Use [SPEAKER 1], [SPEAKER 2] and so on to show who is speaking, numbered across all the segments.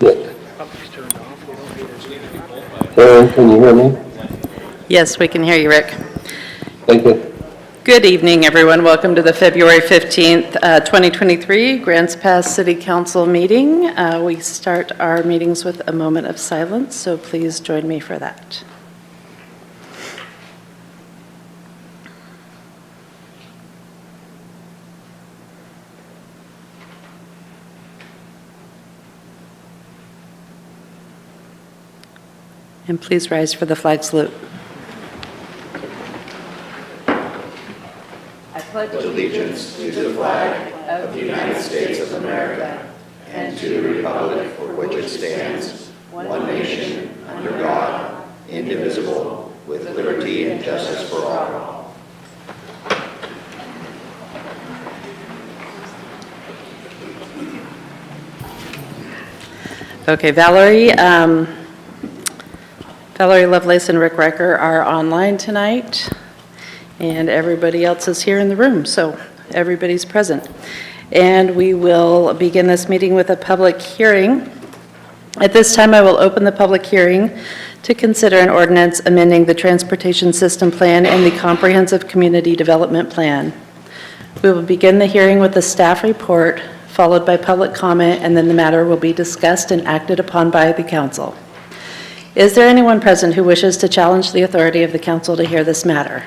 [SPEAKER 1] Aaron, can you hear me?
[SPEAKER 2] Yes, we can hear you, Rick.
[SPEAKER 1] Thank you.
[SPEAKER 2] Good evening, everyone. Welcome to the February 15th, 2023 Grants Pass City Council meeting. We start our meetings with a moment of silence, so please join me for that. And please rise for the flag salute. I pledge
[SPEAKER 3] allegiance to the flag of the United States of America and to the republic for which it stands, one nation, under God, indivisible, with liberty and justice for all.
[SPEAKER 2] Okay, Valerie Lovelace and Rick Reicher are online tonight, and everybody else is here in the room, so everybody's present. And we will begin this meeting with a public hearing. At this time, I will open the public hearing to consider an ordinance amending the Transportation System Plan and the Comprehensive Community Development Plan. We will begin the hearing with the staff report, followed by public comment, and then the matter will be discussed and acted upon by the council. Is there anyone present who wishes to challenge the authority of the council to hear this matter?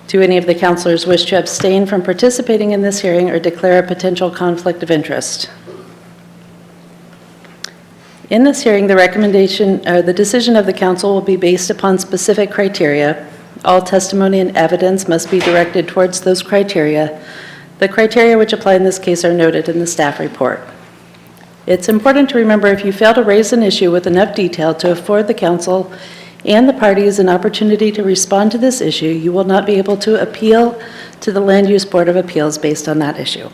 [SPEAKER 2] Do any of the councilors wish to abstain from participating in this hearing or declare a potential conflict of interest? In this hearing, the decision of the council will be based upon specific criteria. All testimony and evidence must be directed towards those criteria. The criteria which apply in this case are noted in the staff report. It's important to remember if you fail to raise an issue with enough detail to afford the council and the parties an opportunity to respond to this issue, you will not be able to appeal to the Land Use Board of Appeals based on that issue.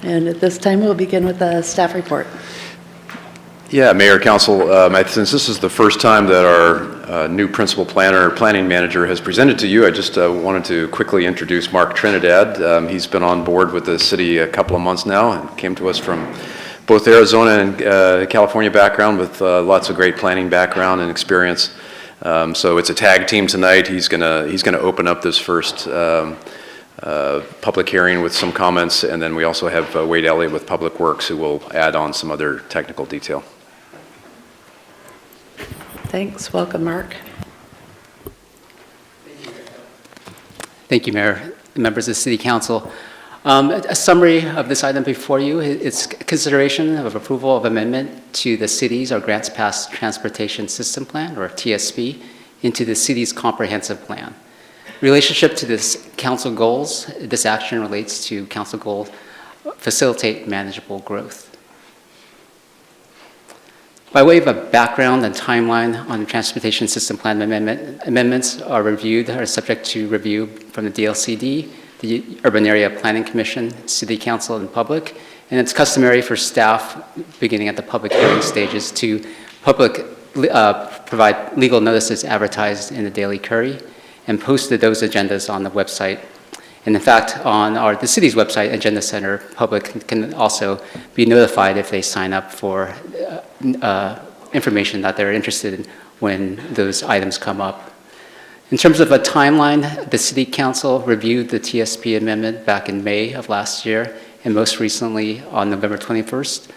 [SPEAKER 2] And at this time, we'll begin with the staff report.
[SPEAKER 4] Yeah, Mayor, Council, since this is the first time that our new principal planner, planning manager has presented to you, I just wanted to quickly introduce Mark Trinidad. He's been on board with the city a couple of months now and came to us from both Arizona and California background with lots of great planning background and experience. So it's a tag team tonight. He's gonna open up this first public hearing with some comments, and then we also have Wade Elliott with Public Works who will add on some other technical detail.
[SPEAKER 2] Thanks. Welcome, Mark.
[SPEAKER 5] Thank you, Mayor, members of the City Council. A summary of this item before you is consideration of approval of amendment to the city's or Grants Pass Transportation System Plan, or TSP, into the city's comprehensive plan. Relationship to this council goals, this action relates to council goal facilitate manageable growth. By way of a background and timeline on the Transportation System Plan amendments are subject to review from the DLCD, the Urban Area Planning Commission, City Council, and public, and it's customary for staff, beginning at the public hearing stages, to provide legal notices advertised in the Daily Courier and posted those agendas on the website. And in fact, on the city's website, Agenda Center, public can also be notified if they sign up for information that they're interested in when those items come up. In terms of a timeline, the City Council reviewed the TSP amendment back in May of last year, and most recently on November 21st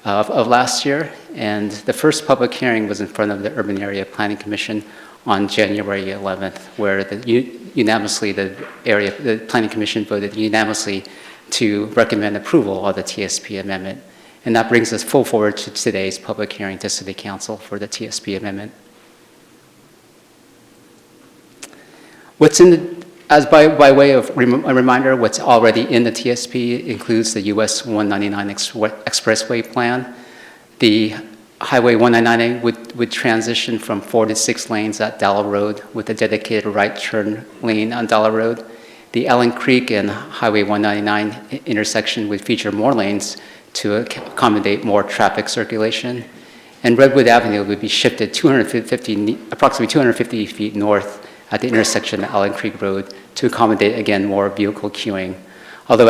[SPEAKER 5] of last year. And the first public hearing was in front of the Urban Area Planning Commission on January 11th, where the Planning Commission voted unanimously to recommend approval of the TSP amendment. And that brings us full forward to today's public hearing to City Council for the TSP amendment. What's by way of a reminder, what's already in the TSP includes the US 199 Expressway Plan. The Highway 199 would transition from 4 to 6 lanes at Dallow Road with a dedicated right turn lane on Dallow Road. The Allen Creek and Highway 199 intersection would feature more lanes to accommodate more traffic circulation. And Redwood Avenue would be shifted approximately 250 feet north at the intersection of Allen Creek Road to accommodate, again, more vehicle queuing. Although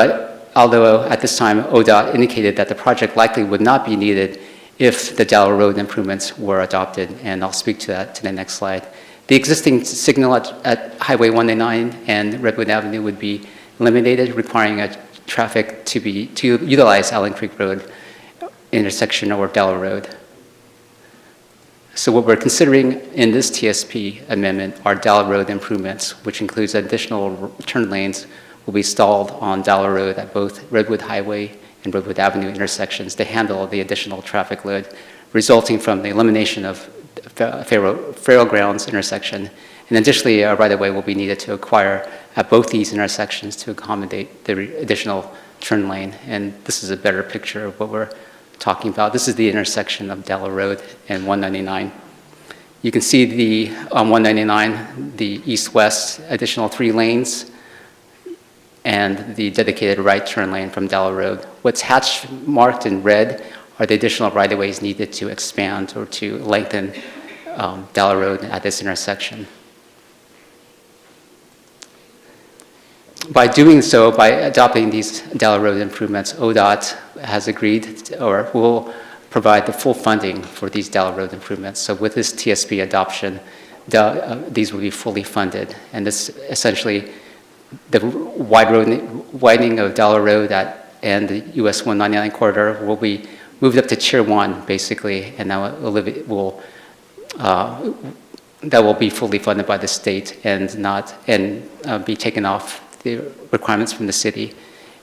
[SPEAKER 5] although at this time ODOT indicated that the project likely would not be needed if the Dallow Road improvements were adopted, and I'll speak to that to the next slide. The existing signal at Highway 199 and Redwood Avenue would be eliminated, requiring traffic to utilize Allen Creek Road intersection or Dallow Road. So what we're considering in this TSP amendment are Dallow Road improvements, which includes additional turn lanes will be installed on Dallow Road at both Redwood Highway and Redwood Avenue intersections to handle the additional traffic load resulting from the elimination of Fairgrounds intersection. And additionally, a right-of-way will be needed to acquire at both these intersections to accommodate the additional turn lane. And this is a better picture of what we're talking about. This is the intersection of Dallow Road and 199. You can see on 199, the east-west additional 3 lanes and the dedicated right turn lane from Dallow Road. What's hatched marked in red are the additional right-of-ways needed to expand or to lengthen Dallow Road at this intersection. By doing so, by adopting these Dallow Road improvements, ODOT has agreed or will provide the full funding for these Dallow Road improvements. So with this TSP adoption, these will be fully funded. And this essentially, the widening of Dallow Road and the US 199 corridor will be moved up to Tier 1, basically, and that will be fully funded by the state and be taken off the requirements from the city.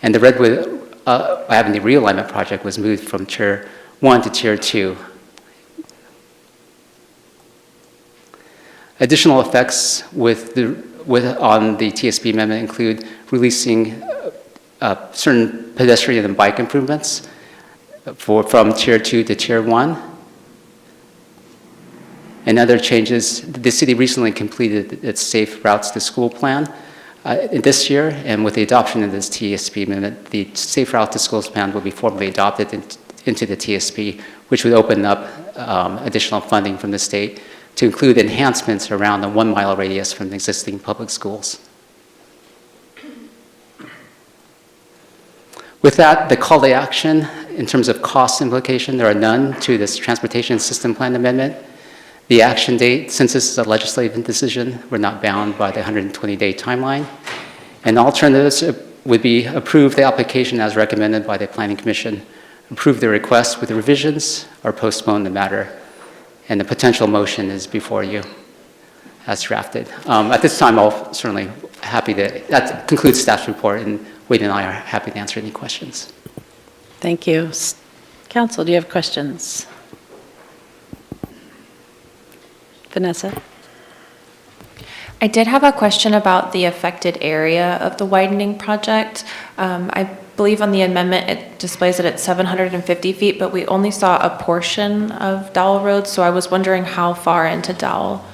[SPEAKER 5] And the Redwood Avenue realignment project was moved from Tier 1 to Tier 2. Additional effects on the TSP amendment include releasing certain pedestrian and bike improvements from Tier 2 to Tier 1. And other changes, the city recently completed its Safe Routes to School plan this year, and with the adoption of this TSP amendment, the Safe Route to Schools plan will be formally adopted into the TSP, which would open up additional funding from the state to include enhancements around the 1 mile radius from the existing public schools. With that, the call to action in terms of cost implication, there are none to this transportation system plan amendment. The action date, since this is a legislative decision, we're not bound by the 120-day timeline. And alternatives would be approve the application as recommended by the Planning Commission, approve the request with revisions, or postpone the matter. And the potential motion is before you as drafted. At this time, I'll certainly that concludes staff's report, and Wade and I are happy to answer any questions.
[SPEAKER 2] Thank you. Council, do you have questions? Vanessa?
[SPEAKER 6] I did have a question about the affected area of the widening project. I believe on the amendment it displays it at 750 feet, but we only saw a portion of Dowell Road, so I was wondering how far into Dowell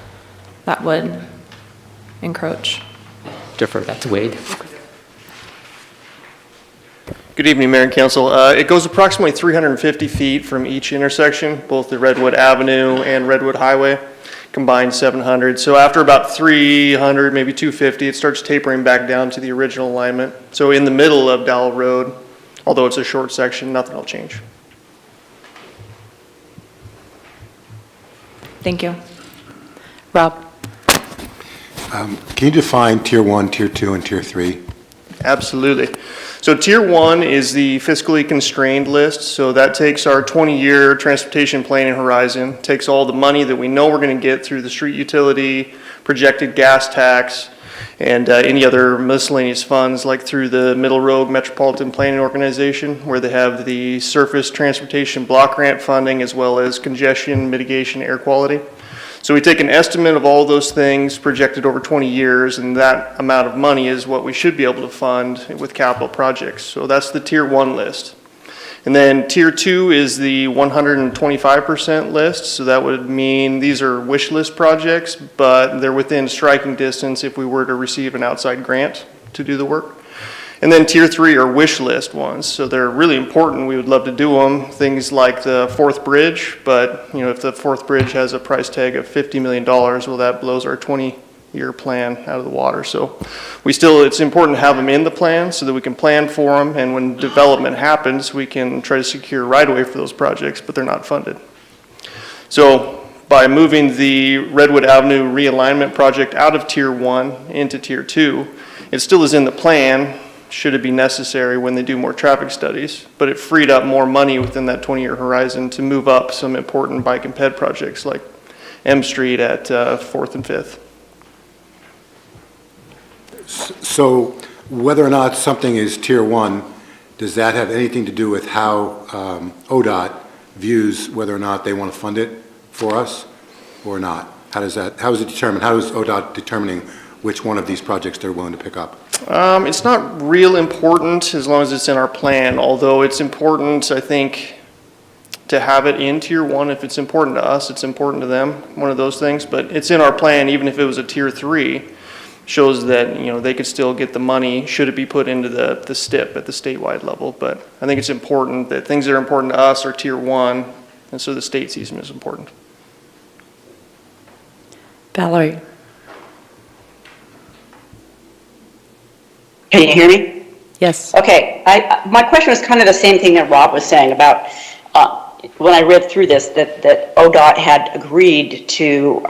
[SPEAKER 6] that would encroach.
[SPEAKER 5] Defer that to Wade.
[SPEAKER 7] Good evening, Mayor and Council. It goes approximately 350 feet from each intersection, both the Redwood Avenue and Redwood Highway. Combined 700. So after about 300, maybe 250, it starts tapering back down to the original alignment. So in the middle of Dowell Road, although it's a short section, nothing will change.
[SPEAKER 6] Thank you.
[SPEAKER 2] Rob?
[SPEAKER 8] Can you define Tier 1, Tier 2, and Tier 3?
[SPEAKER 7] Absolutely. So Tier 1 is the fiscally constrained list. So that takes our 20-year transportation planning horizon, takes all the money that we know we're going to get through the street utility, projected gas tax, and any other miscellaneous funds like through the Middle Road Metropolitan Planning Organization, where they have the surface transportation block grant funding as well as congestion mitigation air quality. So we take an estimate of all those things projected over 20 years, and that amount of money is what we should be able to fund with capital projects. So that's the Tier 1 list. And then Tier 2 is the 125% list. So that would mean these are wish list projects, but they're within striking distance if we were to receive an outside grant to do the work. And then Tier 3 are wish list ones. So they're really important. We would love to do them. Things like the 4th Bridge, but if the 4th Bridge has a price tag of $50 million, well, that blows our 20 year plan out of the water. So it's important to have them in the plan so that we can plan for them, and when development happens, we can try to secure right-of-way for those projects, but they're not funded. So by moving the Redwood Avenue realignment project out of Tier 1 into Tier 2, it still is in the plan, should it be necessary when they do more traffic studies, but it freed up more money within that 20-year horizon to move up some important bike and ped projects like M Street at 4th and 5th.
[SPEAKER 8] So whether or not something is Tier 1, does that have anything to do with how ODOT views whether or not they want to fund it for us or not? How is it determined? How is ODOT determining which one of these projects they're willing to pick up?
[SPEAKER 7] It's not real important as long as it's in our plan, although it's important, I think, to have it in Tier 1. If it's important to us, it's important to them, one of those things. But it's in our plan, even if it was a Tier 3, shows that, they could still get the money should it be put into the STIP at the statewide level. But I think it's important that things that are important to us are Tier 1, and so the state sees them as important.
[SPEAKER 2] Valerie.
[SPEAKER 9] Can you hear me?
[SPEAKER 2] Yes.
[SPEAKER 9] Okay, my question was kind of the same thing that Rob was saying about when I read through this, that ODOT had agreed to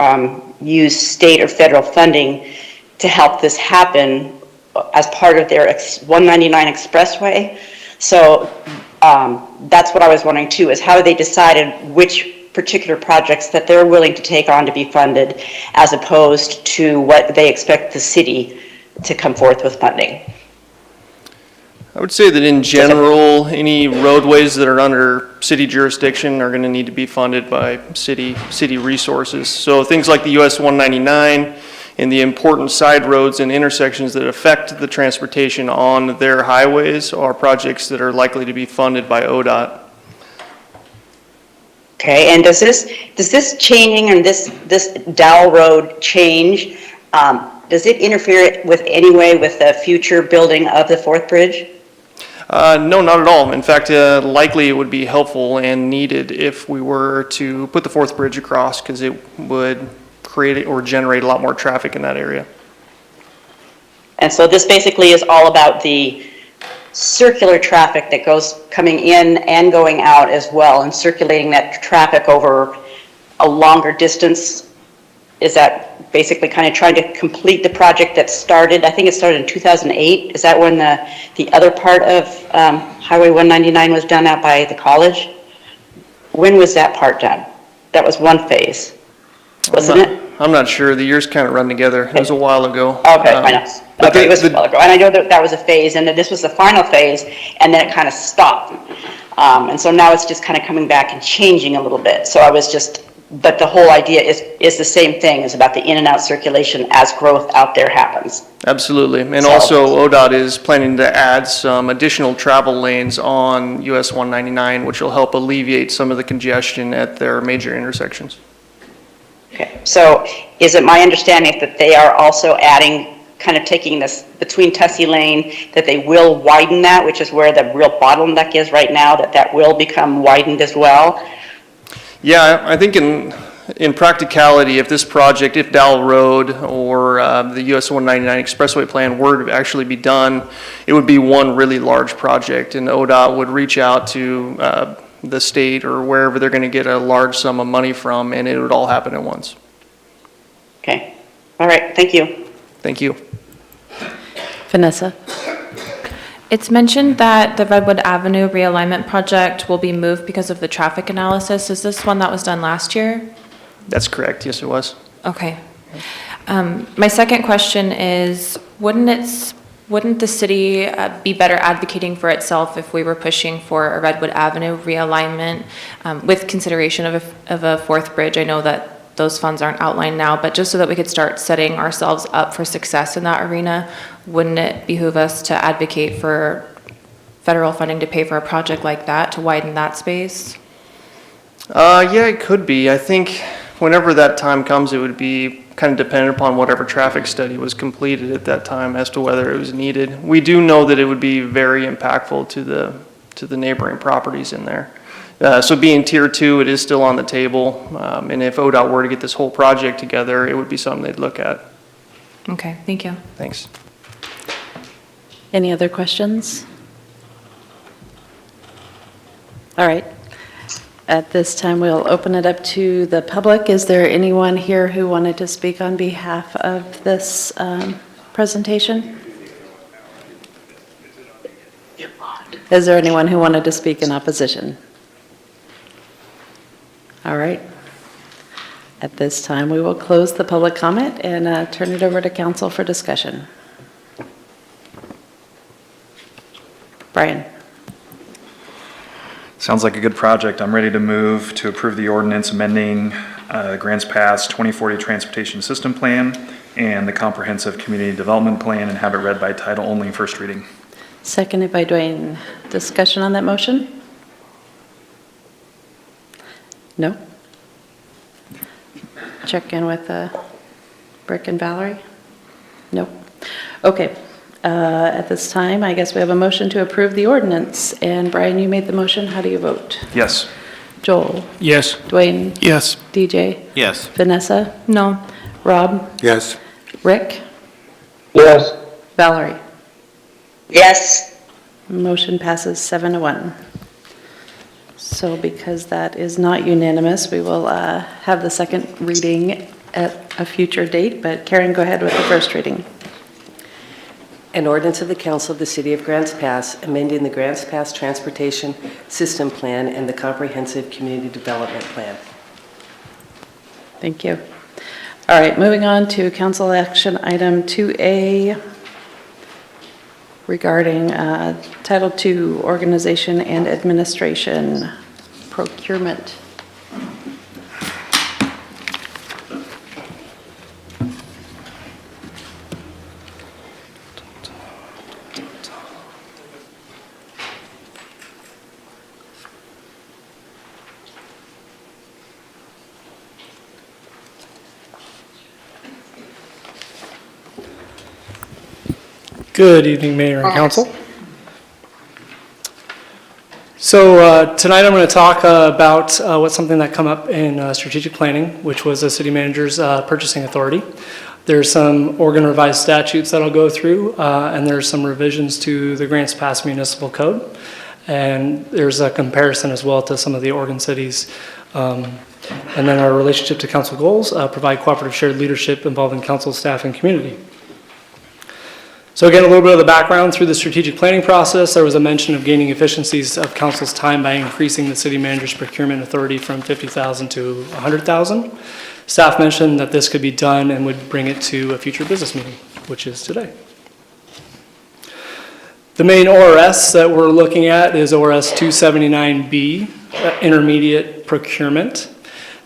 [SPEAKER 9] use state or federal funding to help this happen as part of their 199 expressway. So that's what I was wondering too, is how they decided which particular projects that they're willing to take on to be funded as opposed to what they expect the city to come forth with funding.
[SPEAKER 7] I would say that in general, any roadways that are under city jurisdiction are going to need to be funded by city resources. So things like the US 199 and the important side roads and intersections that affect the transportation on their highways are projects that are likely to be funded by ODOT.
[SPEAKER 9] Okay, and does this changing and this Dowell Road change, does it interfere with any way with the future building of the fourth bridge?
[SPEAKER 7] No, not at all. In fact, likely it would be helpful and needed if we were to put the fourth bridge across, because it would create or generate a lot more traffic in that area.
[SPEAKER 9] And so this basically is all about the circular traffic that goes coming in and going out as well, and circulating that traffic over a longer distance. Is that basically kind of trying to complete the project that started, I think it started in 2008. Is that when the other part of Highway 199 was done out by the college? When was that part done? That was one phase, wasn't it?
[SPEAKER 7] I'm not sure. The years kind of run together. It was a while ago.
[SPEAKER 9] Okay, I know. Okay, it was a while ago. And I know that was a phase, and that this was the final phase, and then it kind of stopped. And so now it's just kind of coming back and changing a little bit. So I was just, but the whole idea is the same thing, is about the in and out circulation as growth out there happens.
[SPEAKER 7] Absolutely. And also ODOT is planning to add some additional travel lanes on US 199, which will help alleviate some of the congestion at their major intersections.
[SPEAKER 9] Okay, so is it my understanding that they are also adding, kind of taking this between Tussey Lane, that they will widen that, which is where the real bottleneck is right now, that will become widened as well?
[SPEAKER 7] Yeah, I think in practicality, if this project, if Dowell Road or the US 199 Expressway plan were to actually be done, it would be one really large project, and ODOT would reach out to the state or wherever they're going to get a large sum of money from, and it would all happen at once.
[SPEAKER 9] Okay, all right, thank you.
[SPEAKER 7] Thank you.
[SPEAKER 2] Vanessa.
[SPEAKER 6] It's mentioned that the Redwood Avenue realignment project will be moved because of the traffic analysis. Is this one that was done last year?
[SPEAKER 7] That's correct. Yes, it was.
[SPEAKER 6] Okay. My second question is, wouldn't the city be better advocating for itself if we were pushing for a Redwood Avenue realignment with consideration of a fourth bridge? I know that those funds aren't outlined now, but just so that we could start setting ourselves up for success in that arena, wouldn't it behoove us to advocate for federal funding to pay for a project like that to widen that space?
[SPEAKER 7] Yeah, it could be. I think whenever that time comes, it would be kind of dependent upon whatever traffic study was completed at that time as to whether it was needed. We do know that it would be very impactful to the neighboring properties in there. So being Tier 2, it is still on the table, and if ODOT were to get this whole project together, it would be something they'd look at.
[SPEAKER 6] Okay, thank you.
[SPEAKER 3] Thanks.
[SPEAKER 2] Any other questions? All right. At this time, we'll open it up to the public. Is there anyone here who wanted to speak on behalf of this presentation? Is there anyone who wanted to speak in opposition? All right. At this time, we will close the public comment and turn it over to council for discussion. Brian.
[SPEAKER 10] Sounds like a good project. I'm ready to move to approve the ordinance amending Grants Pass 2040 Transportation System Plan and the Comprehensive Community Development Plan and have it read by title only, first reading.
[SPEAKER 2] Seconded by Dwayne. Discussion on that motion? No? Check in with Brick and Valerie? No. Okay. At this time, I guess we have a motion to approve the ordinance. And Brian, you made the motion. How do you vote?
[SPEAKER 10] Yes.
[SPEAKER 2] Joel?
[SPEAKER 11] Yes.
[SPEAKER 2] Dwayne?
[SPEAKER 11] Yes.
[SPEAKER 2] DJ?
[SPEAKER 11] Yes.
[SPEAKER 2] Vanessa?
[SPEAKER 6] No.
[SPEAKER 2] Rob?
[SPEAKER 8] Yes.
[SPEAKER 2] Rick?
[SPEAKER 1] Yes.
[SPEAKER 2] Valerie?
[SPEAKER 9] Yes.
[SPEAKER 2] Motion passes 7-1. So because that is not unanimous, we will have the second reading at a future date. But Karen, go ahead with the first reading.
[SPEAKER 12] An ordinance of the Council of the City of Grants Pass amending the Grants Pass Transportation System Plan and the Comprehensive Community Development Plan.
[SPEAKER 2] Thank you. All right, moving on to council action item 2A regarding Title II, Organization and Administration, Procurement.
[SPEAKER 11] Good evening, Mayor and Council. So tonight I'm going to talk about what's something that come up in strategic planning, which was the city manager's purchasing authority. There's some Oregon revised statutes that I'll go through, and there's some revisions to the Grants Pass Municipal Code. And there's a comparison as well to some of the Oregon cities. And then our relationship to council goals, provide cooperative shared leadership involving council, staff, and community. So again, a little bit of the background through the strategic planning process. There was a mention of gaining efficiencies of council's time by increasing the city manager's procurement authority from 50,000 to 100,000. Staff mentioned that this could be done and would bring it to a future business meeting, which is today. The main ORS that we're looking at is ORS 279B, intermediate procurement.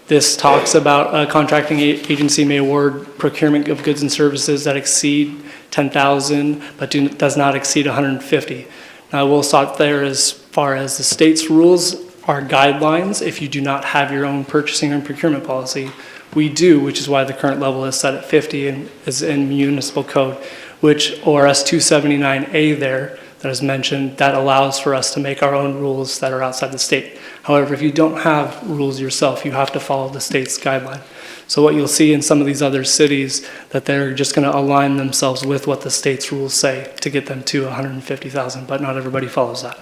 [SPEAKER 11] This talks about a contracting agency may award procurement of goods and services that exceed 10,000, but does not exceed 150. Now, I will stop there as far as the state's rules are guidelines. If you do not have your own purchasing and procurement policy, we do, which is why the current level is set at 50 and is in municipal code, which ORS 279A there that is mentioned, that allows for us to make our own rules that are outside the state. However, if you don't have rules yourself, you have to follow the state's guideline. So what you'll see in some of these other cities, that they're just going to align themselves with what the state's rules say to get them to 150,000, but not everybody follows that.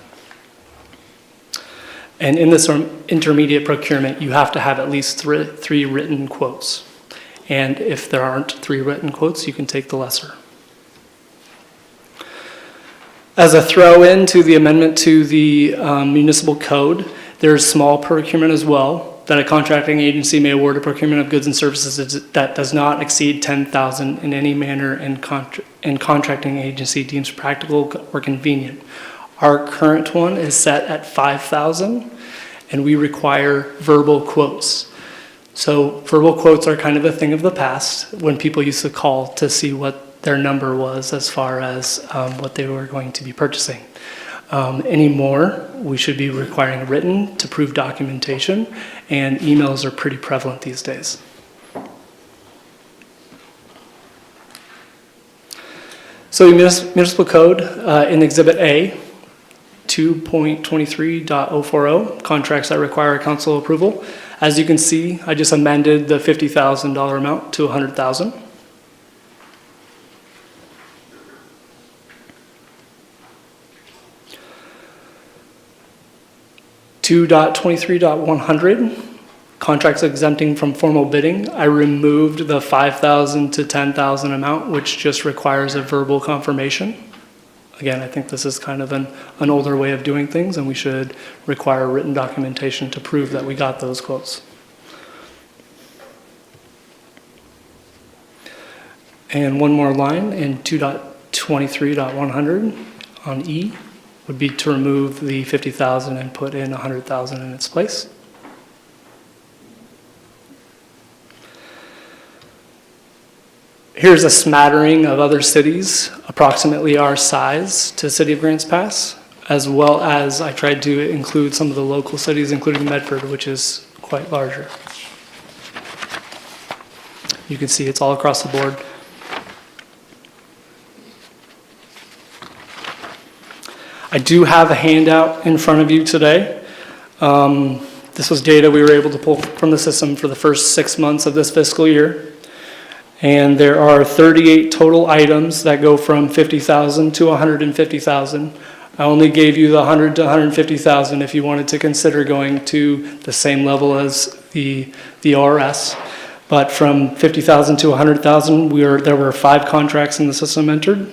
[SPEAKER 11] And in this intermediate procurement, you have to have at least three written quotes. And if there aren't 3 written quotes, you can take the lesser. As a throw-in to the amendment to the municipal code, there's small procurement as well, that a contracting agency may award a procurement of goods and services that does not exceed 10,000 in any manner and contracting agency deems practical or convenient. Our current one is set at 5,000, and we require verbal quotes. So verbal quotes are kind of a thing of the past when people used to call to see what their number was as far as what they were going to be purchasing. Anymore, we should be requiring written to prove documentation, and emails are pretty prevalent these days. So municipal code in Exhibit A, 2.23.040, contracts that require council approval. As you can see, I just amended the $50,000 amount to $100,000. 2.23.100, contracts exempting from formal bidding. I removed the 5,000 to 10,000 amount, which just requires a verbal confirmation. Again, I think this is kind of an older way of doing things, and we should require written documentation to prove that we got those quotes. And one more line in 2.23.100 on E would be to remove the 50,000 and put in 100,000 in its place. Here's a smattering of other cities, approximately our size to City of Grants Pass, as well as I tried to include some of the local cities, including Medford, which is quite larger. You can see it's all across the board. I do have a handout in front of you today. This was data we were able to pull from the system for the first 6 months of this fiscal year. And there are 38 total items that go from 50,000 to 150,000. I only gave you the 100 to 150,000 if you wanted to consider going to the same level as the ORS. But from 50,000 to 100,000, there were 5 contracts in the system entered.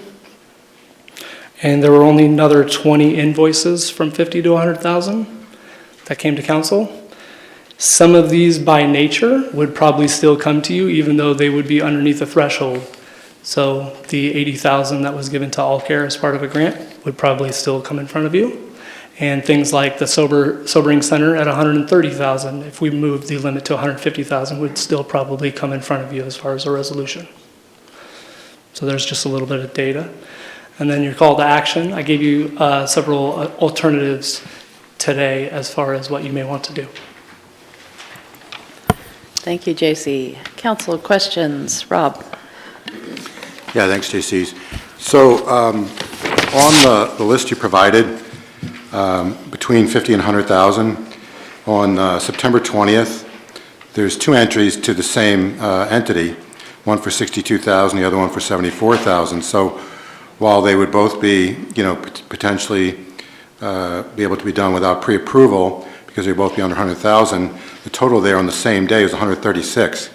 [SPEAKER 11] And there were only another 20 invoices from 50 to 100,000 that came to council. Some of these by nature would probably still come to you even though they would be underneath the threshold. So the 80,000 that was given to All Care as part of a grant would probably still come in front of you. And things like the sobering center at 130,000, if we moved the limit to 150,000, would still probably come in front of you as far as a resolution. So there's just a little bit of data. And then your call to action, I gave you several alternatives today as far as what you may want to do.
[SPEAKER 2] Thank you, JC. Council questions, Rob?
[SPEAKER 8] Yeah, thanks, JC's. So on the list you provided, between 50 and 100,000, on September 20th, there's 2 entries to the same entity, one for 62,000, the other one for 74,000. So while they would both be, potentially be able to be done without pre-approval, because they'd both be under 100,000, the total there on the same day was 136.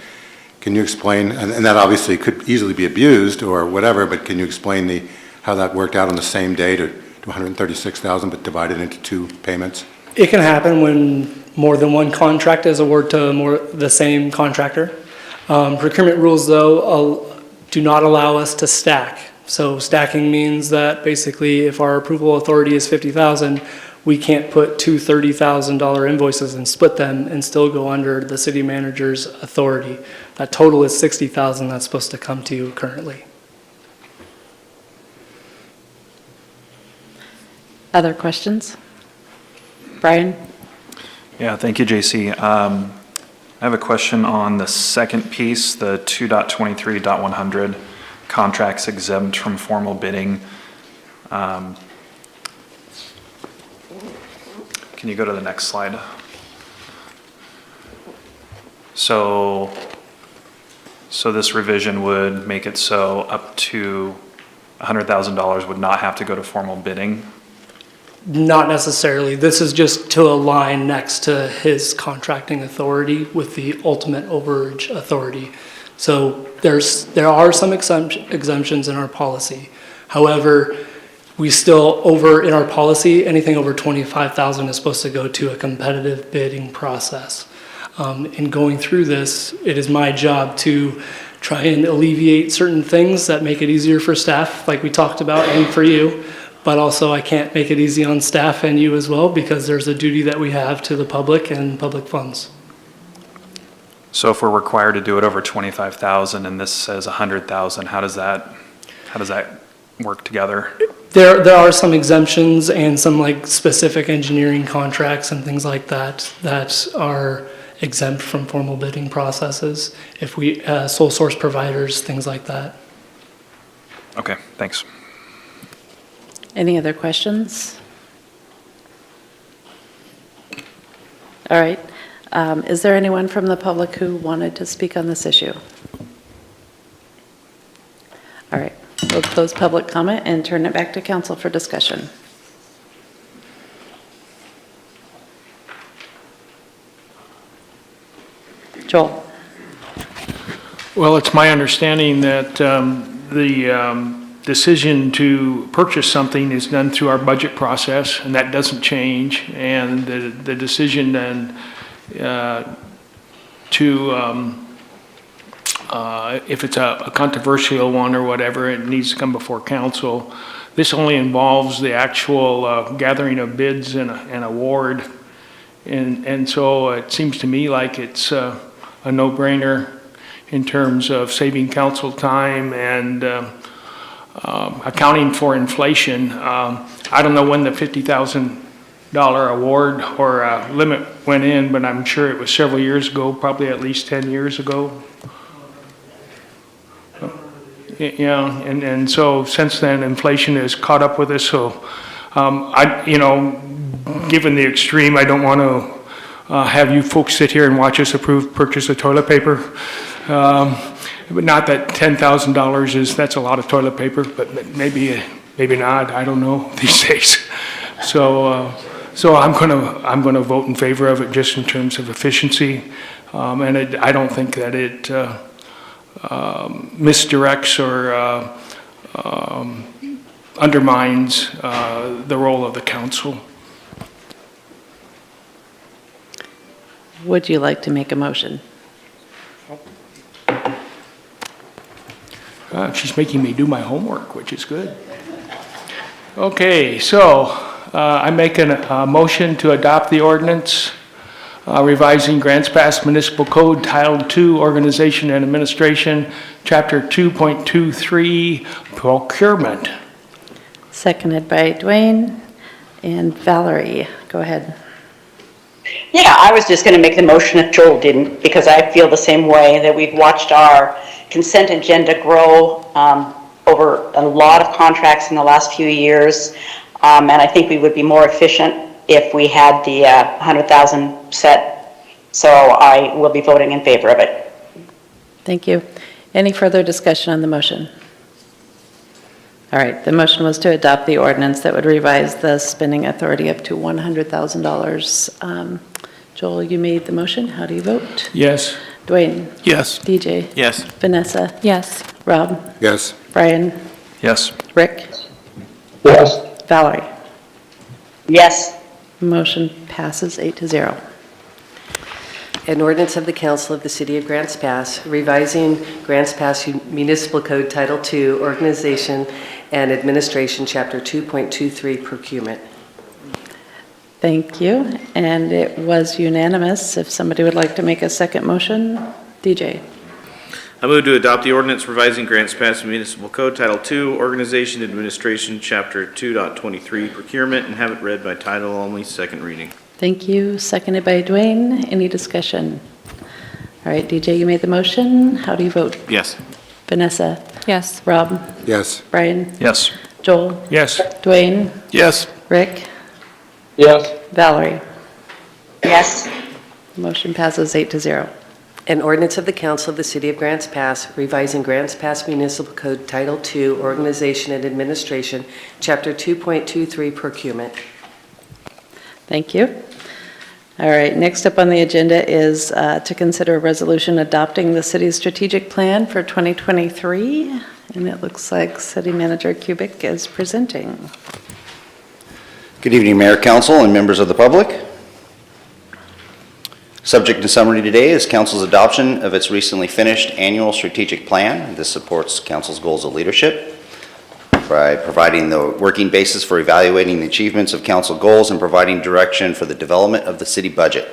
[SPEAKER 8] Can you explain, and that obviously could easily be abused or whatever, but can you explain how that worked out on the same day to 136,000 but divided into 2 payments?
[SPEAKER 11] It can happen when more than one contract is awarded to the same contractor. Procurement rules, though, do not allow us to stack. So stacking means that basically if our approval authority is 50,000, we can't put 2 $30,000 invoices and split them and still go under the city manager's authority. That total is 60,000 that's supposed to come to you currently.
[SPEAKER 2] Other questions? Brian?
[SPEAKER 10] Yeah, thank you, JC. I have a question on the second piece, the 2.23.100, contracts exempt from formal bidding. Can you go to the next slide? So this revision would make it so up to $100,000 would not have to go to formal bidding?
[SPEAKER 11] Not necessarily. This is just to align next to his contracting authority with the ultimate overage authority. So there are some exemptions in our policy. However, we still, in our policy, anything over 25,000 is supposed to go to a competitive bidding process. In going through this, it is my job to try and alleviate certain things that make it easier for staff, like we talked about, and for you. But also I can't make it easy on staff and you as well, because there's a duty that we have to the public and public funds.
[SPEAKER 10] So if we're required to do it over 25,000 and this says 100,000, how does that work together?
[SPEAKER 11] There are some exemptions and some specific engineering contracts and things like that are exempt from formal bidding processes. If we, sole source providers, things like that.
[SPEAKER 10] Okay, thanks.
[SPEAKER 2] Any other questions? All right. Is there anyone from the public who wanted to speak on this issue? All right. We'll close public comment and turn it back to council for discussion. Joel?
[SPEAKER 13] Well, it's my understanding that the decision to purchase something is done through our budget process, and that doesn't change. And the decision then if it's a controversial one or whatever, it needs to come before council. This only involves the actual gathering of bids and award. And so it seems to me like it's a no-brainer in terms of saving council time and accounting for inflation. I don't know when the $50,000 award or limit went in, but I'm sure it was several years ago, probably at least 10 years ago. Yeah, and so since then, inflation has caught up with us. So, given the extreme, I don't want to have you folks sit here and watch us purchase of toilet paper. But not that $10,000 that's a lot of toilet paper, but maybe not. I don't know these days. So I'm gonna vote in favor of it just in terms of efficiency, and I don't think that it misdirects or undermines the role of the council.
[SPEAKER 2] Would you like to make a motion?
[SPEAKER 13] She's making me do my homework, which is good. Okay, so I make a motion to adopt the ordinance revising Grants Pass Municipal Code Title II, Organization and Administration, Chapter 2.23, Procurement.
[SPEAKER 2] Seconded by Dwayne and Valerie. Go ahead.
[SPEAKER 9] Yeah, I was just going to make the motion if Joel didn't, because I feel the same way, that we've watched our consent agenda grow over a lot of contracts in the last few years, and I think we would be more efficient if we had the 100,000 set. So I will be voting in favor of it.
[SPEAKER 2] Thank you. Any further discussion on the motion? All right, the motion was to adopt the ordinance that would revise the spending authority up to $100,000. Joel, you made the motion. How do you vote?
[SPEAKER 13] Yes.
[SPEAKER 2] Dwayne?
[SPEAKER 13] Yes.
[SPEAKER 2] DJ?
[SPEAKER 10] Yes.
[SPEAKER 2] Vanessa?
[SPEAKER 6] Yes.
[SPEAKER 2] Rob?
[SPEAKER 8] Yes.
[SPEAKER 2] Brian?
[SPEAKER 10] Yes.
[SPEAKER 2] Rick?
[SPEAKER 1] Yes.
[SPEAKER 2] Valerie?
[SPEAKER 9] Yes.
[SPEAKER 2] Motion passes 8-0.
[SPEAKER 12] An ordinance of the Council of the City of Grants Pass, revising Grants Pass Municipal Code Title II, Organization and Administration, Chapter 2.23, Procurement.
[SPEAKER 2] Thank you. And it was unanimous. If somebody would like to make a second motion, DJ.
[SPEAKER 3] I move to adopt the ordinance revising Grants Pass Municipal Code Title II, Organization Administration, Chapter 2.23, Procurement, and have it read by title only, second reading.
[SPEAKER 2] Thank you. Seconded by Dwayne. Any discussion? All right, DJ, you made the motion. How do you vote?
[SPEAKER 3] Yes.
[SPEAKER 2] Vanessa?
[SPEAKER 6] Yes.
[SPEAKER 2] Rob?
[SPEAKER 8] Yes.
[SPEAKER 2] Brian?
[SPEAKER 10] Yes.
[SPEAKER 2] Joel?
[SPEAKER 13] Yes.
[SPEAKER 2] Dwayne?
[SPEAKER 10] Yes.
[SPEAKER 2] Rick?
[SPEAKER 1] Yes.
[SPEAKER 2] Valerie?
[SPEAKER 9] Yes.
[SPEAKER 2] Motion passes 8-0.
[SPEAKER 12] An ordinance of the Council of the City of Grants Pass, revising Grants Pass Municipal Code Title II, Organization and Administration, Chapter 2.23, Procurement.
[SPEAKER 2] Thank you. All right, next up on the agenda is to consider a resolution adopting the city's strategic plan for 2023. And it looks like City Manager Kubik is presenting.
[SPEAKER 3] Good evening, Mayor, Council, and members of the public. Subject to summary today is Council's adoption of its recently finished annual strategic plan. This supports Council's goals of leadership by providing the working basis for evaluating the achievements of Council goals and providing direction for the development of the city budget.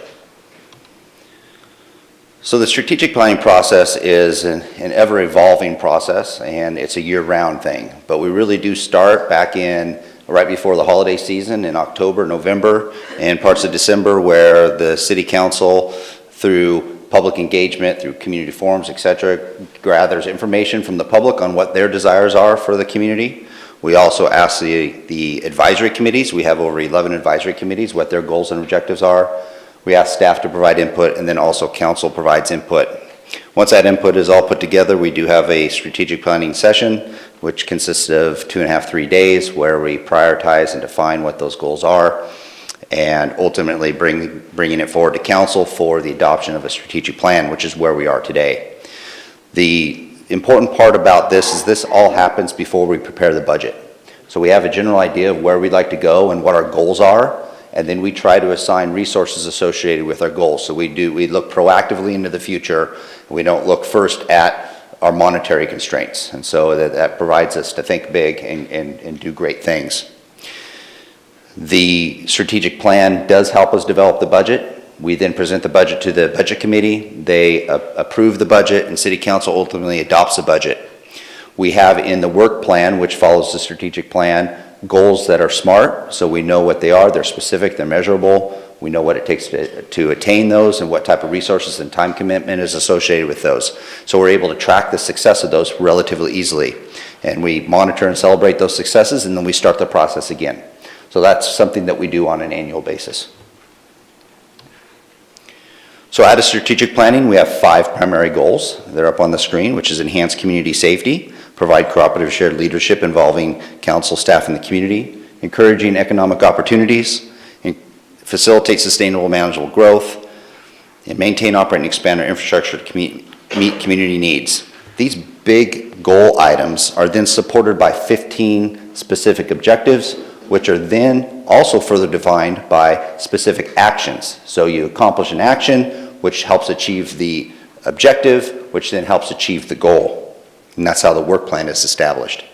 [SPEAKER 3] So the strategic planning process is an ever-evolving process, and it's a year-round thing. But we really do start back in right before the holiday season in October, November, and parts of December, where the City Council, through public engagement, through community forums, etc., gathers information from the public on what their desires are for the community. We also ask the advisory committees, we have over 11 advisory committees, what their goals and objectives are. We ask staff to provide input, and then also council provides input. Once that input is all put together, we do have a strategic planning session, which consists of 2.5 to 3 days, where we prioritize and define what those goals are. and ultimately bringing it forward to council for the adoption of a strategic plan, which is where we are today. The important part about this is this all happens before we prepare the budget. So we have a general idea of where we'd like to go and what our goals are, and then we try to assign resources associated with our goals. So we look proactively into the future, and we don't look first at our monetary constraints. And so that provides us to think big and do great things. The strategic plan does help us develop the budget. We then present the budget to the budget committee. They approve the budget, and city council ultimately adopts the budget. We have in the work plan, which follows the strategic plan, goals that are SMART, so we know what they are, they're specific, they're measurable, we know what it takes to attain those and what type of resources and time commitment is associated with those. So we're able to track the success of those relatively easily. And we monitor and celebrate those successes, and then we start the process again. So that's something that we do on an annual basis. So out of strategic planning, we have 5 primary goals. They're up on the screen, which is enhance community safety, provide cooperative shared leadership involving council, staff, and the community, encouraging economic opportunities, and facilitate sustainable manageable growth, and maintain, operate, and expand our infrastructure to meet community needs. These big goal items are then supported by 15 specific objectives, which are then also further defined by specific actions. So you accomplish an action, which helps achieve the objective, which then helps achieve the goal. And that's how the work plan is established.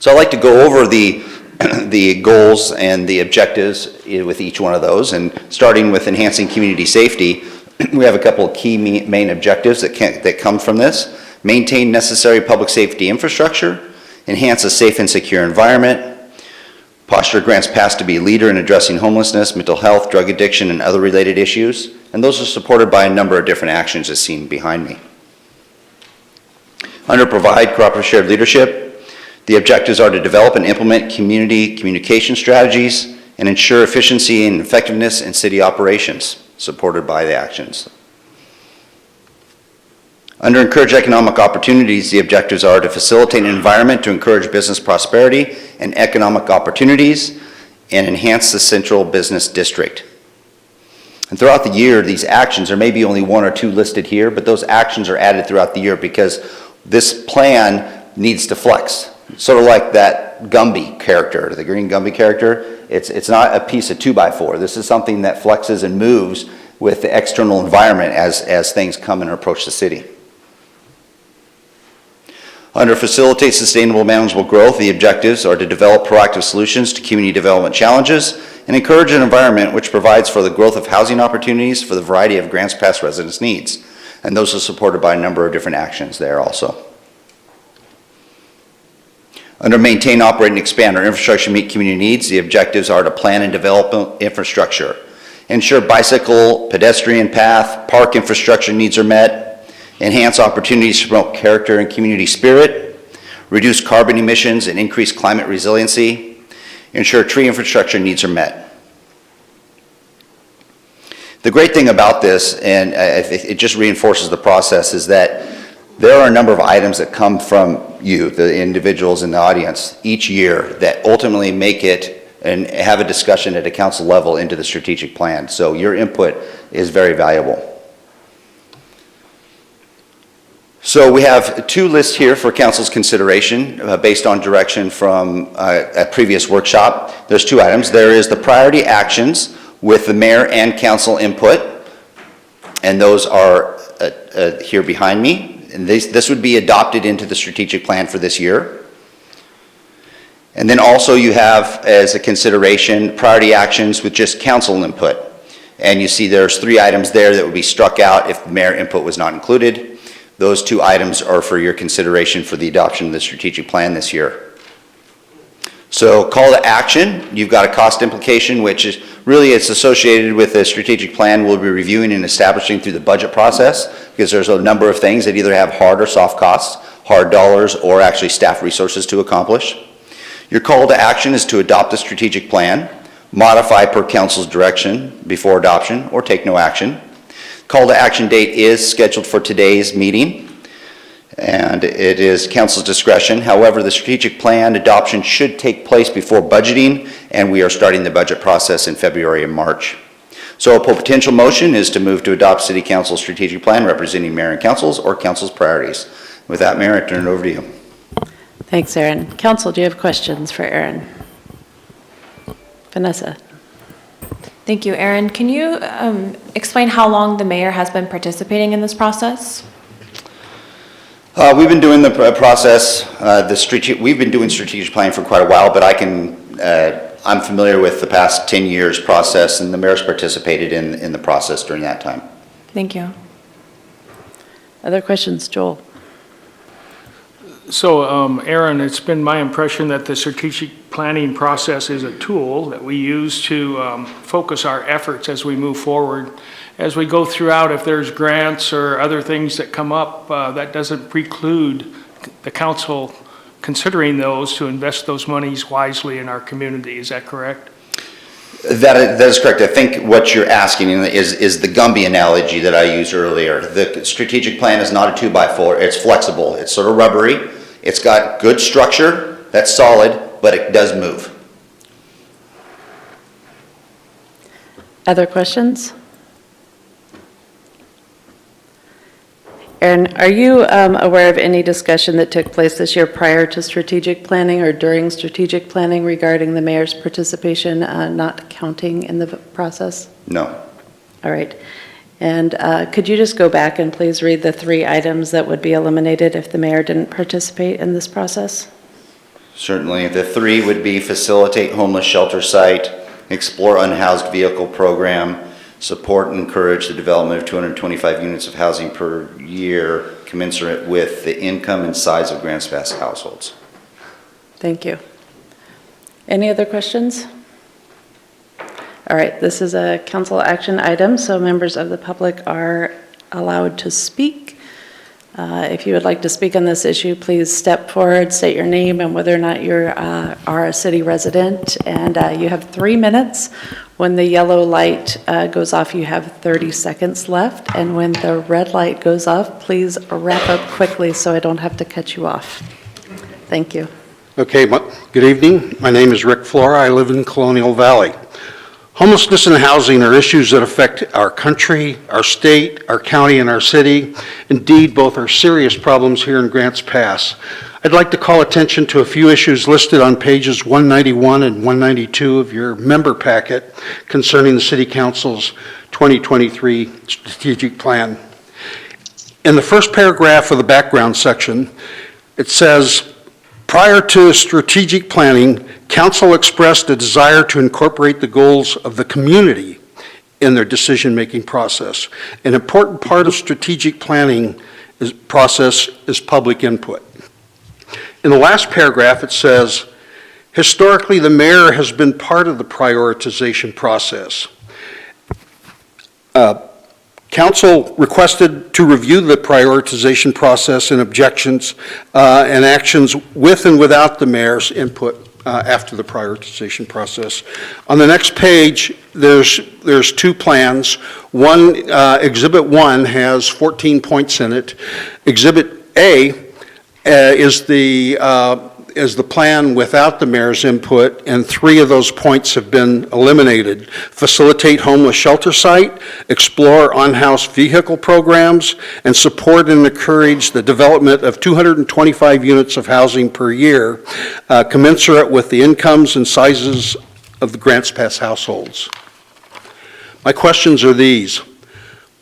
[SPEAKER 3] So I'd like to go over the goals and the objectives with each one of those. And starting with enhancing community safety, we have a couple of key main objectives that come from this. Maintain necessary public safety infrastructure, enhance a safe and secure environment, posture Grants Pass to be a leader in addressing homelessness, mental health, drug addiction, and other related issues. And those are supported by a number of different actions as seen behind me. Under provide cooperative shared leadership, the objectives are to develop and implement community communication strategies and ensure efficiency and effectiveness in city operations, supported by the actions. Under encourage economic opportunities, the objectives are to facilitate an environment to encourage business prosperity and economic opportunities and enhance the central business district. And throughout the year, these actions, there may be only 1 or 2 listed here, but those actions are added throughout the year because this plan needs to flex. Sort of like that Gumby character, the green Gumby character. It's not a piece of 2x4. This is something that flexes and moves with the external environment as things come and approach the city. Under facilitate sustainable manageable growth, the objectives are to develop proactive solutions to community development challenges and encourage an environment which provides for the growth of housing opportunities for the variety of Grants Pass residents' needs. And those are supported by a number of different actions there also. Under maintain, operate, and expand our infrastructure to meet community needs, the objectives are to plan and develop infrastructure, ensure bicycle, pedestrian path, park infrastructure needs are met, enhance opportunities to promote character and community spirit, reduce carbon emissions and increase climate resiliency, ensure tree infrastructure needs are met. The great thing about this, and it just reinforces the process, is that there are a number of items that come from you, the individuals in the audience, each year that ultimately make it and have a discussion at a council level into the strategic plan. So your input is very valuable. So we have 2 lists here for council's consideration based on direction from a previous workshop. There's 2 items. There is the priority actions with the mayor and council input, and those are here behind me. And this would be adopted into the strategic plan for this year. And then also you have as a consideration priority actions with just council input. And you see there's 3 items there that would be struck out if the mayor input was not included. Those 2 items are for your consideration for the adoption of the strategic plan this year. So call to action, you've got a cost implication, which is really it's associated with the strategic plan we'll be reviewing and establishing through the budget process, because there's a number of things that either have hard or soft costs, hard dollars or actually staff resources to accomplish. Your call to action is to adopt the strategic plan, modify per council's direction before adoption, or take no action. Call to action date is scheduled for today's meeting, and it is council's discretion. However, the strategic plan adoption should take place before budgeting, and we are starting the budget process in February and March. So a potential motion is to move to adopt City Council's strategic plan representing mayor and council's or council's priorities. With that, Mayor, I turn it over to you.
[SPEAKER 2] Thanks, Aaron. Council, do you have questions for Aaron? Vanessa?
[SPEAKER 6] Thank you, Aaron. Can you explain how long the mayor has been participating in this process?
[SPEAKER 3] We've been doing the process, we've been doing strategic planning for quite a while, but I'm familiar with the past 10 years process, and the mayor's participated in the process during that time.
[SPEAKER 6] Thank you.
[SPEAKER 2] Other questions, Joel?
[SPEAKER 13] So, Aaron, it's been my impression that the strategic planning process is a tool that we use to focus our efforts as we move forward. As we go throughout, if there's grants or other things that come up, that doesn't preclude the council considering those to invest those monies wisely in our community. Is that correct?
[SPEAKER 3] That is correct. I think what you're asking is the Gumby analogy that I used earlier. The strategic plan is not a 2x4. It's flexible. It's sort of rubbery. It's got good structure that's solid, but it does move.
[SPEAKER 2] Other questions? Aaron, are you aware of any discussion that took place this year prior to strategic planning or during strategic planning regarding the mayor's participation not counting in the process?
[SPEAKER 3] No.
[SPEAKER 2] All right. And could you just go back and please read the 3 items that would be eliminated if the mayor didn't participate in this process?
[SPEAKER 3] Certainly. The 3 would be facilitate homeless shelter site, explore unhoused vehicle program, support and encourage the development of 225 units of housing per year commensurate with the income and size of Grants Pass households.
[SPEAKER 2] Thank you. Any other questions? All right, this is a council action item, so members of the public are allowed to speak. If you would like to speak on this issue, please step forward, state your name and whether or not you are a city resident, and you have 3 minutes. When the yellow light goes off, you have 30 seconds left, and when the red light goes off, please wrap up quickly so I don't have to cut you off. Thank you.
[SPEAKER 14] Okay, good evening. My name is Rick Flora. I live in Colonial Valley. Homelessness and housing are issues that affect our country, our state, our county, and our city. Indeed, both are serious problems here in Grants Pass. I'd like to call attention to a few issues listed on pages 191 and 192 of your member packet concerning the City Council's 2023 strategic plan. In the first paragraph of the background section, it says, prior to strategic planning, Council expressed a desire to incorporate the goals of the community in their decision-making process. An important part of strategic planning process is public input. In the last paragraph, it says, historically, the mayor has been part of the prioritization process. Council requested to review the prioritization process and objections and actions with and without the mayor's input after the prioritization process. On the next page, there's 2 plans. One, Exhibit 1 has 14 points in it. Exhibit A is the plan without the mayor's input, and 3 of those points have been eliminated. Facilitate homeless shelter site, explore on-house vehicle programs, and support and encourage the development of 225 units of housing per year, commensurate with the incomes and sizes of the Grants Pass households. My questions are these.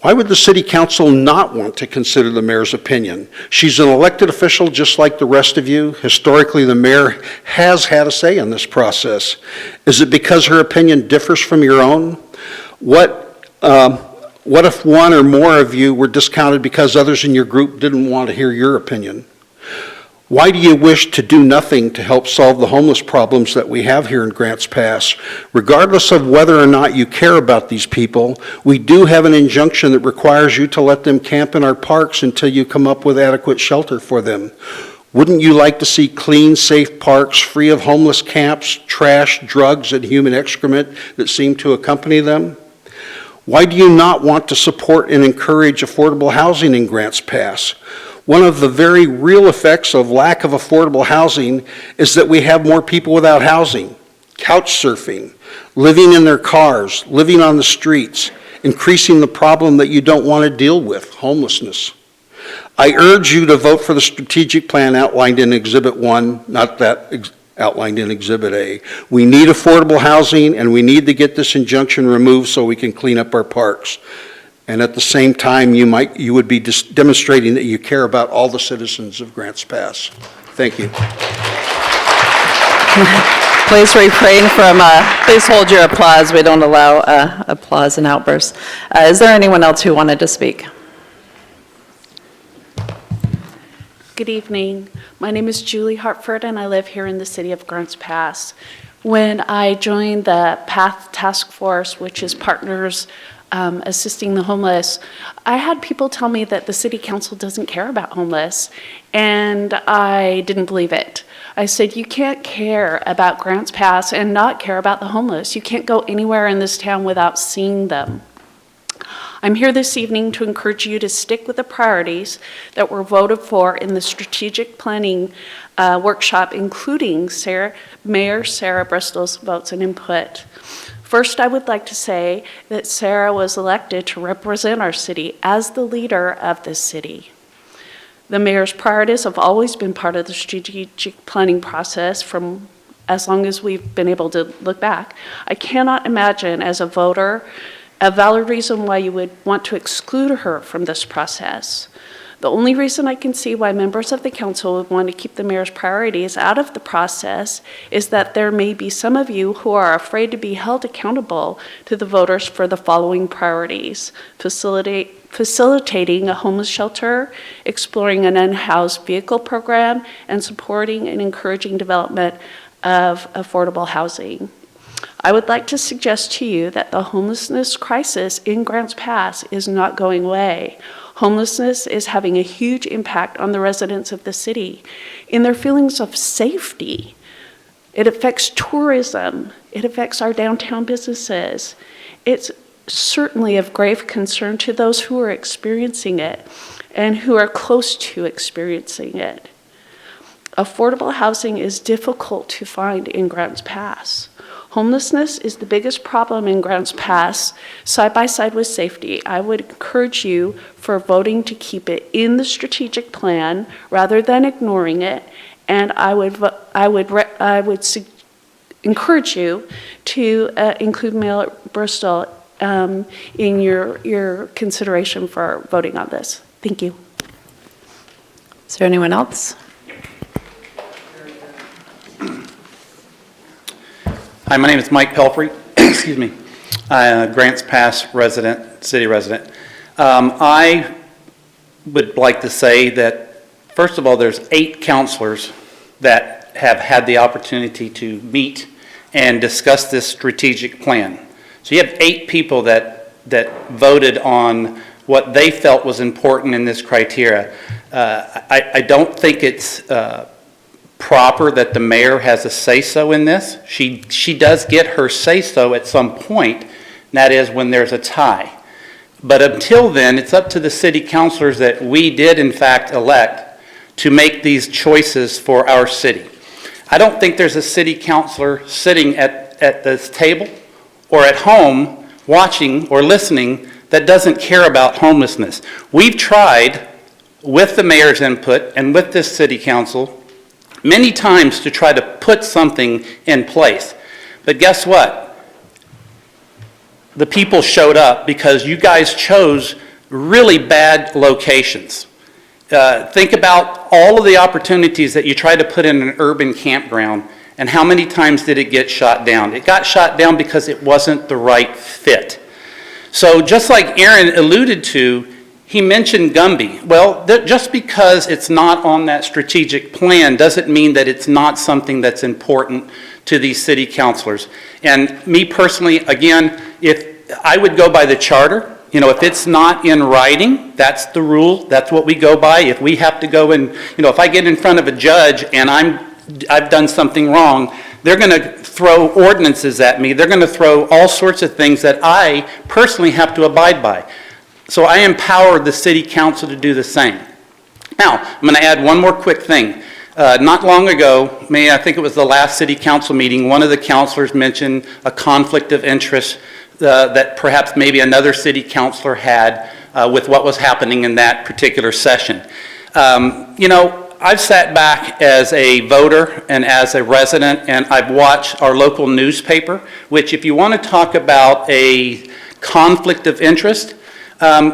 [SPEAKER 14] Why would the City Council not want to consider the mayor's opinion? She's an elected official just like the rest of you. Historically, the mayor has had a say in this process. Is it because her opinion differs from your own? What if one or more of you were discounted because others in your group didn't want to hear your opinion? Why do you wish to do nothing to help solve the homeless problems that we have here in Grants Pass? Regardless of whether or not you care about these people, we do have an injunction that requires you to let them camp in our parks until you come up with adequate shelter for them. Wouldn't you like to see clean, safe parks free of homeless camps, trash, drugs, and human excrement that seem to accompany them? Why do you not want to support and encourage affordable housing in Grants Pass? One of the very real effects of lack of affordable housing is that we have more people without housing, couch surfing, living in their cars, living on the streets, increasing the problem that you don't want to deal with, homelessness. I urge you to vote for the strategic plan outlined in Exhibit 1, not that outlined in Exhibit A. We need affordable housing, and we need to get this injunction removed so we can clean up our parks. And at the same time, you would be demonstrating that you care about all the citizens of Grants Pass. Thank you.
[SPEAKER 2] Please refrain from, please hold your applause. We don't allow applause and outbursts. Is there anyone else who wanted to speak?
[SPEAKER 15] Good evening. My name is Julie Hartford, and I live here in the city of Grants Pass. When I joined the PATH Task Force, which is Partners Assisting the Homeless, I had people tell me that the city council doesn't care about homeless, and I didn't believe it. I said, you can't care about Grants Pass and not care about the homeless. You can't go anywhere in this town without seeing them. I'm here this evening to encourage you to stick with the priorities that were voted for in the strategic planning workshop, including Mayor Sarah Bristol's votes and input. First, I would like to say that Sarah was elected to represent our city as the leader of this city. The mayor's priorities have always been part of the strategic planning process from as long as we've been able to look back. I cannot imagine as a voter a valid reason why you would want to exclude her from this process. The only reason I can see why members of the council would want to keep the mayor's priorities out of the process is that there may be some of you who are afraid to be held accountable to the voters for the following priorities: facilitating a homeless shelter, exploring an unhoused vehicle program, and supporting and encouraging development of affordable housing. I would like to suggest to you that the homelessness crisis in Grants Pass is not going away. Homelessness is having a huge impact on the residents of the city in their feelings of safety. It affects tourism. It affects our downtown businesses. It's certainly of grave concern to those who are experiencing it and who are close to experiencing it. Affordable housing is difficult to find in Grants Pass. Homelessness is the biggest problem in Grants Pass, side by side with safety. I would encourage you for voting to keep it in the strategic plan rather than ignoring it, and I would encourage you to include Mayor Bristol in your consideration for voting on this. Thank you.
[SPEAKER 2] Is there anyone else?
[SPEAKER 16] Hi, my name is Mike Pelfrey. Excuse me. I'm a Grants Pass resident, city resident. I would like to say that, first of all, there's 8 counselors that have had the opportunity to meet and discuss this strategic plan. So you have 8 people that voted on what they felt was important in this criteria. I don't think it's proper that the mayor has a say-so in this. She does get her say-so at some point, and that is when there's a tie. But until then, it's up to the city councilors that we did in fact elect to make these choices for our city. I don't think there's a city councilor sitting at this table or at home watching or listening that doesn't care about homelessness. We've tried, with the mayor's input and with this city council, many times to try to put something in place. But guess what? The people showed up because you guys chose really bad locations. Think about all of the opportunities that you tried to put in an urban campground, and how many times did it get shot down? It got shot down because it wasn't the right fit. So just like Aaron alluded to, he mentioned Gumby. Well, just because it's not on that strategic plan doesn't mean that it's not something that's important to these city councilors. And me personally, again, if I would go by the charter, if it's not in writing, that's the rule, that's what we go by. If we have to go and, if I get in front of a judge and I've done something wrong, they're going to throw ordinances at me. They're going to throw all sorts of things that I personally have to abide by. So I empower the city council to do the same. Now, I'm going to add one more quick thing. Not long ago, I think it was the last city council meeting, one of the councilors mentioned a conflict of interest that perhaps maybe another city councilor had with what was happening in that particular session. You know, I've sat back as a voter and as a resident, and I've watched our local newspaper, which if you want to talk about a conflict of interest,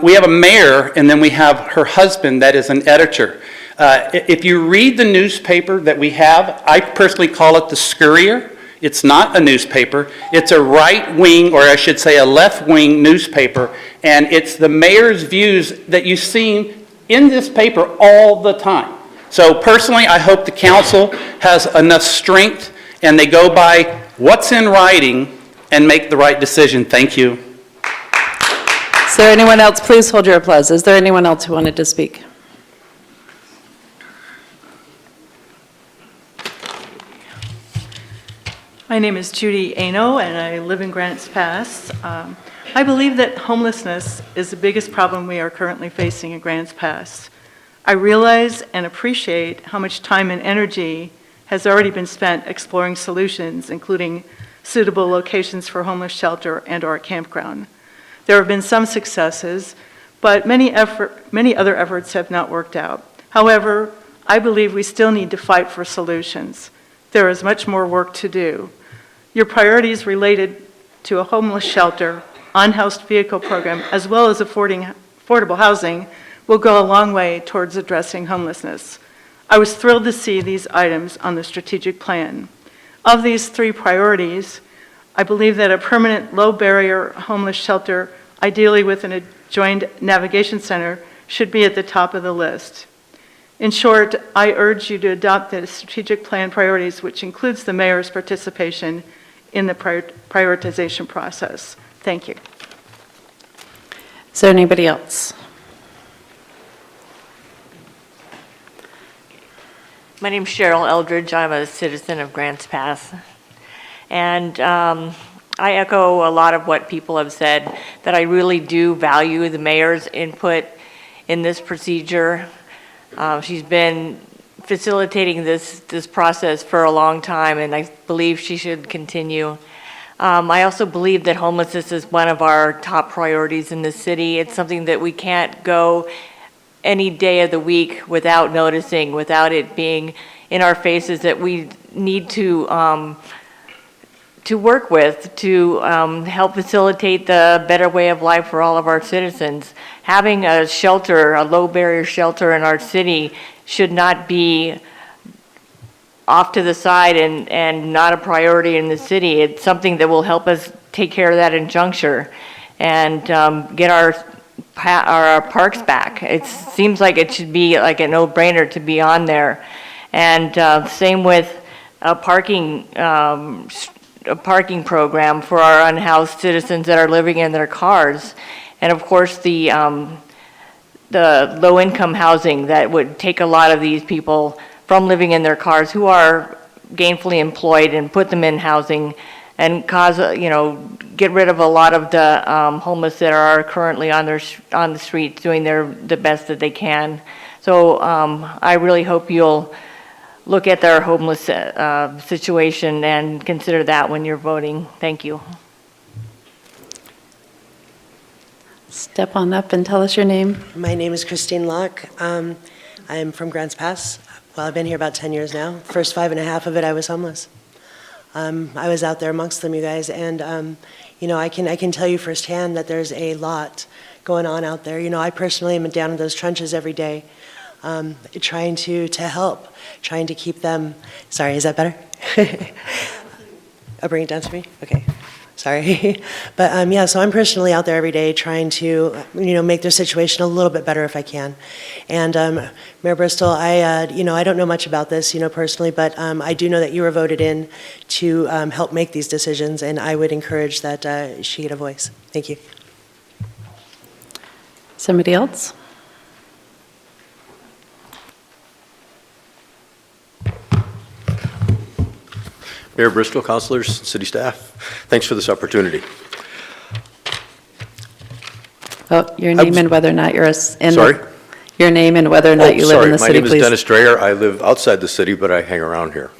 [SPEAKER 16] we have a mayor and then we have her husband that is an editor. If you read the newspaper that we have, I personally call it the Scurrier. It's not a newspaper. It's a right-wing, or I should say a left-wing newspaper, and it's the mayor's views that you see in this paper all the time. So personally, I hope the council has enough strength and they go by what's in writing and make the right decision. Thank you.
[SPEAKER 2] Is there anyone else? Please hold your applause. Is there anyone else who wanted to speak?
[SPEAKER 17] My name is Judy Ano, and I live in Grants Pass. I believe that homelessness is the biggest problem we are currently facing in Grants Pass. I realize and appreciate how much time and energy has already been spent exploring solutions, including suitable locations for homeless shelter and/or a campground. There have been some successes, but many other efforts have not worked out. However, I believe we still need to fight for solutions. There is much more work to do. Your priorities related to a homeless shelter, unhoused vehicle program, as well as affordable housing will go a long way towards addressing homelessness. I was thrilled to see these items on the strategic plan. Of these three priorities, I believe that a permanent low-barrier homeless shelter, ideally with an adjoined navigation center, should be at the top of the list. In short, I urge you to adopt the strategic plan priorities, which includes the mayor's participation in the prioritization process. Thank you.
[SPEAKER 2] Is there anybody else?
[SPEAKER 18] My name's Cheryl Eldridge. I'm a citizen of Grants Pass. And I echo a lot of what people have said, that I really do value the mayor's input in this procedure. She's been facilitating this process for a long time, and I believe she should continue. I also believe that homelessness is one of our top priorities in the city. It's something that we can't go any day of the week without noticing, without it being in our faces, that we need to work with to help facilitate the better way of life for all of our citizens. Having a shelter, a low-barrier shelter in our city should not be off to the side and not a priority in the city. It's something that will help us take care of that injuncture and get our parks back. It seems like it should be like a no-brainer to be on there. And same with a parking program for our unhoused citizens that are living in their cars. And of course, the low-income housing that would take a lot of these people from living in their cars who are gainfully employed and put them in housing and cause, get rid of a lot of the homeless that are currently on the streets doing the best that they can. So I really hope you'll look at their homeless situation and consider that when you're voting. Thank you.
[SPEAKER 2] Step on up and tell us your name.
[SPEAKER 19] My name is Christine Locke. I'm from Grants Pass. Well, I've been here about 10 years now. First 5.5 of it, I was homeless. I was out there amongst them, you guys, and I can tell you firsthand that there's a lot going on out there. I personally am down in those trenches every day, trying to help, trying to keep them. Sorry, is that better? I'll bring it down to me. Okay. Sorry. But so I'm personally out there every day trying to, make their situation a little bit better if I can. And Mayor Bristol, I don't know much about this, personally, but I do know that you were voted in to help make these decisions, and I would encourage that she get a voice. Thank you.
[SPEAKER 2] Somebody else?
[SPEAKER 20] Mayor Bristol, councilors, city staff, thanks for this opportunity.
[SPEAKER 2] Oh, your name and whether or not you're Your name and whether or not you live in the city,
[SPEAKER 20] My name is
[SPEAKER 2] please.
[SPEAKER 20] Dennis Dreyer. I live outside the city, but I hang around here.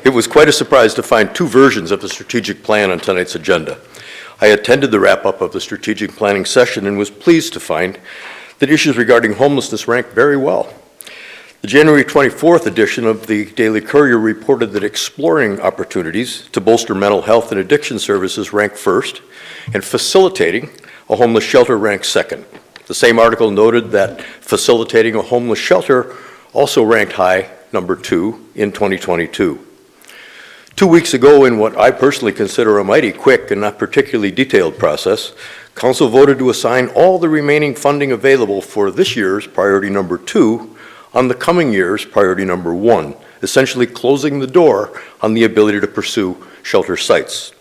[SPEAKER 20] It was quite a surprise to find two versions of the strategic plan on tonight's agenda. I attended the wrap-up of the strategic planning session and was pleased to find that issues regarding homelessness ranked very well. The January 24th edition of the Daily Courier reported that exploring opportunities to bolster mental health and addiction services ranked first, and facilitating a homeless shelter ranked second. The same article noted that facilitating a homeless shelter also ranked high, number 2, in 2022. 2 weeks ago, in what I personally consider a mighty quick and not particularly detailed process, Council voted to assign all the remaining funding available for this year's priority number 2 on the coming year's priority number 1, essentially closing the door on the ability to pursue shelter sites.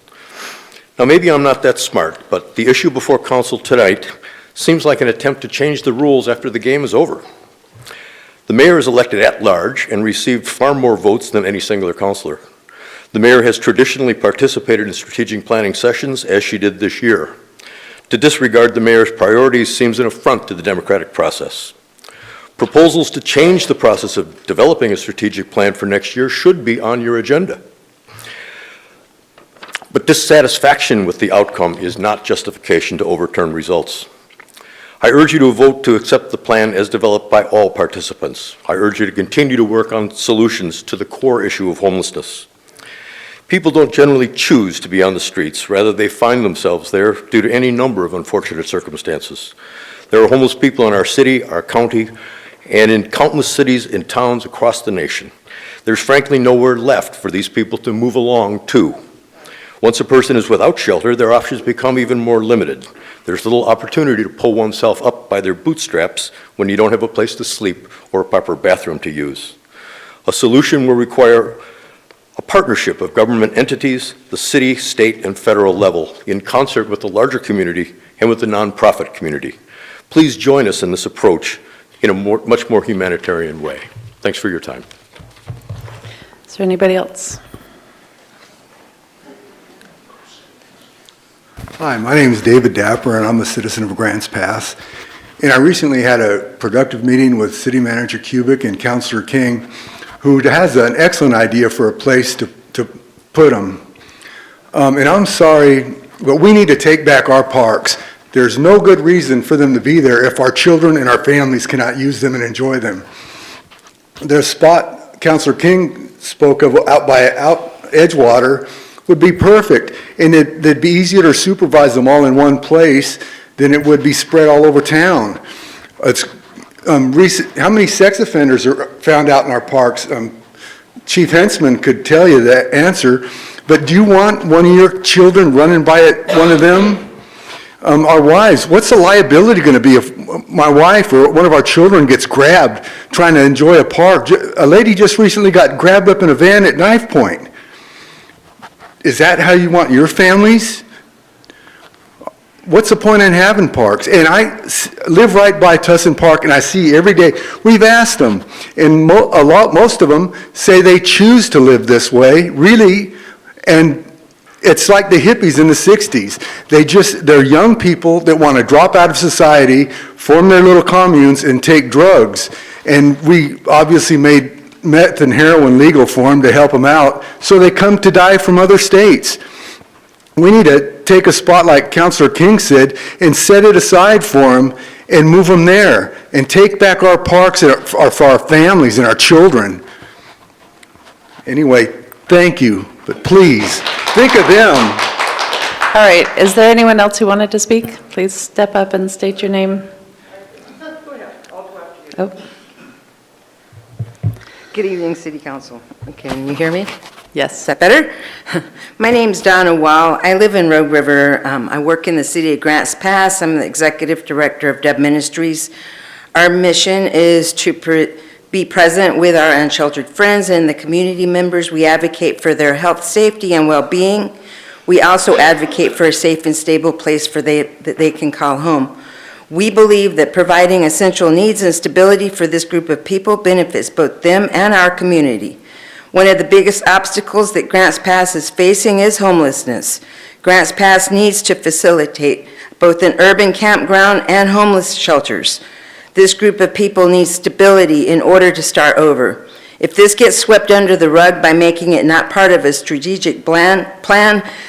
[SPEAKER 20] Now, maybe I'm not that smart, but the issue before Council tonight seems like an attempt to change the rules after the game is over. The mayor is elected at large and received far more votes than any singular councilor. The mayor has traditionally participated in strategic planning sessions, as she did this year. To disregard the mayor's priorities seems an affront to the democratic process. Proposals to change the process of developing a strategic plan for next year should be on your agenda. But dissatisfaction with the outcome is not justification to overturn results. I urge you to vote to accept the plan as developed by all participants. I urge you to continue to work on solutions to the core issue of homelessness. People don't generally choose to be on the streets. Rather, they find themselves there due to any number of unfortunate circumstances. There are homeless people in our city, our county, and in countless cities and towns across the nation. There's frankly nowhere left for these people to move along to. Once a person is without shelter, their options become even more limited. There's little opportunity to pull oneself up by their bootstraps when you don't have a place to sleep or a proper bathroom to use. A solution will require a partnership of government entities, the city, state, and federal level, in concert with the larger community and with the nonprofit community. Please join us in this approach in a much more humanitarian way. Thanks for your time.
[SPEAKER 2] Is there anybody else? Hi, my name is David Dapper, and I'm a citizen of Grants Pass. And I recently had a productive meeting with City Manager Kubik and Councilor King, who has an excellent idea for a place to put them. And I'm sorry, but we need to take back our parks. There's no good reason for them to be there if our children and our families cannot use them and enjoy them. The spot Councilor King spoke of out by Edgewater would be perfect, and it'd be easier to supervise them all in one place than it would be spread all over town. It's how many sex offenders are found out in our parks? Chief Hensman could tell you the answer, but do you want one of your children running by one of them? Our wives, what's the liability going to be if my wife or one of our children gets grabbed trying to enjoy a park? A lady just recently got grabbed up in a van at knife point. Is that how you want your families? What's the point in having parks? And I live right by Tussin Park, and I see every day. We've asked them, and most of them say they choose to live this way, really, and it's like the hippies in the 60s. They're young people that want to drop out of society, form their little communes, and take drugs. And we obviously made meth and heroin legal for them to help them out, so they come to die from other states. We need to take a spot like Councilor King said and set it aside for them and move them there and take back our parks for our families and our children. Anyway, thank you, but please think of them. All right, is there anyone else who wanted to speak? Please step up and state your name. Oh.
[SPEAKER 17] Good evening, City Council. Can you hear me?
[SPEAKER 2] Yes.
[SPEAKER 17] Is that better? My name's Donna Wall. I live in Rogue River. I work in the city of Grants Pass. I'm the executive director of Deb Ministries. Our mission is to be present with our unsheltered friends and the community members. We advocate for their health, safety, and well-being. We also advocate for a safe and stable place that they can call home. We believe that providing essential needs and stability for this group of people benefits both them and our community. One of the biggest obstacles that Grants Pass is facing is homelessness. Grants Pass needs to facilitate both an urban campground and homeless shelters.
[SPEAKER 2] This group of people needs stability in order to start over. If this gets swept under the rug by making it not part of a strategic plan,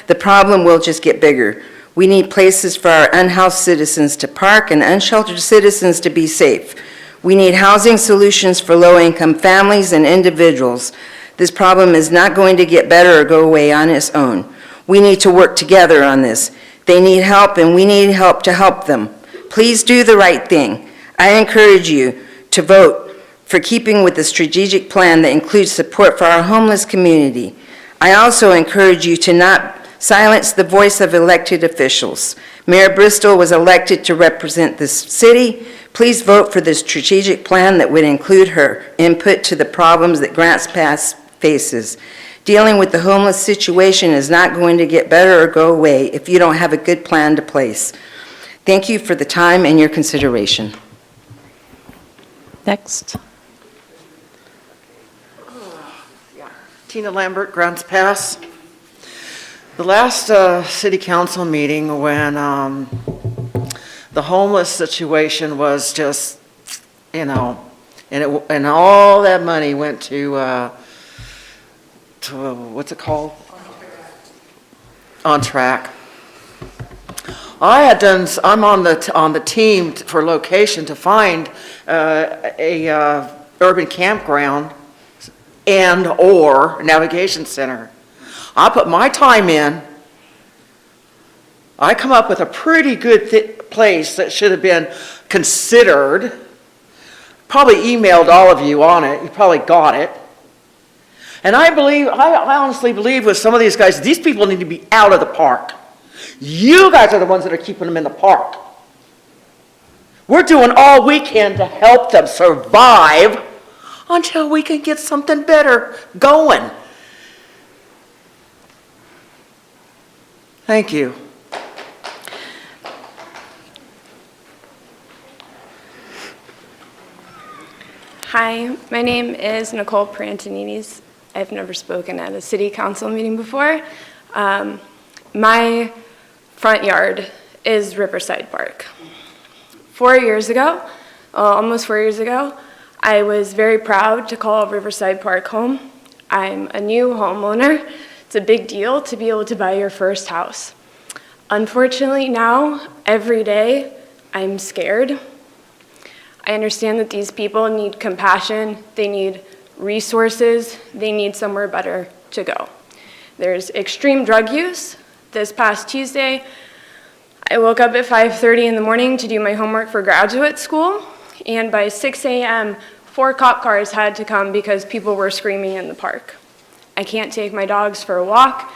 [SPEAKER 2] the problem will just get bigger. We need places for our unhoused citizens to park and unsheltered citizens to be safe. We need housing solutions for low-income families and individuals. This problem is not going to get better or go away on its own. We need to work together on this. They need help, and we need help to help them. Please do the right thing. I encourage you to vote for keeping with the strategic plan that includes support for our homeless community. I also encourage you to not silence the voice of elected officials. Mayor Bristol was elected to represent this city. Please vote for the strategic plan that would include her input to the problems that Grants Pass faces. Dealing with the homeless situation is not going to get better or go away if you don't have a good plan to place. Thank you for the time and your consideration. Next.
[SPEAKER 17] Tina Lambert, Grants Pass. The last city council meeting when the homeless situation was just, and all that money went to what's it called? On Track. I'm on the team for location to find a urban campground and or navigation center. I put my time in. I come up with a pretty good place that should have been considered. Probably emailed all of you on it. You probably got it. And I honestly believe with some of these guys, these people need to be out of the park. You guys are the ones that are keeping them in the park. We're doing all we can to help them survive until we can get something better going. Thank you.
[SPEAKER 19] Hi, my name is Nicole Prantonides. I've never spoken at a city council meeting before. My front yard is Riverside Park. 4 years ago, almost 4 years ago, I was very proud to call Riverside Park home. I'm a new homeowner. It's a big deal to be able to buy your first house. Unfortunately now, every day, I'm scared. I understand that these people need compassion, they need resources, they need somewhere better to go. There's extreme drug use. This past Tuesday, I woke up at 5:30 in the morning to do my homework for graduate school, and by 6 a.m., 4 cop cars had to come because people were screaming in the park. I can't take my dogs for a walk.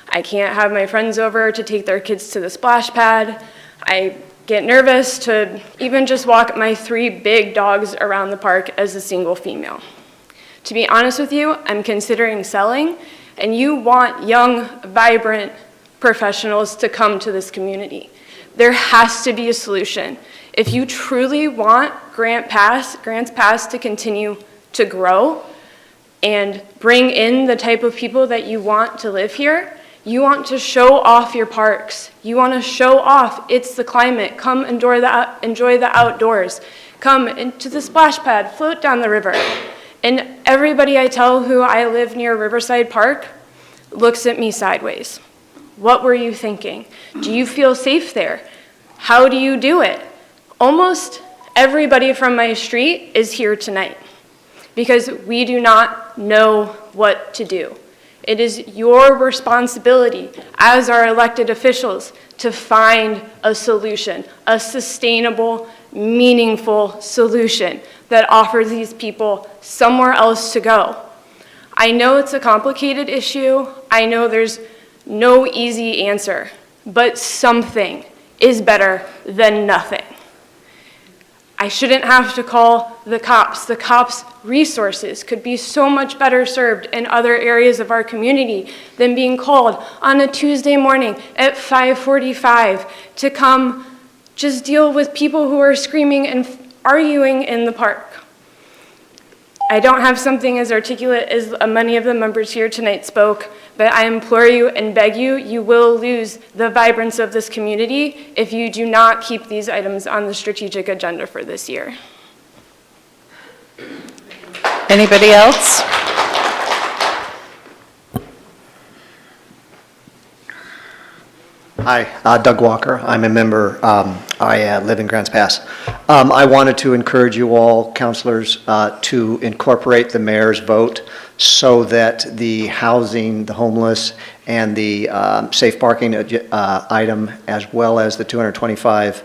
[SPEAKER 19] I can't have my friends over to take their kids to the splash pad. I get nervous to even just walk my 3 big dogs around the park as a single female. To be honest with you, I'm considering selling, and you want young, vibrant professionals to come to this community. There has to be a solution. If you truly want Grants Pass to continue to grow and bring in the type of people that you want to live here, you want to show off your parks. You want to show off it's the climate. Come enjoy the outdoors. Come into the splash pad, float down the river. And everybody I tell who I live near Riverside Park looks at me sideways. What were you thinking? Do you feel safe there? How do you do it? Almost everybody from my street is here tonight because we do not know what to do. It is your responsibility as our elected officials to find a solution, a sustainable, meaningful solution that offers these people somewhere else to go. I know it's a complicated issue. I know there's no easy answer, but something is better than nothing. I shouldn't have to call the cops. The cops' resources could be so much better served in other areas of our community than being called on a Tuesday morning at 5:45 to come just deal with people who are screaming and arguing in the park. I don't have something as articulate as many of the members here tonight spoke,
[SPEAKER 17] but I implore you and beg you, you will lose the vibrance of this community if you do not keep these items on the strategic agenda for this year.
[SPEAKER 2] Anybody else? Hi, Doug Walker. I'm a member. I live in Grants Pass. I wanted to encourage you all, councilors, to incorporate the mayor's vote so that the housing, the homeless, and the safe parking item, as well as the 225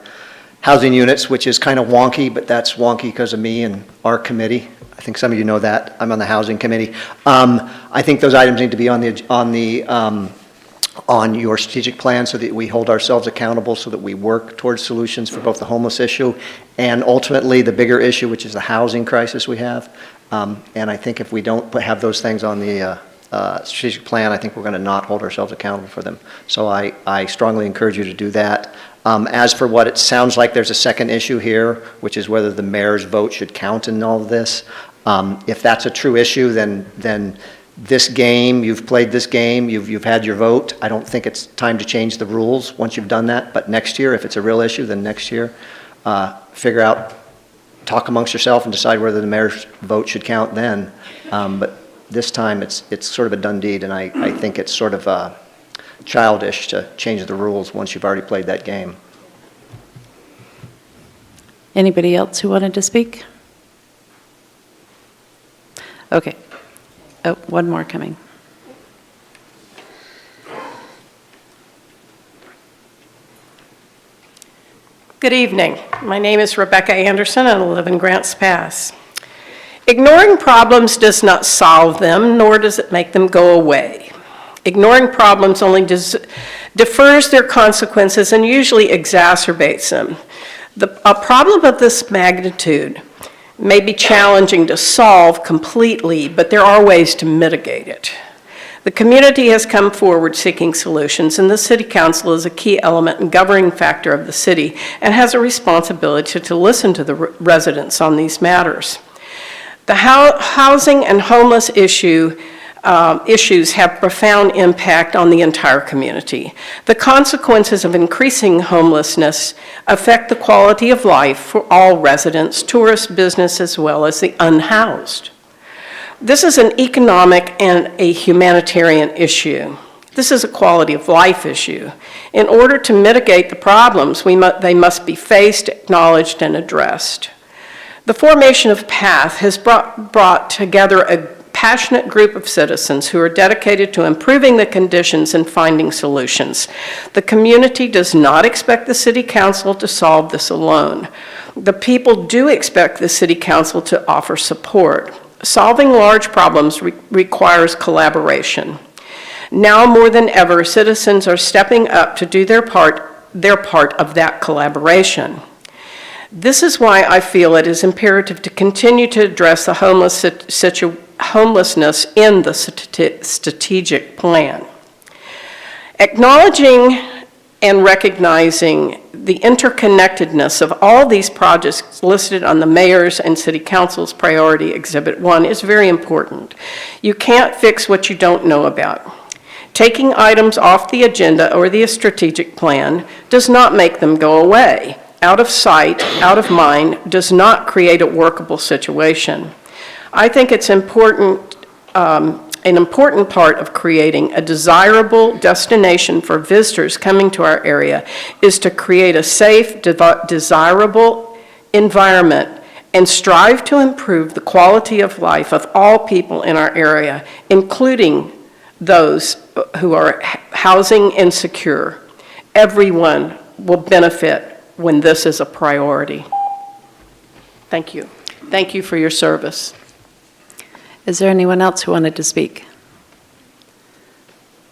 [SPEAKER 2] housing units, which is kind of wonky, but that's wonky because of me and our committee. I think some of you know that. I'm on the housing committee. I think those items need to be on your strategic plan so that we hold ourselves accountable, so that we work towards solutions for both the homeless issue and ultimately the bigger issue, which is the housing crisis we have. And I think if we don't have those things on the strategic plan, I think we're going to not hold ourselves accountable for them. So I strongly encourage you to do that. As for what it sounds like, there's a second issue here, which is whether the mayor's vote should count in all of this. If that's a true issue, then this game, you've played this game, you've had your vote. I don't think it's time to change the rules once you've done that, but next year, if it's a real issue, then next year, figure out, talk amongst yourself and decide whether the mayor's vote should count then. But this time, it's sort of a done deed, and I think it's sort of childish to change the rules once you've already played that game. Anybody else who wanted to speak? Okay. Oh, one more coming.
[SPEAKER 19] Good evening. My name is Rebecca Anderson and I live in Grants Pass. Ignoring problems does not solve them, nor does it make them go away. Ignoring problems only defers their consequences and usually exacerbates them. A problem of this magnitude may be challenging to solve completely, but there are ways to mitigate it. The community has come forward seeking solutions, and the City Council is a key element and governing factor of the city and has a responsibility to listen to the residents on these matters. The housing and homeless issues have profound impact on the entire community. The consequences of increasing homelessness affect the quality of life for all residents, tourists, business, as well as the unhoused. This is an economic and a humanitarian issue. This is a quality of life issue. In order to mitigate the problems, they must be faced, acknowledged, and addressed. The formation of PATH has brought together a passionate group of citizens who are dedicated to improving the conditions and finding solutions. The community does not expect the City Council to solve this alone. The people do expect the City Council to offer support. Solving large problems requires collaboration. Now more than ever, citizens are stepping up to do their part of that collaboration. This is why I feel it is imperative to continue to address the homelessness in the strategic plan. Acknowledging and recognizing the interconnectedness of all these projects listed on the mayor's and city council's priority exhibit 1 is very important. You can't fix what you don't know about. Taking items off the agenda or the strategic plan does not make them go away. Out of sight, out of mind does not create a workable situation. I think it's important, an important part of creating a desirable destination for visitors coming to our area is to create a safe, desirable environment and strive to improve the quality of life of all people in our area, including those who are housing insecure. Everyone will benefit when this is a priority. Thank you. Thank you for your service.
[SPEAKER 2] Is there anyone else who wanted to speak?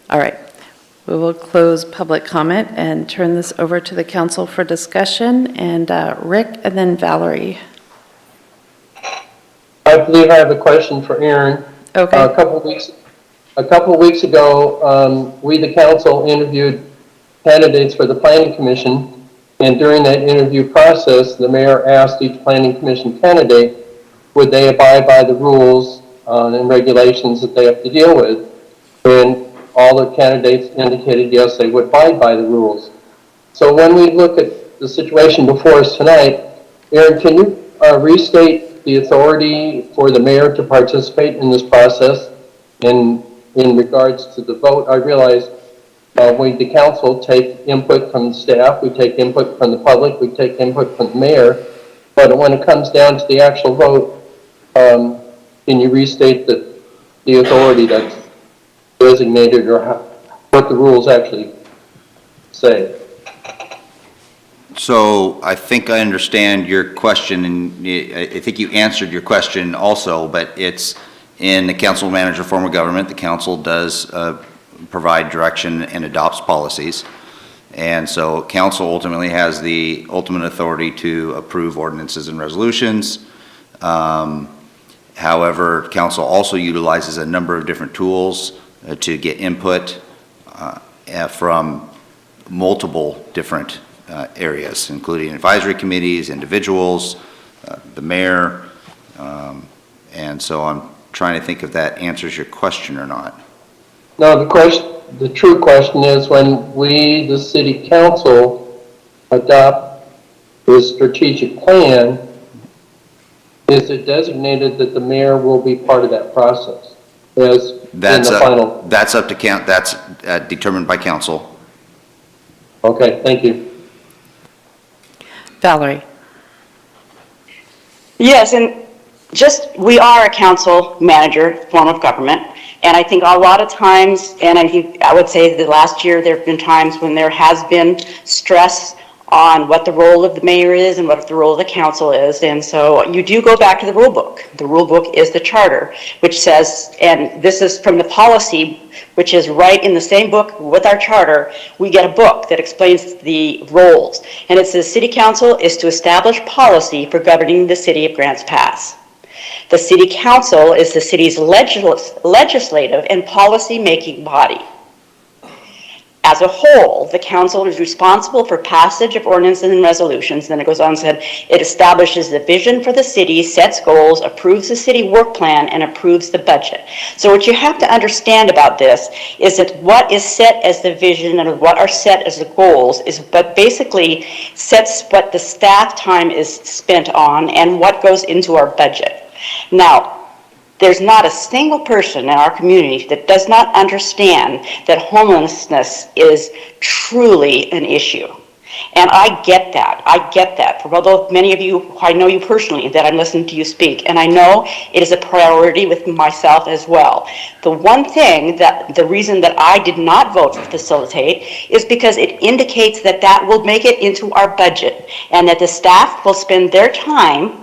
[SPEAKER 2] All right. We will close public comment and turn this over to the council for discussion. And Rick and then Valerie.
[SPEAKER 1] I believe I have a question for Aaron.
[SPEAKER 2] Okay.
[SPEAKER 1] A couple of weeks ago, we, the council, interviewed candidates for the Planning Commission. And during that interview process, the mayor asked each Planning Commission candidate, would they abide by the rules and regulations that they have to deal with. And all the candidates indicated, yes, they would abide by the rules. So when we look at the situation before us tonight, Aaron, can you restate the authority for the mayor to participate in this process? In regards to the vote, I realize we, the council, take input from the staff, we take input from the public, we take input from the mayor, but when it comes down to the actual vote, can you restate the authority that's designated, or what the rules actually say?
[SPEAKER 3] So I think I understand your question, and I think you answered your question also, but it's in the council manager form of government, the council does provide direction and adopts policies. And so council ultimately has the ultimate authority to approve ordinances and resolutions. However, council also utilizes a number of different tools to get input from multiple different areas, including advisory committees, individuals, the mayor, and so I'm trying to think if that answers your question or not.
[SPEAKER 1] No, the true question is, when we, the city council, adopt the strategic plan, is it designated that the mayor will be part of that process? As
[SPEAKER 3] That's
[SPEAKER 1] in the final.
[SPEAKER 3] That's up to that's determined by council.
[SPEAKER 1] Okay, thank you.
[SPEAKER 2] Valerie?
[SPEAKER 9] Yes, and we are a council manager form of government, and I think a lot of times, and I would say the last year there have been times when there has been stress on what the role of the mayor is and what the role of the council is, and so you do go back to the rule book. The rule book is the charter, which says, and this is from the policy, which is right in the same book with our charter. We get a book that explains the roles, and it says city council is to establish policy for governing the city of Grants Pass. The city council is the city's legislative and policy-making body. As a whole, the council is responsible for passage of ordinances and resolutions. Then it goes on and said, it establishes the vision for the city, sets goals, approves the city work plan, and approves the budget. So what you have to understand about this is that what is set as the vision and what are set as the goals is but basically sets what the staff time is spent on and what goes into our budget. Now, there's not a single person in our community that does not understand that homelessness is truly an issue. And I get that. For although many of you, I know you personally, that I'm listening to you speak, and I know it is a priority with myself as well. The one thing the reason that I did not vote to facilitate is because it indicates that will make it into our budget, and that the staff will spend their time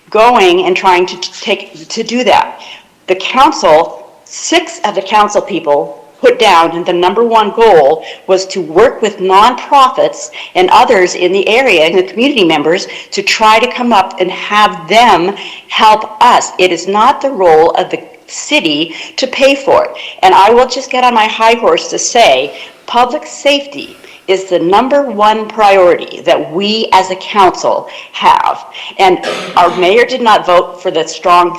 [SPEAKER 9] going and trying to do that. The council, 6 of the council people put down, and the number one goal was to work with nonprofits and others in the area and the community members to try to come up and have them help us. It is not the role of the city to pay for it. And I will just get on my high horse to say public safety is the number one priority that we as a council have. And our mayor did not vote for the strong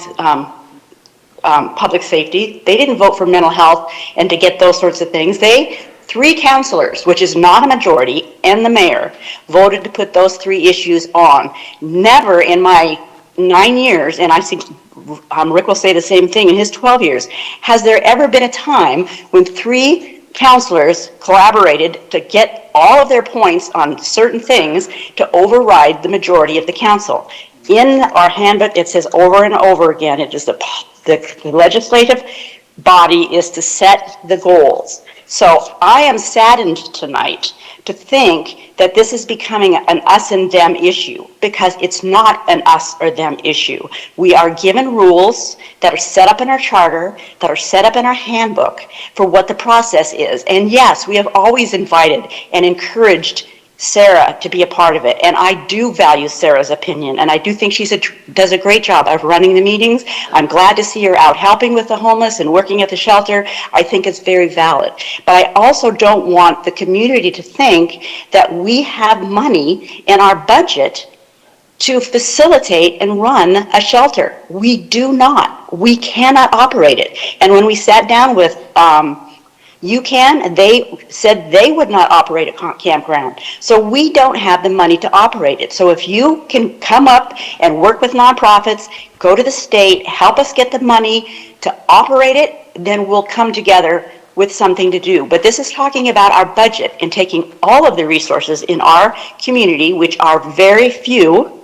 [SPEAKER 9] public safety. They didn't vote for mental health and to get those sorts of things. 3 councilors, which is not a majority, and the mayor voted to put those 3 issues on. Never in my 9 years, and I think Rick will say the same thing in his 12 years, has there ever been a time when 3 councilors collaborated to get all of their points on certain things to override the majority of the council. In our handbook, it says over and over again, it is the legislative body is to set the goals. So I am saddened tonight to think that this is becoming an us and them issue, because it's not an us or them issue. We are given rules that are set up in our charter, that are set up in our handbook for what the process is. And yes, we have always invited and encouraged Sarah to be a part of it, and I do value Sarah's opinion, and I do think she does a great job of running the meetings. I'm glad to see her out helping with the homeless and working at the shelter. I think it's very valid. But I also don't want the community to think that we have money in our budget to facilitate and run a shelter. We do not. We cannot operate it. And when we sat down with UCAN, they said they would not operate a campground. So we don't have the money to operate it. So if you can come up and work with nonprofits, go to the state, help us get the money to operate it, then we'll come together with something to do. But this is talking about our budget and taking all of the resources in our community, which are very few,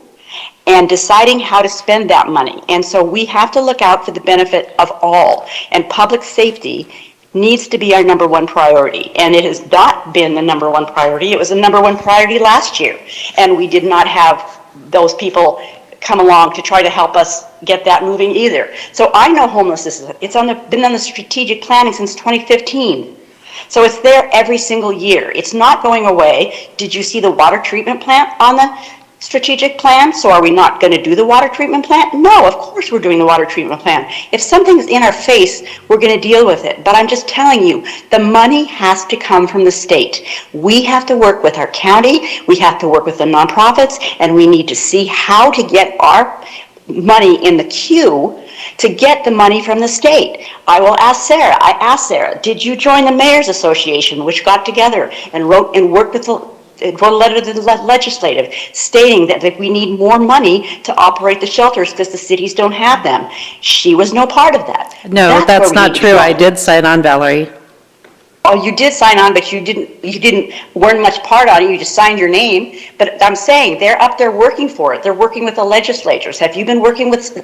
[SPEAKER 9] and deciding how to spend that money. And so we have to look out for the benefit of all. And public safety needs to be our number one priority. And it has not been the number one priority. It was the number one priority last year. And we did not have those people come along to try to help us get that moving either. So I know homelessness, it's been on the strategic planning since 2015. So it's there every single year. It's not going away. Did you see the water treatment plant on the strategic plan? So are we not going to do the water treatment plant? No, of course we're doing the water treatment plan. If something's in our face, we're going to deal with it. But I'm just telling you, the money has to come from the state. We have to work with our county, we have to work with the nonprofits, and we need to see how to get our money in the queue to get the money from the state. I asked Sarah, did you join the Mayor's Association, which got together and wrote and worked with wrote a letter to the legislative stating that we need more money to operate the shelters because the cities don't have them? She was no part of that.
[SPEAKER 2] No, that's not true. I did sign on, Valerie.
[SPEAKER 9] Oh, you did sign on, but weren't much part on it. You just signed your name. But I'm saying they're up there working for it. They're working with the legislators. Have you been working with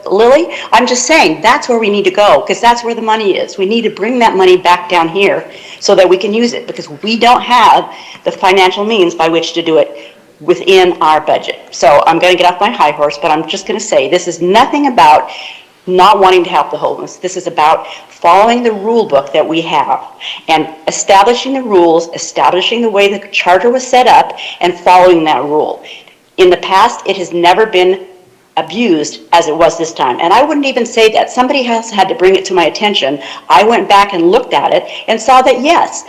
[SPEAKER 9] Lily? I'm just saying that's where we need to go, because that's where the money is. We need to bring that money back down here so that we can use it, because we don't have the financial means by which to do it within our budget. So I'm going to get off my high horse, but I'm just going to say this is nothing about not wanting to help the homeless. This is about following the rule book that we have and establishing the rules, establishing the way the charter was set up, and following that rule. In the past, it has never been abused as it was this time. And I wouldn't even say that. Somebody else had to bring it to my attention. I went back and looked at it and saw that, yes,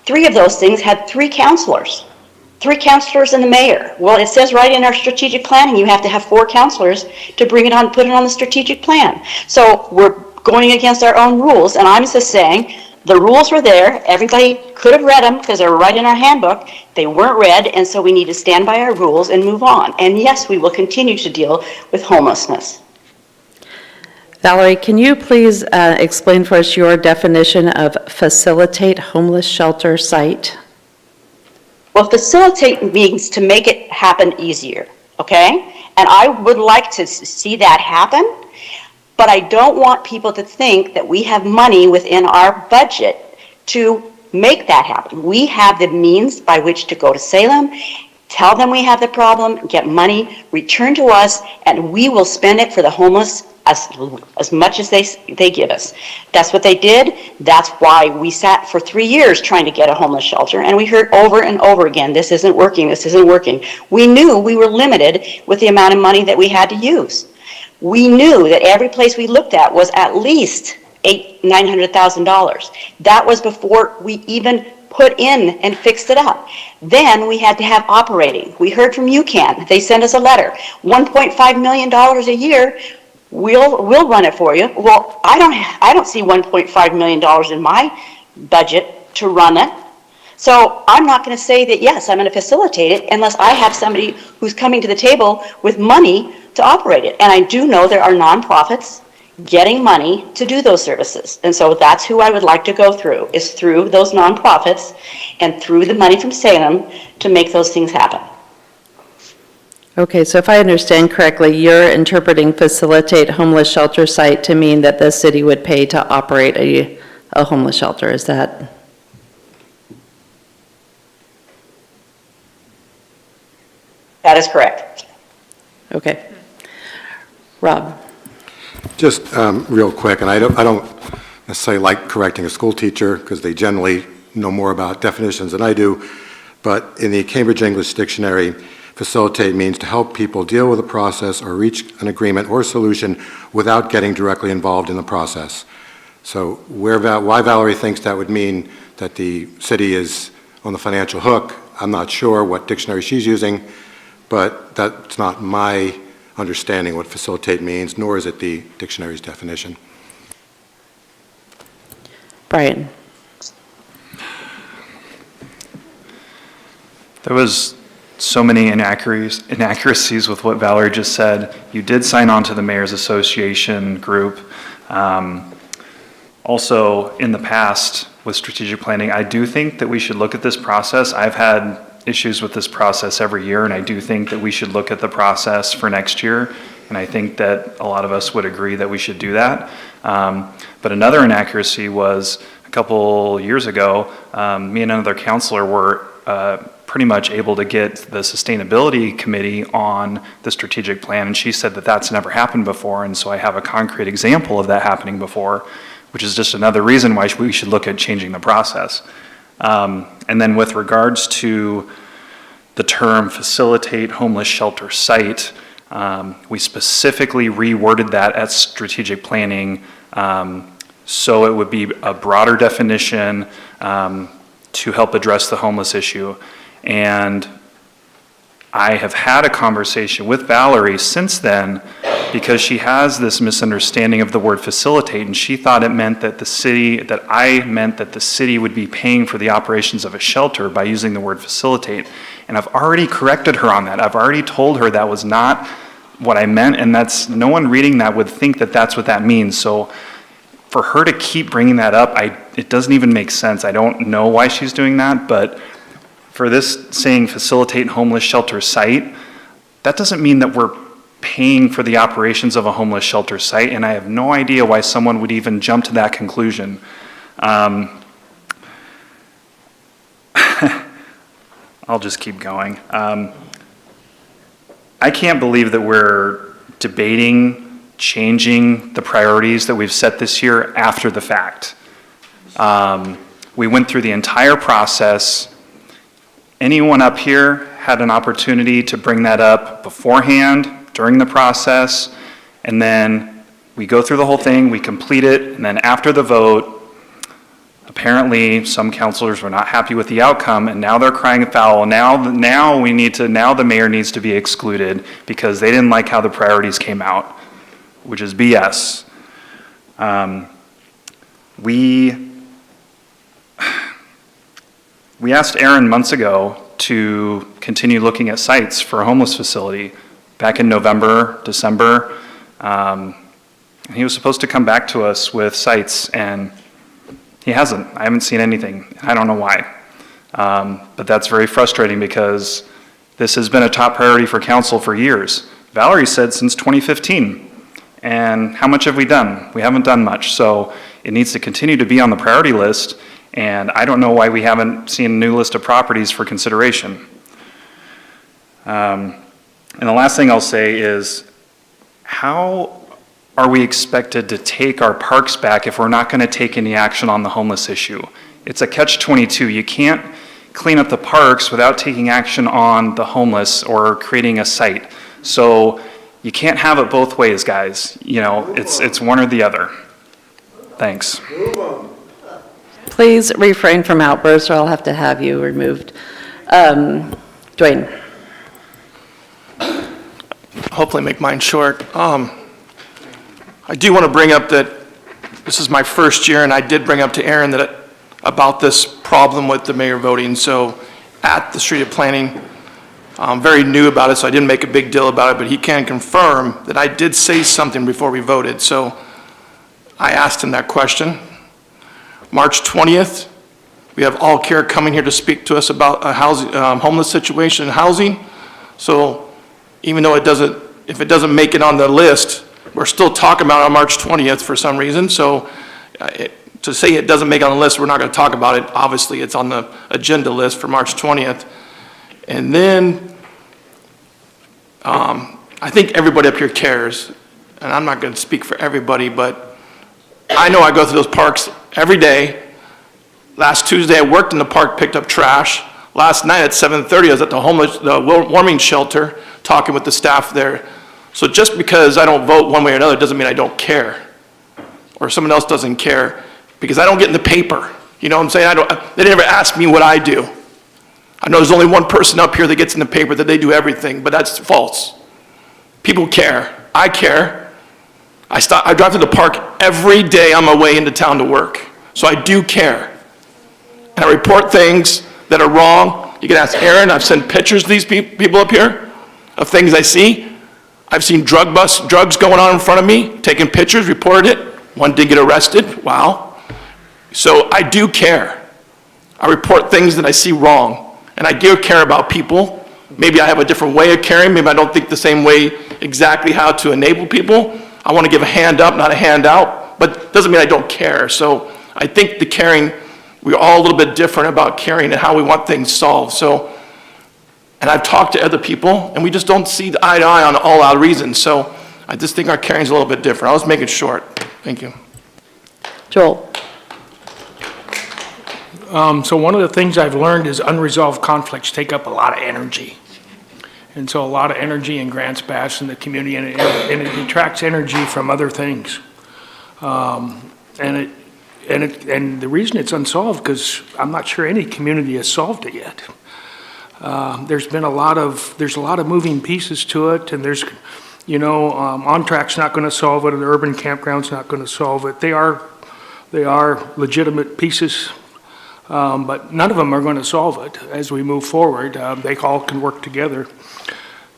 [SPEAKER 9] 3 of those things had 3 counselors. 3 counselors and the mayor. Well, it says right in our strategic planning you have to have 4 counselors to bring it on, put it on the strategic plan. So we're going against our own rules, and I'm just saying the rules were there. Everybody could have read them because they were right in our handbook. They weren't read, and so we need to stand by our rules and move on. And yes, we will continue to deal with homelessness.
[SPEAKER 2] Valerie, can you please explain for us your definition of facilitate homeless shelter site?
[SPEAKER 9] Well, facilitate means to make it happen easier, okay? And I would like to see that happen, but I don't want people to think that we have money within our budget to make that happen. We have the means by which to go to Salem, tell them we have the problem, get money, return to us, and we will spend it for the homeless as much as they give us. That's what they did. That's why we sat for 3 years trying to get a homeless shelter, and we heard over and over again, this isn't working, this isn't working. We knew we were limited with the amount of money that we had to use. We knew that every place we looked at was at least $900,000. That was before we even put in and fixed it up. Then we had to have operating. We heard from UCAN. They sent us a letter. $1.5 million a year. We'll run it for you. Well, I don't see $1.5 million in my budget to run it. So I'm not going to say that, yes, I'm going to facilitate it unless I have somebody who's coming to the table with money to operate it. And I do know there are nonprofits getting money to do those services. And so that's who I would like to go through, is through those nonprofits and through the money from Salem to make those things happen.
[SPEAKER 2] Okay, so if I understand correctly, you're interpreting facilitate homeless shelter site to mean that the city would pay to operate a homeless shelter, is that?
[SPEAKER 9] That is correct.
[SPEAKER 2] Okay. Rob?
[SPEAKER 8] Just real quick, and I don't necessarily like correcting a school teacher because they generally know more about definitions than I do, but in the Cambridge English Dictionary, facilitate means to help people deal with a process or reach an agreement or solution without getting directly involved in the process. So why Valerie thinks that would mean that the city is on the financial hook, I'm not sure what dictionary she's using, but that's not my understanding what facilitate means, nor is it the dictionary's definition.
[SPEAKER 2] Brian?
[SPEAKER 10] There was so many inaccuracies with what Valerie just said. You did sign on to the Mayor's Association group. Also, in the past with strategic planning, I do think that we should look at this process. I've had issues with this process every year, and I do think that we should look at the process for next year. And I think that a lot of us would agree that we should do that. But another inaccuracy was a couple years ago, me and another counselor were pretty much able to get the sustainability committee on the strategic plan, and she said that that's never happened before, and so I have a concrete example of that happening before, which is just another reason why we should look at changing the process. And then with regards to the term facilitate homeless shelter site, we specifically reworded that at strategic planning so it would be a broader definition to help address the homeless issue. And I have had a conversation with Valerie since then because she has this misunderstanding of the word facilitate, and she thought it meant that I meant that the city would be paying for the operations of a shelter by using the word facilitate. And I've already corrected her on that. I've already told her that was not what I meant, and that's, no one reading that would think that that's what that means. So for her to keep bringing that up, it doesn't even make sense. I don't know why she's doing that, but for this saying facilitate homeless shelter site, that doesn't mean that we're paying for the operations of a homeless shelter site, and I have no idea why someone would even jump to that conclusion. I'll just keep going. I can't believe that we're debating changing the priorities that we've set this year after the fact. We went through the entire process. Anyone up here had an opportunity to bring that up beforehand, during the process, and then we go through the whole thing, we complete it, and then after the vote, apparently some councilors were not happy with the outcome, and now they're crying foul. Now the mayor needs to be excluded because they didn't like how the priorities came out, which is BS. We asked Aaron months ago to continue looking at sites for a homeless facility back in November, December. He was supposed to come back to us with sites, and he hasn't. I haven't seen anything. I don't know why. But that's very frustrating because this has been a top priority for council for years. Valerie said since 2015. And how much have we done? We haven't done much. So it needs to continue to be on the priority list. And I don't know why we haven't seen a new list of properties for consideration. And the last thing I'll say is, how are we expected to take our parks back if we're not going to take any action on the homeless issue? It's a catch-22. You can't clean up the parks without taking action on the homeless or creating a site. So you can't have it both ways, guys. You know, it's one or the other. Thanks.
[SPEAKER 2] Please refrain from outbursts or I'll have to have you removed. Dwayne.
[SPEAKER 14] Hopefully make mine short. I do want to bring up that this is my first year, and I did bring up to Aaron that about this problem with the mayor voting. So at the Street of Planning, I'm very new about it, so I didn't make a big deal about it, but he can confirm that I did say something before we voted. So I asked him that question. March 20th, we have All Care coming here to speak to us about a housing, homeless situation in housing. So even though if it doesn't make it on the list, we're still talking about it on March 20th for some reason. So to say it doesn't make it on the list, we're not going to talk about it. Obviously, it's on the agenda list for March 20th. And then I think everybody up here cares, and I'm not going to speak for everybody, but I know I go through those parks every day. Last Tuesday, I worked in the park, picked up trash. Last night at 7:30, I was at the warming shelter talking with the staff there. So just because I don't vote one way or another doesn't mean I don't care, or someone else doesn't care, because I don't get in the paper. You know what I'm saying? They never ask me what I do. I know there's only one person up here that gets in the paper that they do everything, but that's false. People care. I care. I drive to the park every day on my way into town to work. So I do care. And I report things that are wrong,
[SPEAKER 13] You can ask Aaron. I've sent pictures to these people up here of things I see. I've seen drugs going on in front of me, taking pictures, reported it. One did get arrested. Wow. So I do care. I report things that I see wrong, and I do care about people. Maybe I have a different way of caring. Maybe I don't think the same way exactly how to enable people. I want to give a hand up, not a handout, but it doesn't mean I don't care. So I think the caring, we're all a little bit different about caring and how we want things solved. So, and I've talked to other people, and we just don't see eye to eye on all our reasons. So I just think our caring's a little bit different. I'll just make it short. Thank you.
[SPEAKER 2] Joel?
[SPEAKER 13] So one of the things I've learned is unresolved conflicts take up a lot of energy. And so a lot of energy in Grants Pass in the community, and it detracts energy from other things. And the reason it's unsolved, because I'm not sure any community has solved it yet. There's a lot of moving pieces to it, and there's, on-track's not going to solve it, and the urban campground's not going to solve it. They are legitimate pieces. But none of them are going to solve it as we move forward. They all can work together.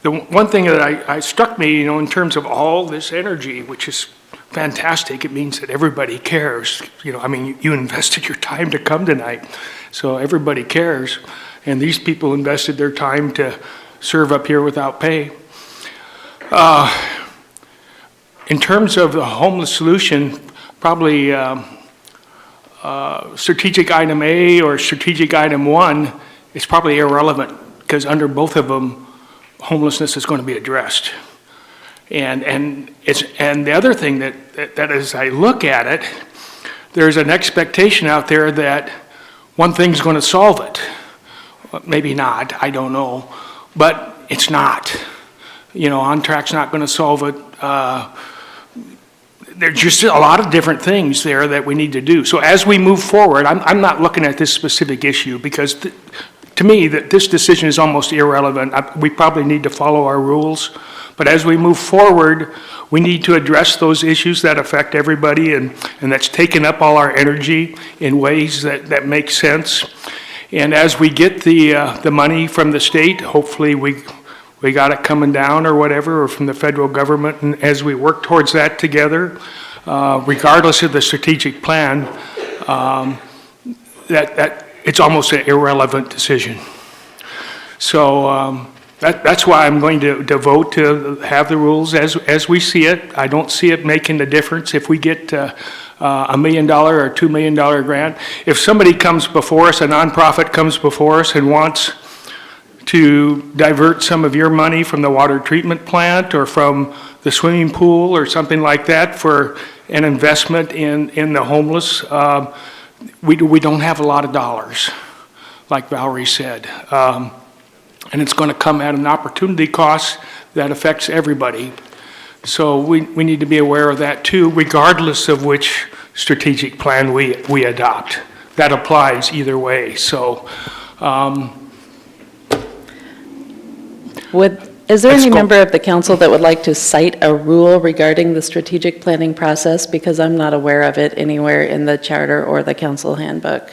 [SPEAKER 13] The one thing that I struck me, in terms of all this energy, which is fantastic, it means that everybody cares. You invested your time to come tonight, so everybody cares. And these people invested their time to serve up here without pay. In terms of the homeless solution, probably strategic item A or strategic item 1 is probably irrelevant, because under both of them, homelessness is going to be addressed. And the other thing that as I look at it, there's an expectation out there that one thing's going to solve it. Maybe not, I don't know, but it's not. On-track's not going to solve it. There's just a lot of different things there that we need to do. So as we move forward, I'm not looking at this specific issue, because to me, this decision is almost irrelevant. We probably need to follow our rules. But as we move forward, we need to address those issues that affect everybody, and that's taken up all our energy in ways that make sense. And as we get the money from the state, hopefully we got it coming down or whatever, or from the federal government, and as we work towards that together, regardless of the strategic plan, that it's almost an irrelevant decision. So that's why I'm going to vote to have the rules as we see it. I don't see it making a difference if we get $1 million or $2 million grant. If somebody comes before us, a nonprofit comes before us and wants to divert some of your money from the water treatment plant or from the swimming pool or something like that for an investment in the homeless, we don't have a lot of dollars, like Valerie said. And it's going to come at an opportunity cost that affects everybody. So we need to be aware of that too, regardless of which strategic plan we adopt. That applies either way. So
[SPEAKER 2] is there any member of the council that would like to cite a rule regarding the strategic planning process? Because I'm not aware of it anywhere in the charter or the council handbook.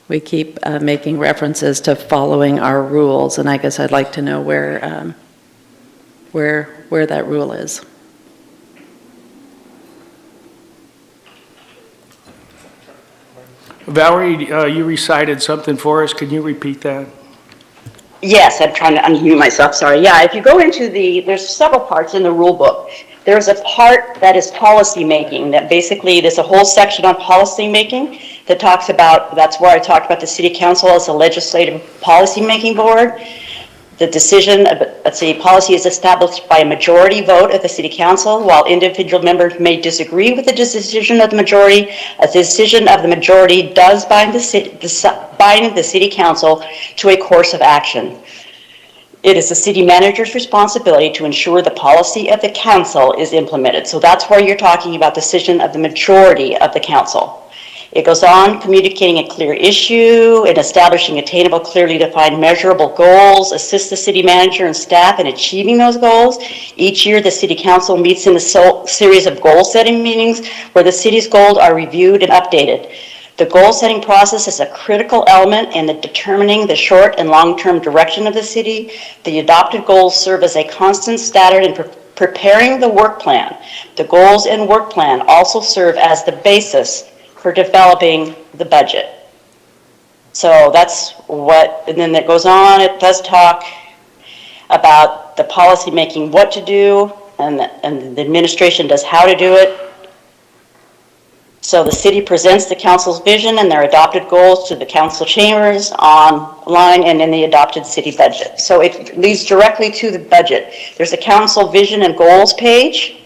[SPEAKER 2] We keep making references to following our rules, and I guess I'd like to know where that rule is.
[SPEAKER 13] Valerie, you recited something for us. Can you repeat that?
[SPEAKER 9] Yes, I'm trying to unmute myself, sorry. Yeah, if you go into there's several parts in the rule book. There's a part that is policy making, that basically there's a whole section on policy making that talks about, that's where I talked about the city council as a legislative policy making board. The decision, let's see, policy is established by a majority vote of the city council. While individual members may disagree with the decision of the majority, a decision of the majority does bind the city council to a course of action. It is the city manager's responsibility to ensure the policy of the council is implemented. So that's where you're talking about decision of the majority of the council. It goes on, communicating a clear issue and establishing attainable, clearly defined, measurable goals, assist the city manager and staff in achieving those goals. Each year, the city council meets in a series of goal-setting meetings where the city's goals are reviewed and updated. The goal-setting process is a critical element in determining the short and long-term direction of the city. The adopted goals serve as a constant standard in preparing the work plan. The goals and work plan also serve as the basis for developing the budget. So that's what, and then it goes on, it does talk about the policy making what to do, and the administration does how to do it. So the city presents the council's vision and their adopted goals to the council chambers online and in the adopted city budget. So it leads directly to the budget. There's a council vision and goals page.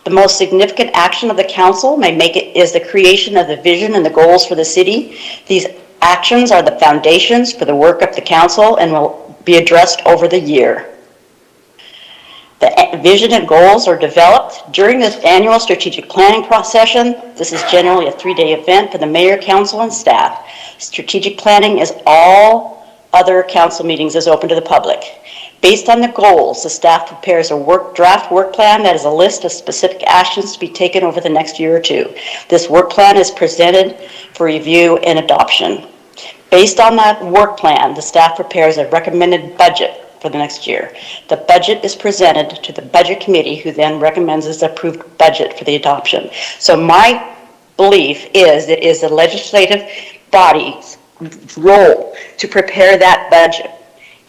[SPEAKER 9] The most significant action of the council is the creation of the vision and the goals for the city. These actions are the foundations for the work of the council and will be addressed over the year. The vision and goals are developed during this annual strategic planning session. This is generally a 3-day event for the mayor, council, and staff. Strategic planning, as all other council meetings, is open to the public. Based on the goals, the staff prepares a draft work plan that is a list of specific actions to be taken over the next year or two. This work plan is presented for review and adoption. Based on that work plan, the staff prepares a recommended budget for the next year. The budget is presented to the budget committee, who then recommends its approved budget for the adoption. So my belief is it is the legislative body's role to prepare that budget.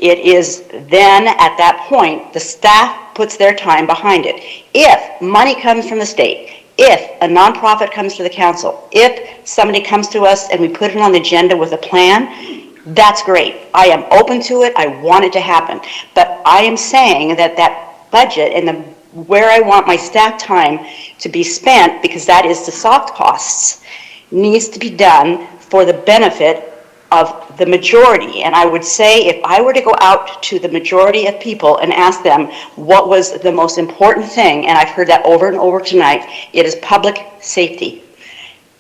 [SPEAKER 9] It is then at that point the staff puts their time behind it. If money comes from the state, if a nonprofit comes to the council, if somebody comes to us and we put it on the agenda with a plan, that's great. I am open to it. I want it to happen. But I am saying that that budget and where I want my staff time to be spent, because that is the soft costs, needs to be done for the benefit of the majority. And I would say if I were to go out to the majority of people and ask them what was the most important thing, and I've heard that over and over tonight, it is public safety.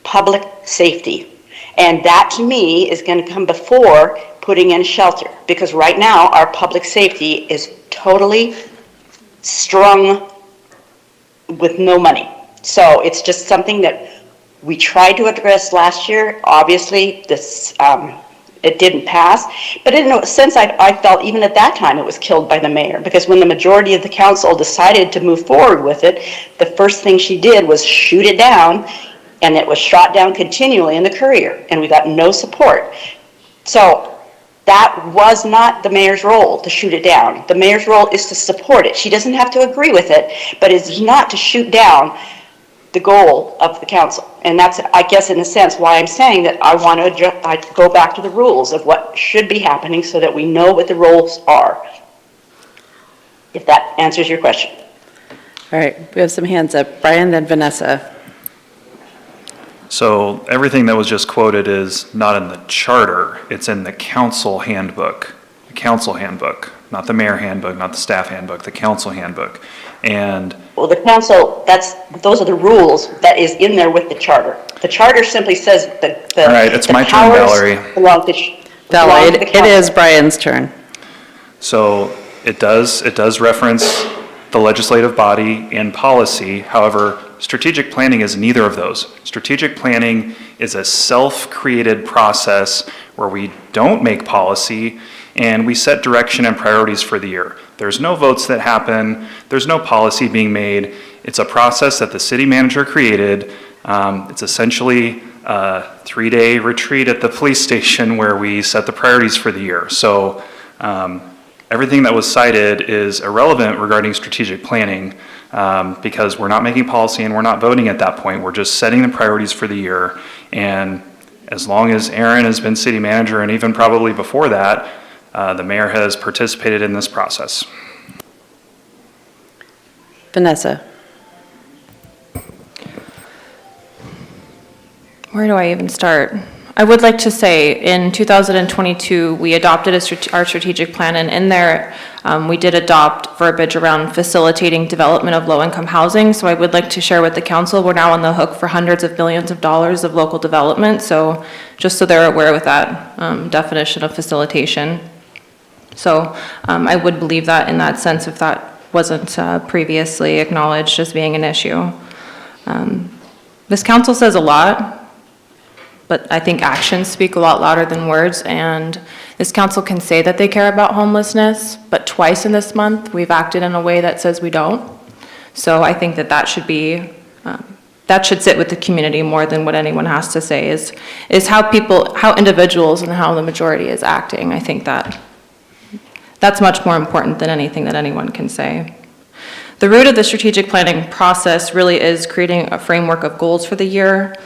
[SPEAKER 9] Public safety. And that, to me, is going to come before putting in shelter. Because right now, our public safety is totally strung with no money. So it's just something that we tried to address last year. Obviously, it didn't pass. But in a sense, I felt even at that time it was killed by the mayor. Because when the majority of the council decided to move forward with it, the first thing she did was shoot it down. And it was shot down continually in the Courier, and we got no support. So that was not the mayor's role to shoot it down. The mayor's role is to support it. She doesn't have to agree with it, but it's not to shoot down the goal of the council. And that's, I guess, in a sense, why I'm saying that I want to go back to the rules of what should be happening so that we know what the roles are. If that answers your question.
[SPEAKER 2] All right, we have some hands up. Brian, then Vanessa.
[SPEAKER 10] So everything that was just quoted is not in the charter, it's in the council handbook. The council handbook, not the mayor handbook, not the staff handbook, the council handbook. And
[SPEAKER 9] well, the council, those are the rules that is in there with the charter. The charter simply says that
[SPEAKER 10] all right, it's my turn, Valerie.
[SPEAKER 2] Valerie, it is Brian's turn.
[SPEAKER 10] So it does reference the legislative body and policy. However, strategic planning is neither of those. Strategic planning is a self-created process where we don't make policy and we set direction and priorities for the year. There's no votes that happen. There's no policy being made. It's a process that the city manager created. It's essentially a 3-day retreat at the police station where we set the priorities for the year. So everything that was cited is irrelevant regarding strategic planning because we're not making policy and we're not voting at that point. We're just setting the priorities for the year. And as long as Aaron has been city manager, and even probably before that, the mayor has participated in this process.
[SPEAKER 2] Vanessa.
[SPEAKER 6] Where do I even start? I would like to say in 2022, we adopted our strategic plan, and in there, we did adopt verbiage around facilitating development of low-income housing. So I would like to share with the council, we're now on the hook for hundreds of millions of dollars of local development. So just so they're aware with that definition of facilitation. So I would believe that in that sense, if that wasn't previously acknowledged as being an issue. This council says a lot, but I think actions speak a lot louder than words, and this council can say that they care about homelessness, but twice in this month, we've acted in a way that says we don't. So I think that that should be, that should sit with the community more than what anyone has to say, is how people, how individuals and how the majority is acting. I think that that's much more important than anything that anyone can say. The root of the strategic planning process really is creating a framework of goals for the year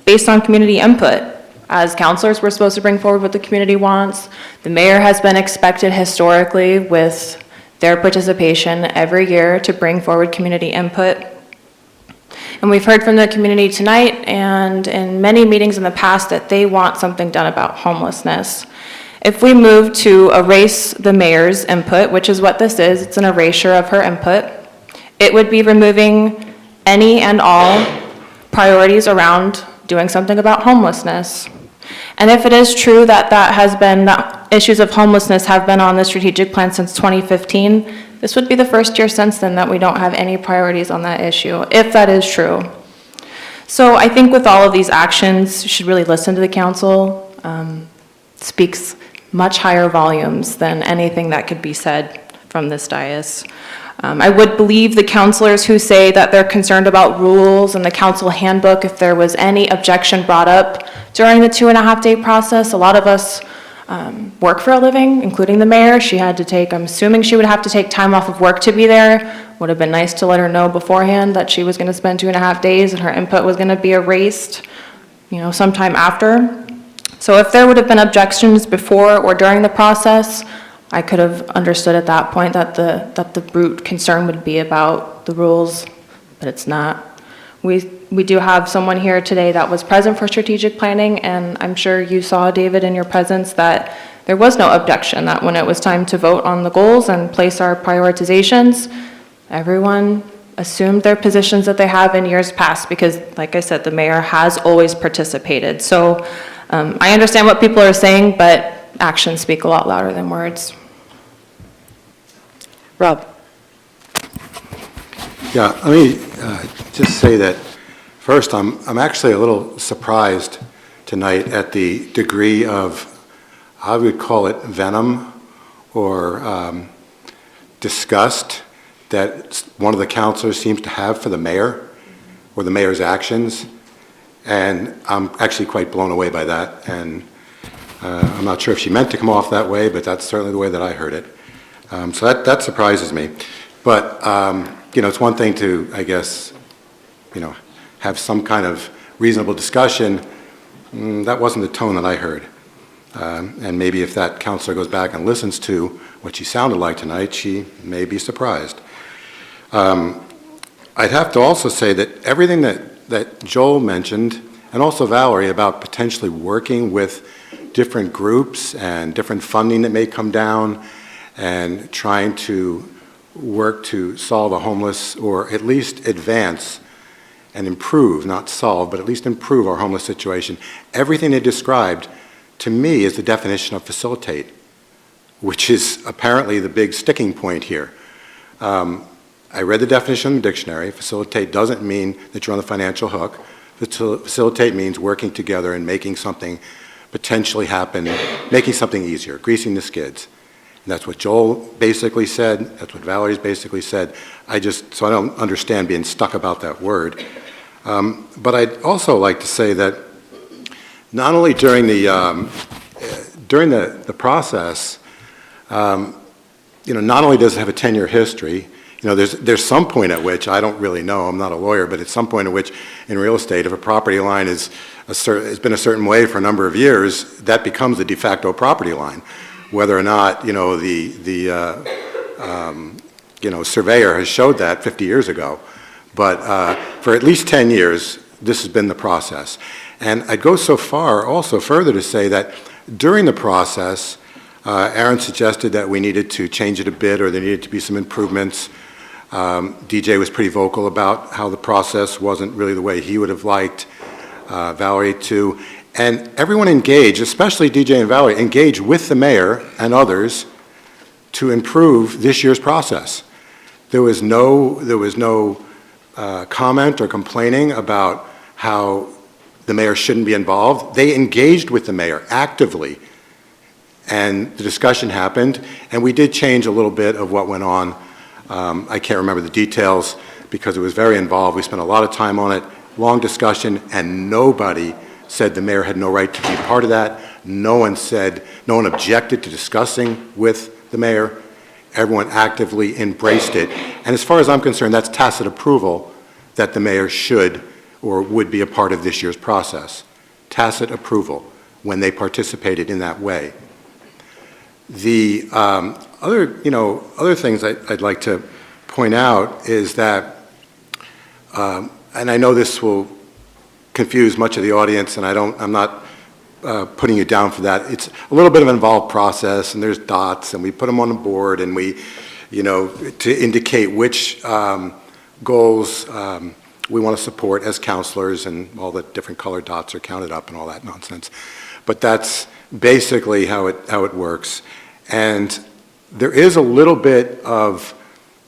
[SPEAKER 6] based on community input. As counselors, we're supposed to bring forward what the community wants. The mayor has been expected historically with their participation every year to bring forward community input. And we've heard from the community tonight and in many meetings in the past that they want something done about homelessness. If we move to erase the mayor's input, which is what this is, it's an erasure of her input, it would be removing any and all priorities around doing something about homelessness. And if it is true that that issues of homelessness have been on the strategic plan since 2015, this would be the first year since then that we don't have any priorities on that issue, if that is true. So I think with all of these actions, you should really listen to the council. Speaks much higher volumes than anything that could be said from this dais. I would believe the counselors who say that they're concerned about rules and the council handbook if there was any objection brought up during the 2.5-day process. A lot of us work for a living, including the mayor. She had to take, I'm assuming she would have to take time off of work to be there. Would have been nice to let her know beforehand that she was going to spend 2.5 days and her input was going to be erased, sometime after. So if there would have been objections before or during the process, I could have understood at that point that the root concern would be about the rules, but it's not. We do have someone here today that was present for strategic planning, and I'm sure you saw, David, in your presence that there was no objection, that when it was time to vote on the goals and place our prioritizations, everyone assumed their positions that they have in years past, because, like I said, the mayor has always participated. So I understand what people are saying, but actions speak a lot louder than words.
[SPEAKER 12] Rob?
[SPEAKER 8] Yeah, let me just say that first, I'm actually a little surprised tonight at the degree of, I would call it venom or disgust that one of the counselors seems to have for the mayor or the mayor's actions. And I'm actually quite blown away by that. And I'm not sure if she meant to come off that way, but that's certainly the way that I heard it. So that surprises me. But, it's one thing to, I guess, have some kind of reasonable discussion. That wasn't the tone that I heard. And maybe if that counselor goes back and listens to what she sounded like tonight, she may be surprised. I'd have to also say that everything that Joel mentioned, and also Valerie, about potentially working with different groups and different funding that may come down and trying to work to solve a homeless, or at least advance and improve, not solve, but at least improve our homeless situation. Everything they described, to me, is the definition of facilitate, which is apparently the big sticking point here. I read the definition in the dictionary. Facilitate doesn't mean that you're on the financial hook. Facilitate means working together and making something potentially happen, making something easier, greasing the skids. And that's what Joel basically said. That's what Valerie's basically said. So I don't understand being stuck about that word. But I'd also like to say that not only during the process, not only does it have a 10-year history, there's some point at which, I don't really know, I'm not a lawyer, but at some point at which in real estate, if a property line has been a certain way for a number of years, that becomes the de facto property line. Whether or not, the surveyor has showed that 50 years ago. But for at least 10 years, this has been the process. And I'd go so far also further to say that during the process, Aaron suggested that we needed to change it a bit, or there needed to be some improvements. DJ was pretty vocal about how the process wasn't really the way he would have liked. Valerie too. And everyone engaged, especially DJ and Valerie, engaged with the mayor and others to improve this year's process. There was no comment or complaining about how the mayor shouldn't be involved. They engaged with the mayor actively, and the discussion happened, and we did change a little bit of what went on. I can't remember the details because it was very involved. We spent a lot of time on it, long discussion, and nobody said the mayor had no right to be part of that. No one objected to discussing with the mayor. Everyone actively embraced it. And as far as I'm concerned, that's tacit approval that the mayor should or would be a part of this year's process. Tacit approval when they participated in that way. The other things I'd like to point out is that, and I know this will confuse much of the audience, and I'm not putting you down for that. It's a little bit of an involved process, and there's dots, and we put them on the board, and we, to indicate which goals we want to support as counselors, and all the different colored dots are counted up and all that nonsense. But that's basically how it works. And there is a little bit of,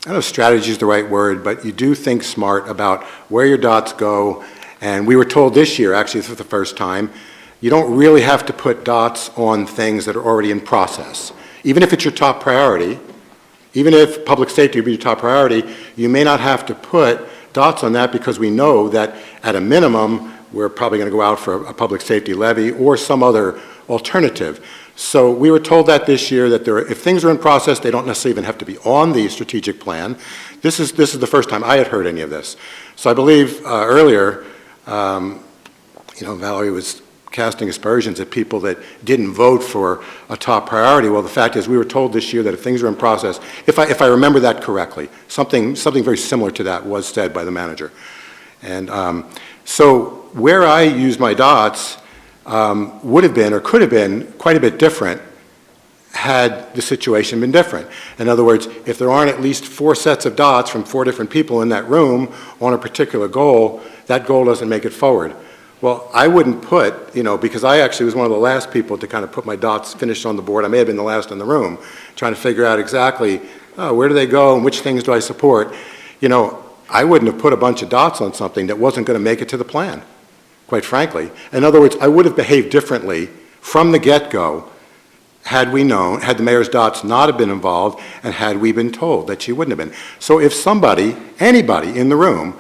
[SPEAKER 8] I don't know if strategy is the right word, but you do think smart about where your dots go. And we were told this year, actually for the first time, you don't really have to put dots on things that are already in process. Even if it's your top priority, even if public safety would be your top priority, you may not have to put dots on that because we know that at a minimum, we're probably going to go out for a public safety levy or some other alternative. So we were told that this year that if things are in process, they don't necessarily even have to be on the strategic plan. This is the first time I had heard any of this. So I believe earlier, Valerie was casting aspersions at people that didn't vote for a top priority. Well, the fact is we were told this year that if things are in process, if I remember that correctly, something very similar to that was said by the manager. And so where I use my dots would have been or could have been quite a bit different had the situation been different. In other words, if there aren't at least 4 sets of dots from 4 different people in that room on a particular goal, that goal doesn't make it forward. Well, I wouldn't put, because I actually was one of the last people to kind of put my dots finished on the board. I may have been the last in the room, trying to figure out exactly, where do they go and which things do I support. I wouldn't have put a bunch of dots on something that wasn't going to make it to the plan, quite frankly. In other words, I would have behaved differently from the get-go had the mayor's dots not have been involved and had we been told that she wouldn't have been. So if anybody in the room,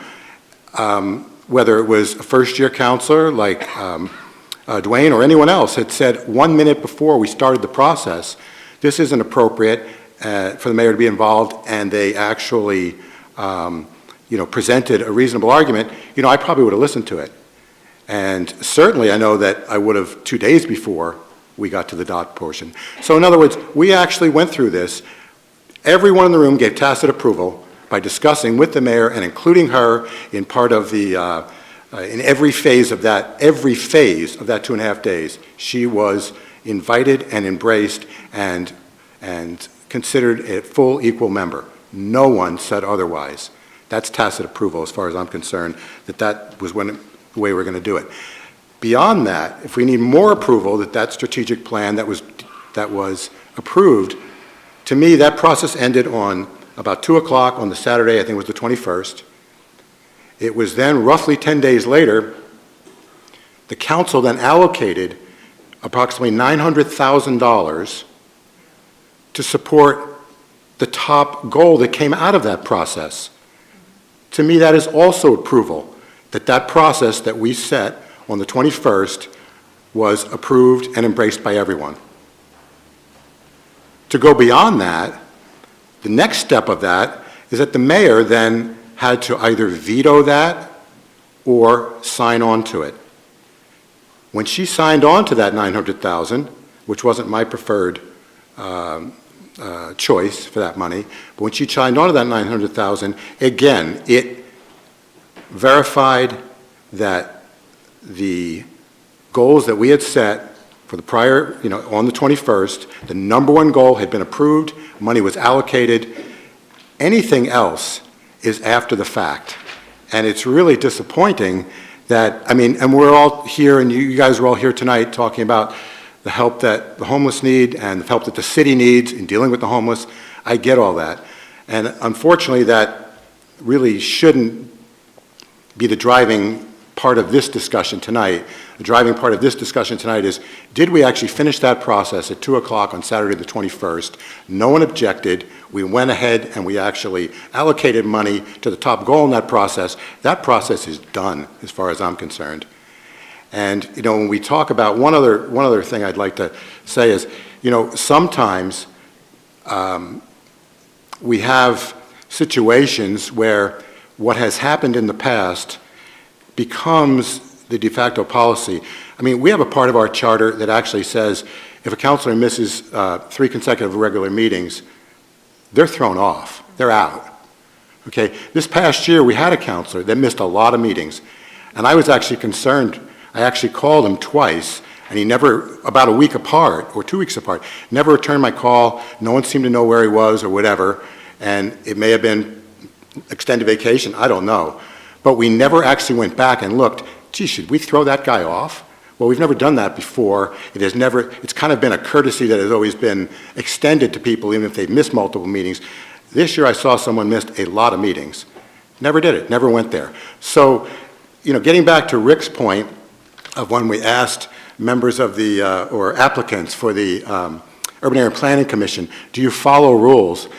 [SPEAKER 8] whether it was a first-year counselor like Dwayne or anyone else, had said 1 minute before we started the process, this isn't appropriate for the mayor to be involved, and they actually presented a reasonable argument, I probably would have listened to it. And certainly I know that I would have 2 days before we got to the dot portion. So in other words, we actually went through this. Everyone in the room gave tacit approval by discussing with the mayor and including her in part of in every phase of that 2.5 days. She was invited and embraced and considered a full equal member. No one said otherwise. That's tacit approval as far as I'm concerned, that was the way we're going to do it. Beyond that, if we need more approval that strategic plan that was approved, to me that process ended on about 2 o'clock on the Saturday, I think it was the 21st. It was then roughly 10 days later, the council then allocated approximately $900,000 to support the top goal that came out of that process. To me, that is also approval, that process that we set on the 21st was approved and embraced by everyone. To go beyond that, the next step of that is that the mayor then had to either veto that or sign on to it. When she signed on to that $900,000, which wasn't my preferred choice for that money, but when she signed on to that $900,000, again, it verified that the goals that we had set for the prior, on the 21st, the number one goal had been approved, money was allocated. Anything else is after the fact. And it's really disappointing that, and we're all here, and you guys are all here tonight talking about the help that the homeless need and the help that the city needs in dealing with the homeless. I get all that. And unfortunately, that really shouldn't be the driving part of this discussion tonight. The driving part of this discussion tonight is, did we actually finish that process at 2 o'clock on Saturday the 21st? No one objected. We went ahead and we actually allocated money to the top goal in that process. That process is done, as far as I'm concerned. And, you know, when we talk about, one other thing I'd like to say is, you know, sometimes we have situations where what has happened in the past becomes the de facto policy. I mean, we have a part of our charter that actually says if a counselor misses 3 consecutive regular meetings, they're thrown off, they're out. Okay, this past year we had a counselor that missed a lot of meetings, and I was actually concerned. I actually called him twice, and he never, about a week apart or 2 weeks apart, never returned my call. No one seemed to know where he was or whatever, and it may have been extended vacation, I don't know. But we never actually went back and looked, gee, should we throw that guy off? Well, we've never done that before. It's kind of been a courtesy that has always been extended to people, even if they've missed multiple meetings. This year I saw someone missed a lot of meetings. Never did it, never went there. So, you know, getting back to Rick's point of when we asked members of the, or applicants for the Urban Area Planning Commission, do you follow rules?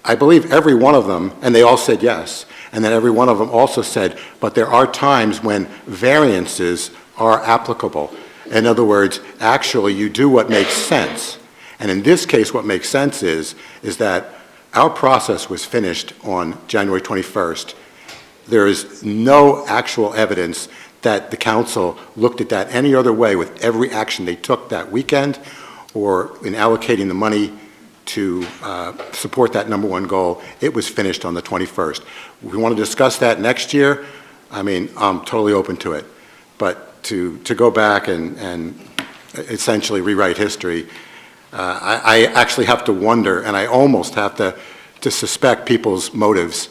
[SPEAKER 8] I believe every one of them, and they all said yes, and then every one of them also said, but there are times when variances are applicable. In other words, actually you do what makes sense. And in this case, what makes sense is that our process was finished on January 21st. There is no actual evidence that the council looked at that any other way with every action they took that weekend or in allocating the money to support that number 1 goal. It was finished on the 21st. We want to discuss that next year. I mean, I'm totally open to it. But to go back and essentially rewrite history, I actually have to wonder, and I almost have to suspect people's motives,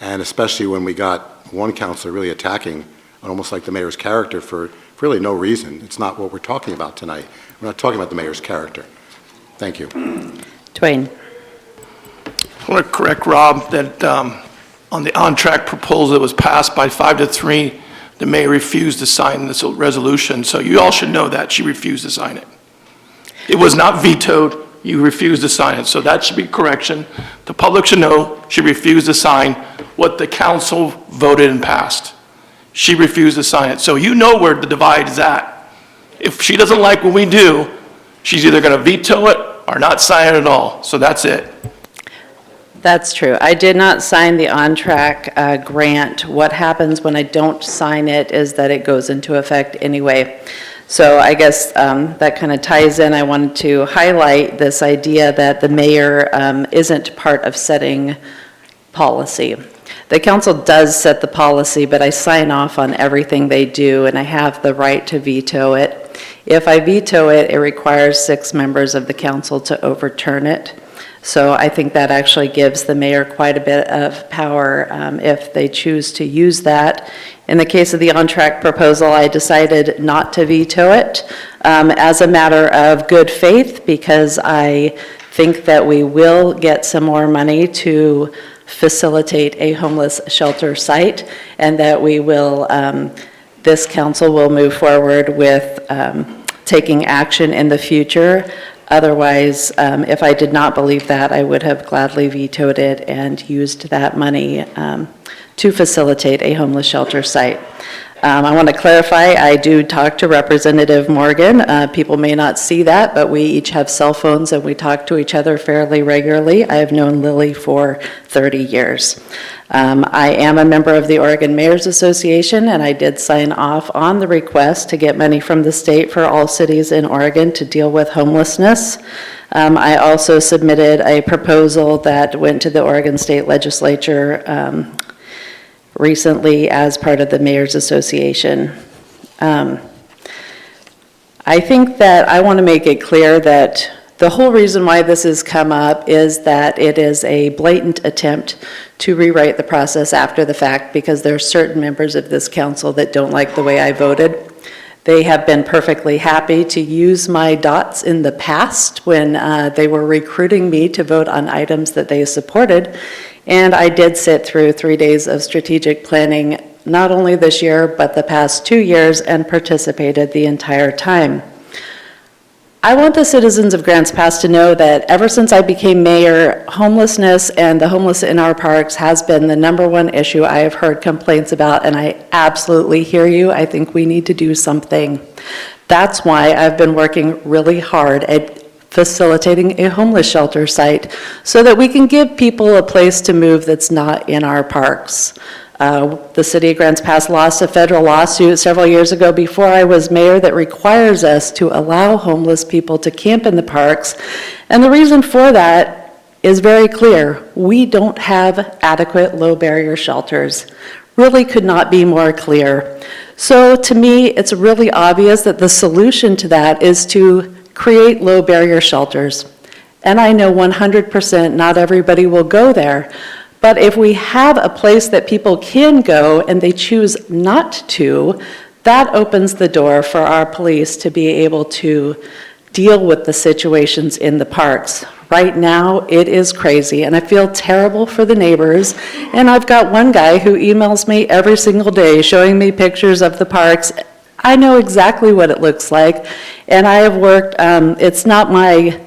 [SPEAKER 8] and especially when we got one councilor really attacking almost like the mayor's character for really no reason. It's not what we're talking about tonight. We're not talking about the mayor's character. Thank you.
[SPEAKER 2] Twain.
[SPEAKER 14] I want to correct Rob that on the on-track proposal that was passed by 5-3, the mayor refused to sign this resolution. So you all should know that she refused to sign it. It was not vetoed. You refused to sign it. So that should be correction. The public should know she refused to sign what the council voted and passed. She refused to sign it. So you know where the divide is at. If she doesn't like what we do, she's either going to veto it or not sign it at all. So that's it.
[SPEAKER 2] That's true. I did not sign the on-track grant. What happens when I don't sign it is that it goes into effect anyway. So I guess that kind of ties in. I wanted to highlight this idea that the mayor isn't part of setting policy. The council does set the policy, but I sign off on everything they do, and I have the right to veto it. If I veto it, it requires 6 members of the council to overturn it. So I think that actually gives the mayor quite a bit of power if they choose to use that. In the case of the on-track proposal, I decided not to veto it as a matter of good faith, because I think that we will get some more money to facilitate a homeless shelter site, and that we will, this council will move forward with taking action in the future. Otherwise, if I did not believe that, I would have gladly vetoed it and used that money to facilitate a homeless shelter site. I want to clarify, I do talk to Representative Morgan. People may not see that, but we each have cell phones and we talk to each other fairly regularly. I have known Lily for 30 years. I am a member of the Oregon Mayors Association, and I did sign off on the request to get money from the state for all cities in Oregon to deal with homelessness. I also submitted a proposal that went to the Oregon State Legislature recently as part of the Mayors Association. I think that I want to make it clear that the whole reason why this has come up is that it is a blatant attempt to rewrite the process after the fact, because there are certain members of this council that don't like the way I voted. They have been perfectly happy to use my dots in the past when they were recruiting me to vote on items that they supported. And I did sit through 3 days of strategic planning not only this year, but the past 2 years and participated the entire time. I want the citizens of Grants Pass to know that ever since I became mayor, homelessness and the homeless in our parks has been the #1 issue I have heard complaints about, and I absolutely hear you. I think we need to do something. That's why I've been working really hard at facilitating a homeless shelter site so that we can give people a place to move that's not in our parks. The city of Grants Pass lost a federal lawsuit several years ago before I was mayor that requires us to allow homeless people to camp in the parks. And the reason for that is very clear. We don't have adequate low barrier shelters. Really could not be more clear. So to me, it's really obvious that the solution to that is to create low barrier shelters. And I know 100% not everybody will go there. But if we have a place that people can go and they choose not to, that opens the door for our police to be able to deal with the situations in the parks. Right now, it is crazy, and I feel terrible for the neighbors. And I've got one guy who emails me every single day showing me pictures of the parks. I know exactly what it looks like, and I have worked, it's not my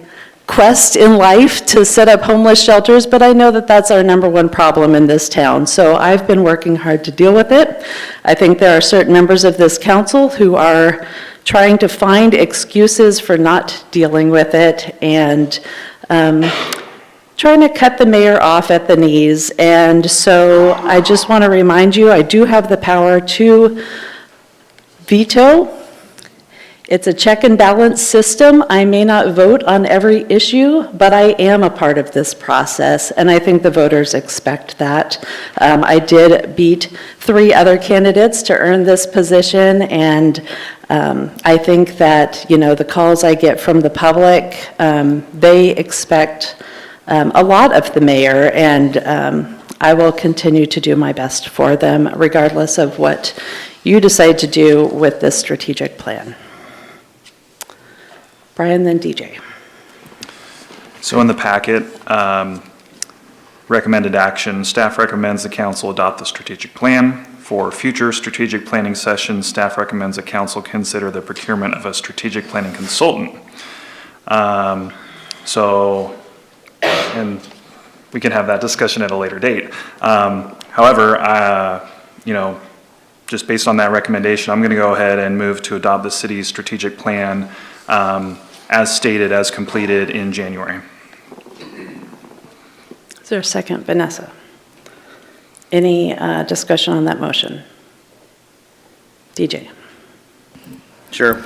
[SPEAKER 2] quest in life to set up homeless shelters, but I know that that's our #1 problem in this town. So I've been working hard to deal with it. I think there are certain members of this council who are trying to find excuses for not dealing with it and trying to cut the mayor off at the knees. And so I just want to remind you, I do have the power to veto. It's a check and balance system. I may not vote on every issue, but I am a part of this process, and I think the voters expect that. I did beat 3 other candidates to earn this position, and I think that, you know, the calls I get from the public, they expect a lot of the mayor, and I will continue to do my best for them, regardless of what you decide to do with this strategic plan. Brian, then DJ.
[SPEAKER 10] So in the packet, recommended action, staff recommends the council adopt the strategic plan. For future strategic planning sessions, staff recommends the council consider the procurement of a strategic planning consultant. And we can have that discussion at a later date. However, just based on that recommendation, I'm going to go ahead and move to adopt the city's strategic plan as stated, as completed in January.
[SPEAKER 2] Is there a second? Vanessa? Any discussion on that motion? DJ?
[SPEAKER 3] Sure.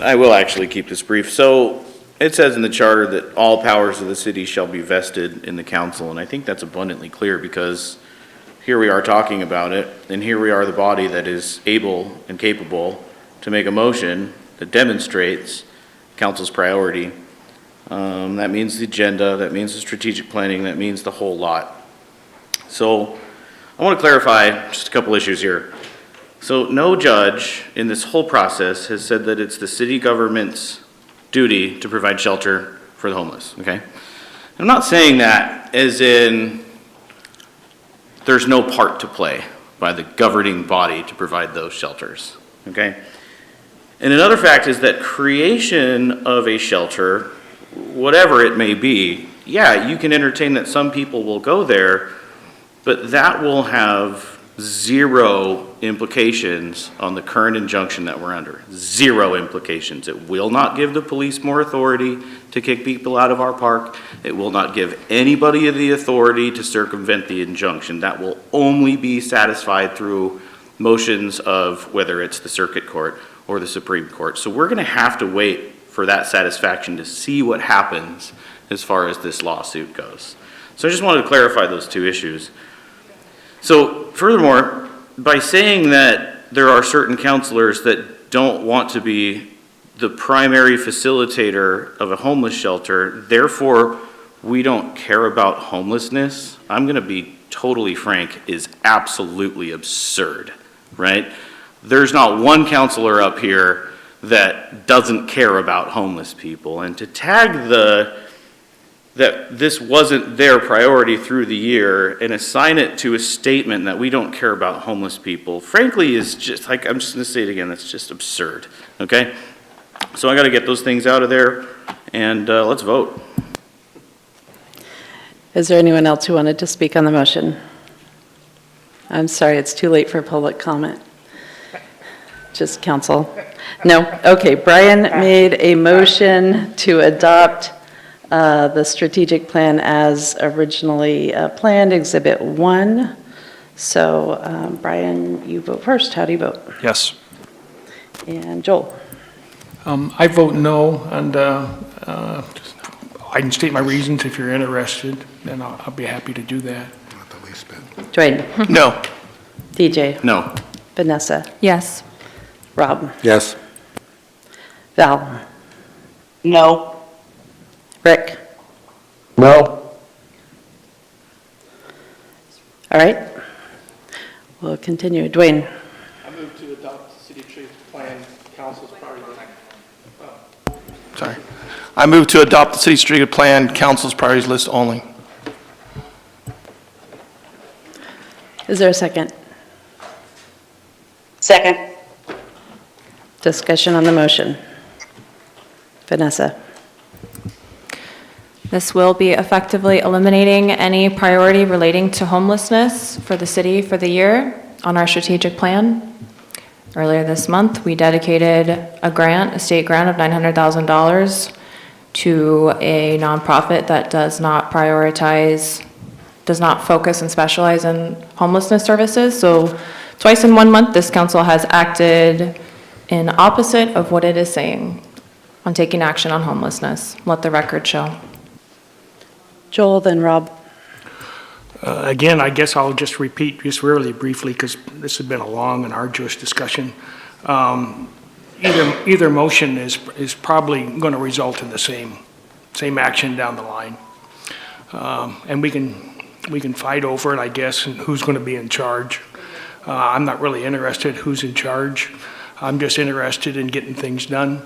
[SPEAKER 3] I will actually keep this brief. So it says in the charter that all powers of the city shall be vested in the council, and I think that's abundantly clear because here we are talking about it, and here we are the body that is able and capable to make a motion that demonstrates council's priority. That means the agenda, that means the strategic planning, that means the whole lot. So I want to clarify just a couple issues here. So no judge in this whole process has said that it's the city government's duty to provide shelter for the homeless, okay? I'm not saying that as in there's no part to play by the governing body to provide those shelters, okay? And another fact is that creation of a shelter, whatever it may be, yeah, you can entertain that some people will go there, but that will have 0 implications on the current injunction that we're under. 0 implications. It will not give the police more authority to kick people out of our park. It will not give anybody the authority to circumvent the injunction. That will only be satisfied through motions of whether it's the circuit court or the Supreme Court. So we're going to have to wait for that satisfaction to see what happens as far as this lawsuit goes. So I just wanted to clarify those 2 issues. So furthermore, by saying that there are certain counselors that don't want to be the primary facilitator of a homeless shelter, therefore we don't care about homelessness, I'm going to be totally frank, is absolutely absurd, right? There's not one counselor up here that doesn't care about homeless people. And to tag the
[SPEAKER 14] that this wasn't their priority through the year and assign it to a statement that we don't care about homeless people, frankly, is just like, I'm just going to say it again, that's just absurd, okay? So I got to get those things out of there, and let's vote.
[SPEAKER 2] Is there anyone else who wanted to speak on the motion? I'm sorry, it's too late for public comment. Just council? No? Okay, Brian made a motion to adopt the strategic plan as originally planned, Exhibit 1. So, Brian, you vote first. How do you vote?
[SPEAKER 13] Yes.
[SPEAKER 2] And Joel?
[SPEAKER 13] I vote no, and I can state my reasons if you're interested, and I'll be happy to do that.
[SPEAKER 8] Not the least bit.
[SPEAKER 2] Dwayne?
[SPEAKER 13] No.
[SPEAKER 2] DJ?
[SPEAKER 14] No.
[SPEAKER 2] Vanessa?
[SPEAKER 6] Yes.
[SPEAKER 2] Rob?
[SPEAKER 8] Yes.
[SPEAKER 2] Val?
[SPEAKER 9] No.
[SPEAKER 2] Rick?
[SPEAKER 1] No?
[SPEAKER 2] All right. We'll continue. Dwayne?
[SPEAKER 11] I move to adopt the city tree plan, council's priority list.
[SPEAKER 2] Sorry. I move to adopt the city street plan, council's priorities list only. Is there a second?
[SPEAKER 9] Second.
[SPEAKER 2] Discussion on the motion. Vanessa?
[SPEAKER 6] This will be effectively eliminating any priority relating to homelessness for the city for the year on our strategic plan. Earlier this month, we dedicated a state grant of $900,000 to a nonprofit that does not focus and specialize in homelessness services. So twice in 1 month, this council has acted in opposite of what it is saying on taking action on homelessness. Let the record show.
[SPEAKER 2] Joel, then Rob.
[SPEAKER 13] Again, I guess I'll just repeat just really briefly, because this has been a long and arduous discussion. Either motion is probably going to result in the same action down the line. And we can fight over it, I guess, and who's going to be in charge. I'm not really interested who's in charge. I'm just interested in getting things done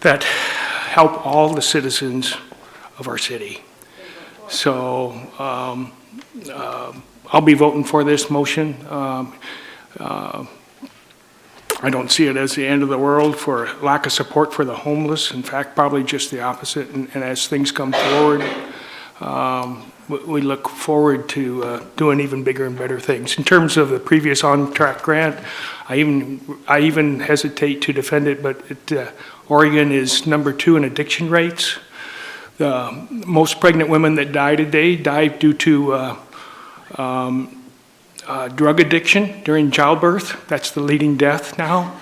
[SPEAKER 13] that help all the citizens of our city. So I'll be voting for this motion. I don't see it as the end of the world for lack of support for the homeless. In fact, probably just the opposite. And as things come forward, we look forward to doing even bigger and better things. In terms of the previous on-track grant, I even hesitate to defend it, but Oregon is number 2 in addiction rates. The most pregnant women that die today died due to drug addiction during childbirth. That's the leading death now.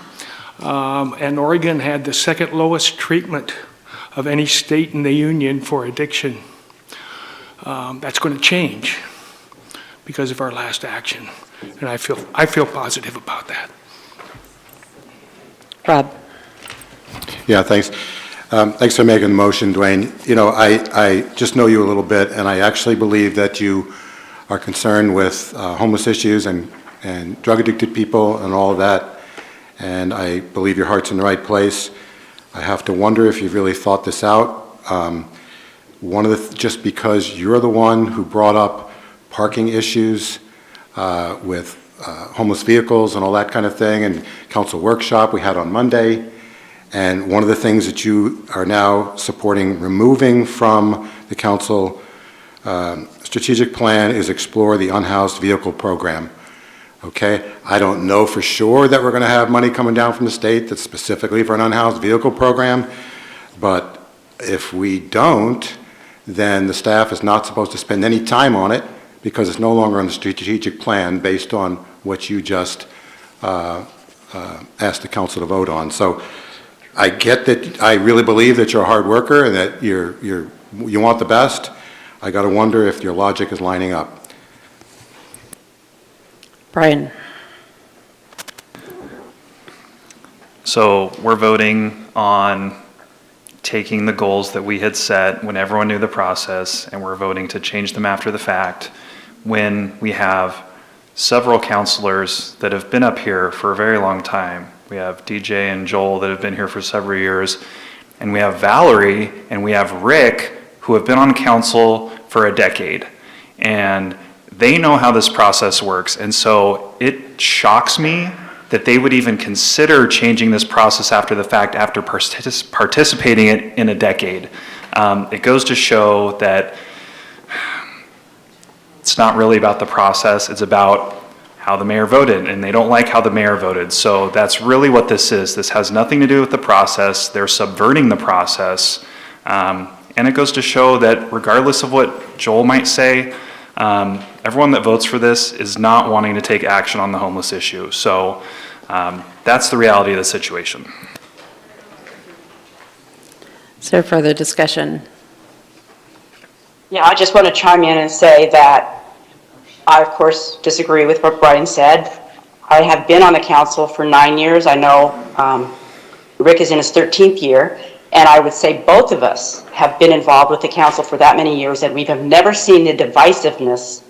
[SPEAKER 13] And Oregon had the second lowest treatment of any state in the union for addiction. That's going to change because of our last action, and I feel positive about that.
[SPEAKER 2] Rob?
[SPEAKER 8] Yeah, thanks. Thanks for making the motion, Dwayne. You know, I just know you a little bit, and I actually believe that you are concerned with homeless issues and drug-addicted people and all of that, and I believe your heart's in the right place. I have to wonder if you've really thought this out. Just because you're the one who brought up parking issues with homeless vehicles and all that kind of thing, and council workshop we had on Monday, and one of the things that you are now supporting removing from the council strategic plan is explore the unhoused vehicle program. Okay, I don't know for sure that we're going to have money coming down from the state that's specifically for an unhoused vehicle program, but if we don't, then the staff is not supposed to spend any time on it because it's no longer on the strategic plan based on what you just asked the council to vote on. So I get that. I really believe that you're a hard worker and that you want the best. I got to wonder if your logic is lining up.
[SPEAKER 2] Brian?
[SPEAKER 10] So we're voting on taking the goals that we had set when everyone knew the process, and we're voting to change them after the fact when we have several counselors that have been up here for a very long time. We have DJ and Joel that have been here for several years, and we have Valerie and we have Rick, who have been on council for a decade, and they know how this process works. And so it shocks me that they would even consider changing this process after the fact, after participating in a decade. It goes to show that it's not really about the process, it's about how the mayor voted, and they don't like how the mayor voted. So that's really what this is. This has nothing to do with the process. They're subverting the process. And it goes to show that regardless of what Joel might say, everyone that votes for this is not wanting to take action on the homeless issue. So that's the reality of the situation.
[SPEAKER 2] Is there further discussion?
[SPEAKER 9] Yeah, I just want to chime in and say that I, of course, disagree with what Brian said. I have been on the council for 9 years. I know Rick is in his 13th year, and I would say both of us have been involved with the council for that many years, and we have never seen the divisiveness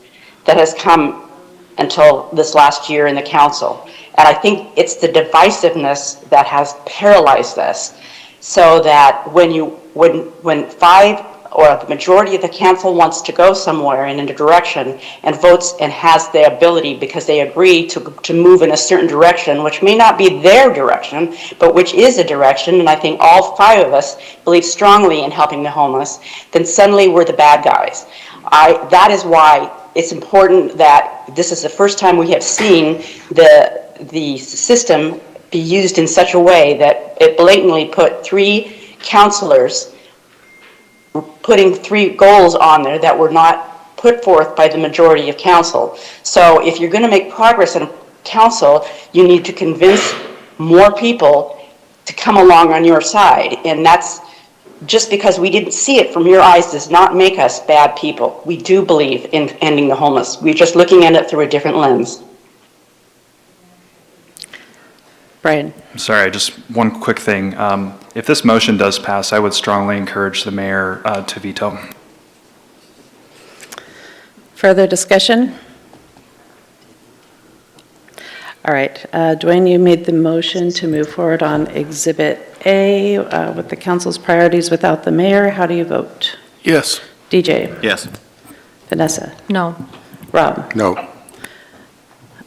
[SPEAKER 9] that has come until this last year in the council. And I think it's the divisiveness that has paralyzed us, so that when five or the majority of the council wants to go somewhere in a direction and votes and has the ability because they agree to move in a certain direction, which may not be their direction, but which is a direction, and I think all five of us believe strongly in helping the homeless, then suddenly we're the bad guys. That is why it's important that this is the first time we have seen the system be used in such a way that it blatantly put 3 councilors putting 3 goals on there that were not put forth by the majority of council. So if you're going to make progress in council, you need to convince more people to come along on your side. And that's just because we didn't see it from your eyes does not make us bad people. We do believe in ending the homeless. We're just looking at it through a different lens.
[SPEAKER 2] Brian?
[SPEAKER 10] I'm sorry, just one quick thing. If this motion does pass, I would strongly encourage the mayor to veto.
[SPEAKER 2] Further discussion? All right, Dwayne, you made the motion to move forward on Exhibit A with the council's priorities without the mayor. How do you vote?
[SPEAKER 14] Yes.
[SPEAKER 2] DJ?
[SPEAKER 14] Yes.
[SPEAKER 2] Vanessa?
[SPEAKER 6] No.
[SPEAKER 2] Rob?
[SPEAKER 8] No.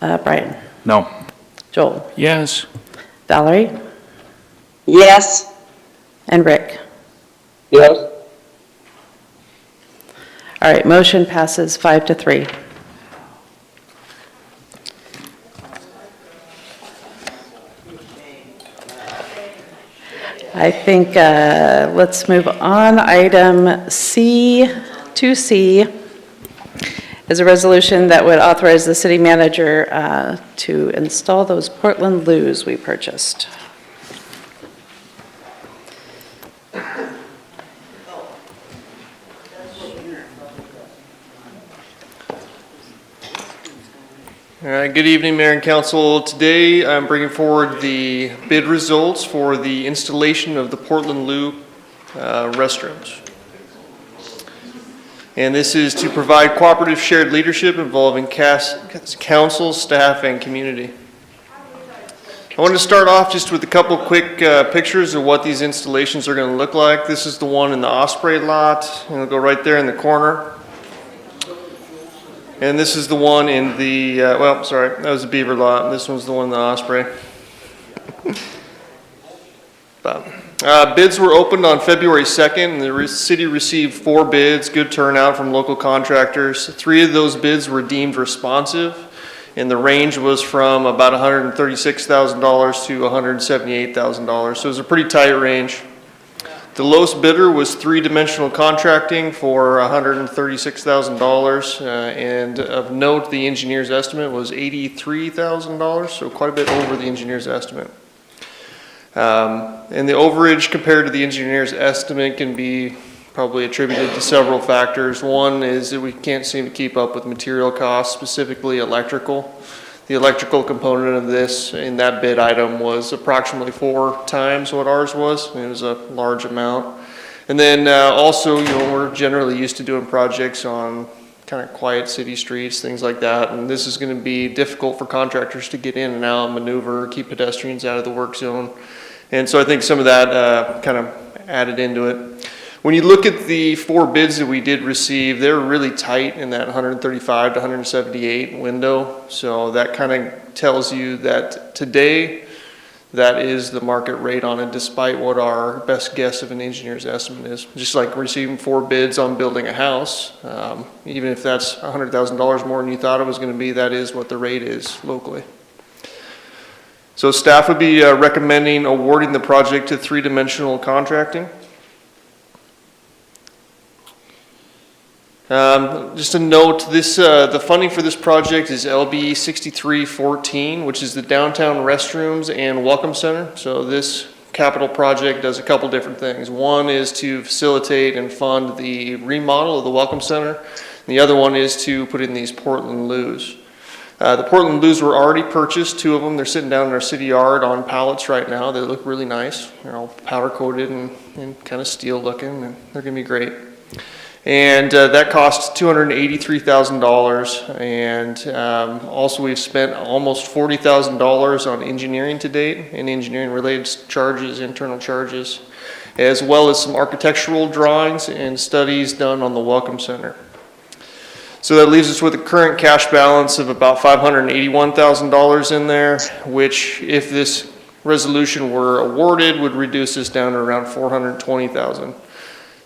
[SPEAKER 2] Brian?
[SPEAKER 10] No.
[SPEAKER 2] Joel?
[SPEAKER 13] Yes.
[SPEAKER 2] Valerie?
[SPEAKER 9] Yes.
[SPEAKER 2] And Rick?
[SPEAKER 1] Yes?
[SPEAKER 2] All right, motion passes 5-3. I think let's move on. Item C, 2C, is a resolution that would authorize the city manager to install those Portland Loos we purchased.
[SPEAKER 7] All right, good evening, Mayor and Council. Today, I'm bringing forward the bid results for the installation of the Portland Loo restrooms. And this is to provide cooperative shared leadership involving council, staff, and community. I wanted to start off just with a couple quick pictures of what these installations are going to look like. This is the one in the Osprey lot, and it'll go right there in the corner. And this is the one in the, well, sorry, that was the Beaver lot. This one's the one in the Osprey. Bids were opened on February 2nd, and the city received 4 bids, good turnout from local contractors. 3 of those bids were deemed responsive, and the range was from about $136,000 to $178,000. So it was a pretty tight range. The lowest bidder was 3-Dimensional Contracting for $136,000, and of note, the engineer's estimate was $83,000, so quite a bit over the engineer's estimate. And the overage compared to the engineer's estimate can be probably attributed to several factors. One is that we can't seem to keep up with material costs, specifically electrical. The electrical component of this in that bid item was approximately 4 times what ours was. It was a large amount. And then also, you know, we're generally used to doing projects on kind of quiet city streets, things like that. And this is going to be difficult for contractors to get in and out, maneuver, keep pedestrians out of the work zone. And so I think some of that kind of added into it. When you look at the 4 bids that we did receive, they're really tight in that 135 to 178 window. So that kind of tells you that today, that is the market rate on it, despite what our best guess of an engineer's estimate is. Just like receiving 4 bids on building a house, even if that's $100,000 more than you thought it was going to be, that is what the rate is locally. So staff would be recommending awarding the project to 3-dimensional contracting. Just a note, the funding for this project is LB 6314, which is the downtown restrooms and welcome center. So this capital project does a couple different things. One is to facilitate and fund the remodel of the welcome center. And the other one is to put in these Portland Loos. The Portland Loos were already purchased, 2 of them. They're sitting down in our city yard on pallets right now. They look really nice. They're all powder coated and kind of steel looking, and they're gonna be great. And that costs $283,000, and also we've spent almost $40,000 on engineering to date, and engineering related charges, internal charges, as well as some architectural drawings and studies done on the Welcome Center. So that leaves us with a current cash balance of about $581,000 in there, which if this resolution were awarded would reduce this down to around $420,000.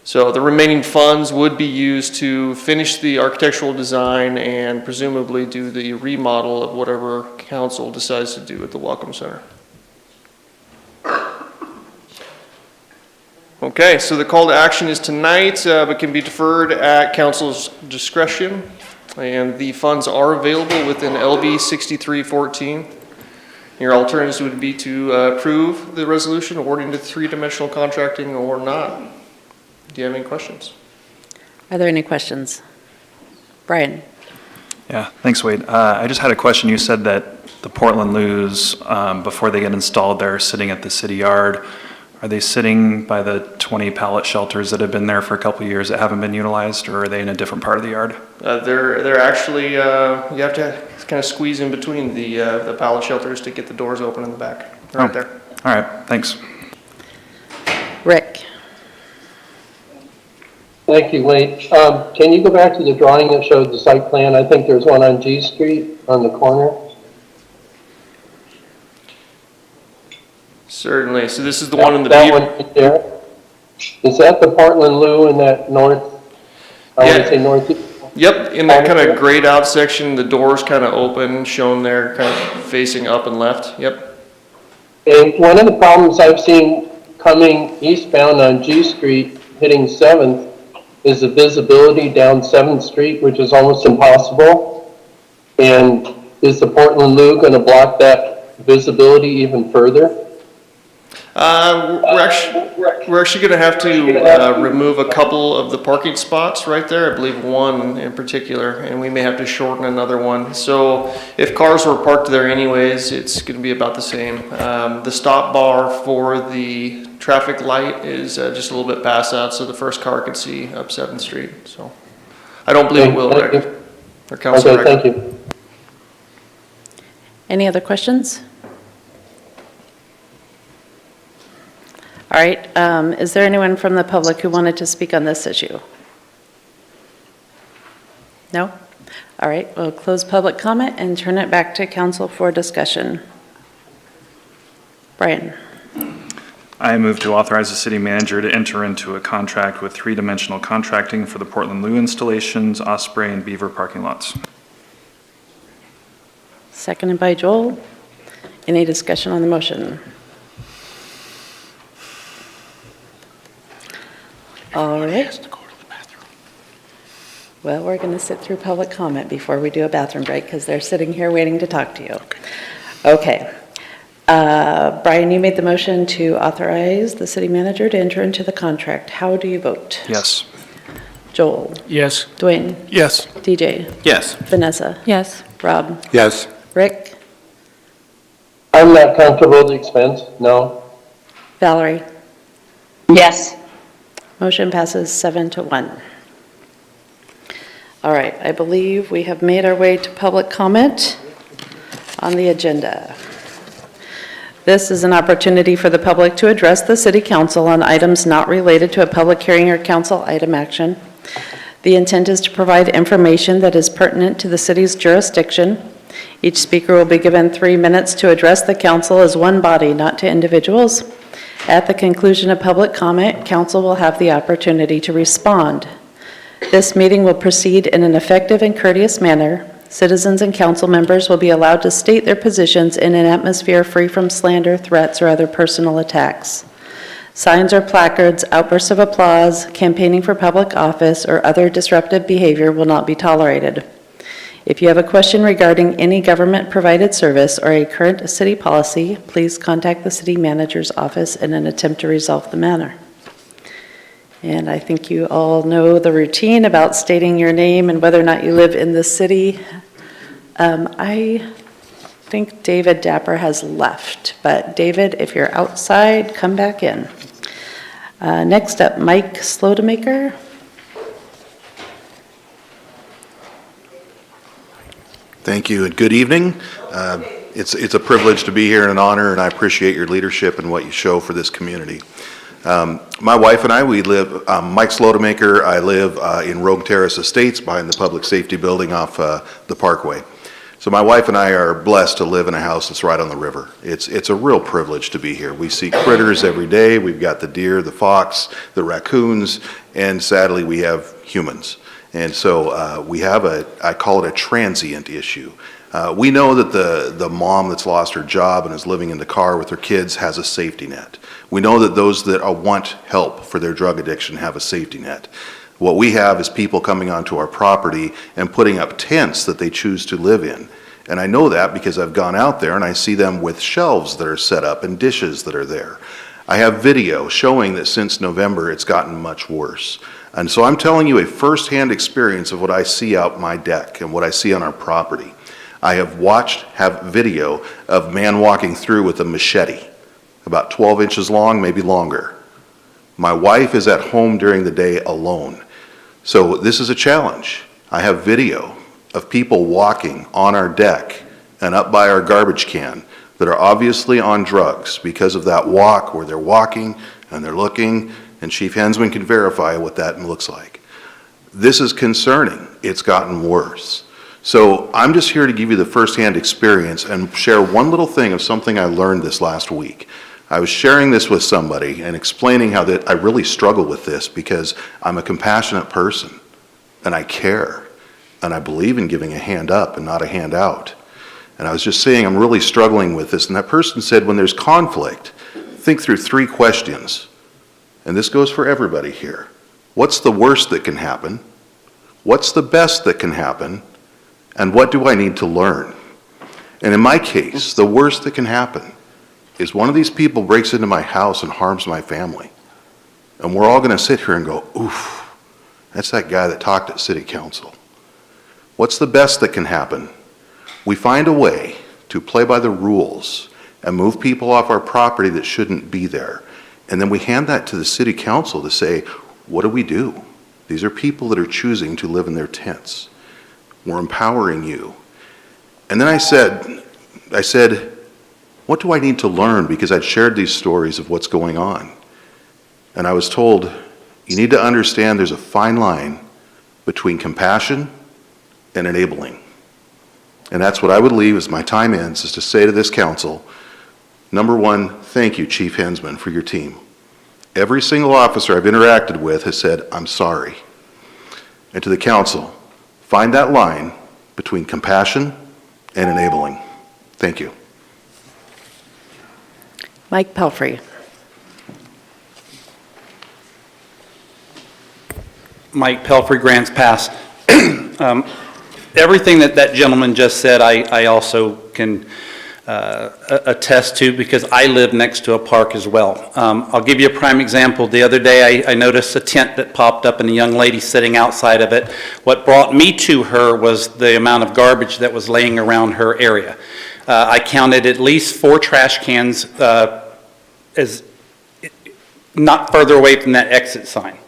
[SPEAKER 7] So the remaining funds would be used to finish the architectural design and presumably do the remodel of whatever council decides to do at the Welcome Center. Okay, so the call to action is tonight, but can be deferred at council's discretion. And the funds are available within LB 6314. Your alternatives would be to approve the resolution awarding to 3-dimensional contracting or not. Do you have any questions?
[SPEAKER 2] Are there any questions? Brian?
[SPEAKER 10] Yeah, thanks, Wade. I just had a question. You said that the Portland Loos, before they get installed, they're sitting at the city yard. Are they sitting by the 20 pallet shelters that have been there for a couple of years that haven't been utilized, or are they in a different part of the yard?
[SPEAKER 7] They're actually, you have to kind of squeeze in between the pallet shelters to get the doors open in the back. They're right there.
[SPEAKER 10] All right, thanks.
[SPEAKER 2] Rick?
[SPEAKER 1] Thank you, Wade. Can you go back to the drawing that showed the site plan? I think there's one on G Street on the corner.
[SPEAKER 7] Certainly. So this is the one in the
[SPEAKER 1] that
[SPEAKER 7] Beaver.
[SPEAKER 1] one right there. Is that the Portland Loo in that north? I would say northeast.
[SPEAKER 7] Yep, in that kind of grayed out section, the doors kind of open, shown there, kind of facing up and left. Yep.
[SPEAKER 1] And one of the problems I've seen coming eastbound on G Street, hitting 7th, is the visibility down 7th Street, which is almost impossible. And is the Portland Loo going to block that visibility even further?
[SPEAKER 7] We're actually going to have to remove a couple of the parking spots right there. I believe one in particular, and we may have to shorten another one. So if cars were parked there anyways, it's going to be about the same. The stop bar for the traffic light is just a little bit past that, so the first car could see up 7th Street. So I don't believe it will, Rick. Or Councilor
[SPEAKER 1] Okay, thank you.
[SPEAKER 2] Any other questions? All right, is there anyone from the public who wanted to speak on this issue? No? All right, we'll close public comment and turn it back to council for discussion. Brian?
[SPEAKER 10] I move to authorize the city manager to enter into a contract with 3-dimensional contracting for the Portland Loo installations, Osprey and Beaver parking lots.
[SPEAKER 2] Seconded by Joel. Any discussion on the motion? All right. Well, we're going to sit through public comment before we do a bathroom break because they're sitting here waiting to talk to you. Okay. Brian, you made the motion to authorize the city manager to enter into the contract. How do you vote?
[SPEAKER 10] Yes.
[SPEAKER 2] Joel?
[SPEAKER 13] Yes.
[SPEAKER 2] Dwayne?
[SPEAKER 13] Yes.
[SPEAKER 2] DJ?
[SPEAKER 3] Yes.
[SPEAKER 2] Vanessa?
[SPEAKER 6] Yes.
[SPEAKER 2] Rob?
[SPEAKER 8] Yes.
[SPEAKER 2] Rick?
[SPEAKER 1] I'm not comfortable with the expense, no.
[SPEAKER 2] Valerie?
[SPEAKER 9] Yes.
[SPEAKER 2] Motion passes 7-1. All right, I believe we have made our way to public comment on the agenda. This is an opportunity for the public to address the city council on items not related to a public hearing or council item action. The intent is to provide information that is pertinent to the city's jurisdiction. Each speaker will be given 3 minutes to address the council as one body, not to individuals. At the conclusion of public comment, council will have the opportunity to respond. This meeting will proceed in an effective and courteous manner. Citizens and council members will be allowed to state their positions in an atmosphere free from slander, threats, or other personal attacks. Signs or placards, outbursts of applause, campaigning for public office, or other disruptive behavior will not be tolerated. If you have a question regarding any government-provided service or a current city policy, please contact the city manager's office in an attempt to resolve the matter. And I think you all know the routine about stating your name and whether or not you live in the city. I think David Dapper has left, but David, if you're outside, come back in. Next up, Mike Slotemaker. Thank you and good evening. It's a privilege to be here and an honor, and I appreciate your leadership and what you show for this community. My wife and I, we live, Mike Slotemaker, I live in Rogue Terrace Estates behind the Public Safety Building off the Parkway. So my wife and I are blessed to live in a house that's right on the river. It's a real privilege to be here. We see critters every day. We've got the deer, the fox, the raccoons, and sadly we have humans. And so we have I call it a transient issue. We know that the mom that's lost her job and is living in the car with her kids has a safety net. We know that those that want help for their drug addiction have a safety net. What we have is people coming onto our property and putting up tents that they choose to live in. And I know that because I've gone out there and I see them with shelves that are set up and dishes that are there. I have video showing that since November it's gotten much worse. And so I'm telling you a firsthand experience of what I see out my deck and what I see on our property. I have video of a man walking through with a machete, about 12 inches long, maybe longer. My wife is at home during the day alone. So this is a challenge. I have video of people walking on our deck and up by our garbage can that are obviously on drugs because of that walk where they're walking and they're looking, and Chief Hensman can verify what that looks like. This is concerning. It's gotten worse. So I'm just here to give you the firsthand experience and share one little thing of something I learned this last week. I was sharing this with somebody and explaining how that I really struggle with this because I'm a compassionate person and I care and I believe in giving a hand up and not a hand out. And I was just saying I'm really struggling with this, and that person said when there's conflict, think through 3 questions. And this goes for everybody here. What's the worst that can happen? What's the best that can happen? And what do I need to learn? And in my case, the worst that can happen is one of these people breaks into my house and harms my family. And we're all going to sit here and go, oof, that's that guy that talked at city council. What's the best that can happen? We find a way to play by the rules and move people off our property that shouldn't be there. And then we hand that to the city council to say, what do we do? These are people that are choosing to live in their tents. We're empowering you. And then I said, what do I need to learn? Because I'd shared these stories of what's going on. And I was told, you need to understand there's a fine line between compassion and enabling. And that's what I would leave as my time ends, is to say to this council, number 1, thank you, Chief Hensman, for your team. Every single officer I've interacted with has said, I'm sorry. And to the council, find that line between compassion and enabling. Thank you. Mike Pelfrey.
[SPEAKER 16] Mike Pelfrey, Grants Pass. Everything that gentleman just said, I also can attest to, because I live next to a park as well. I'll give you a prime example. The other day I noticed a tent that popped up and a young lady sitting outside of it. What brought me to her was the amount of garbage that was laying around her area. I counted at least 4 trash cans as not further away from that exit sign.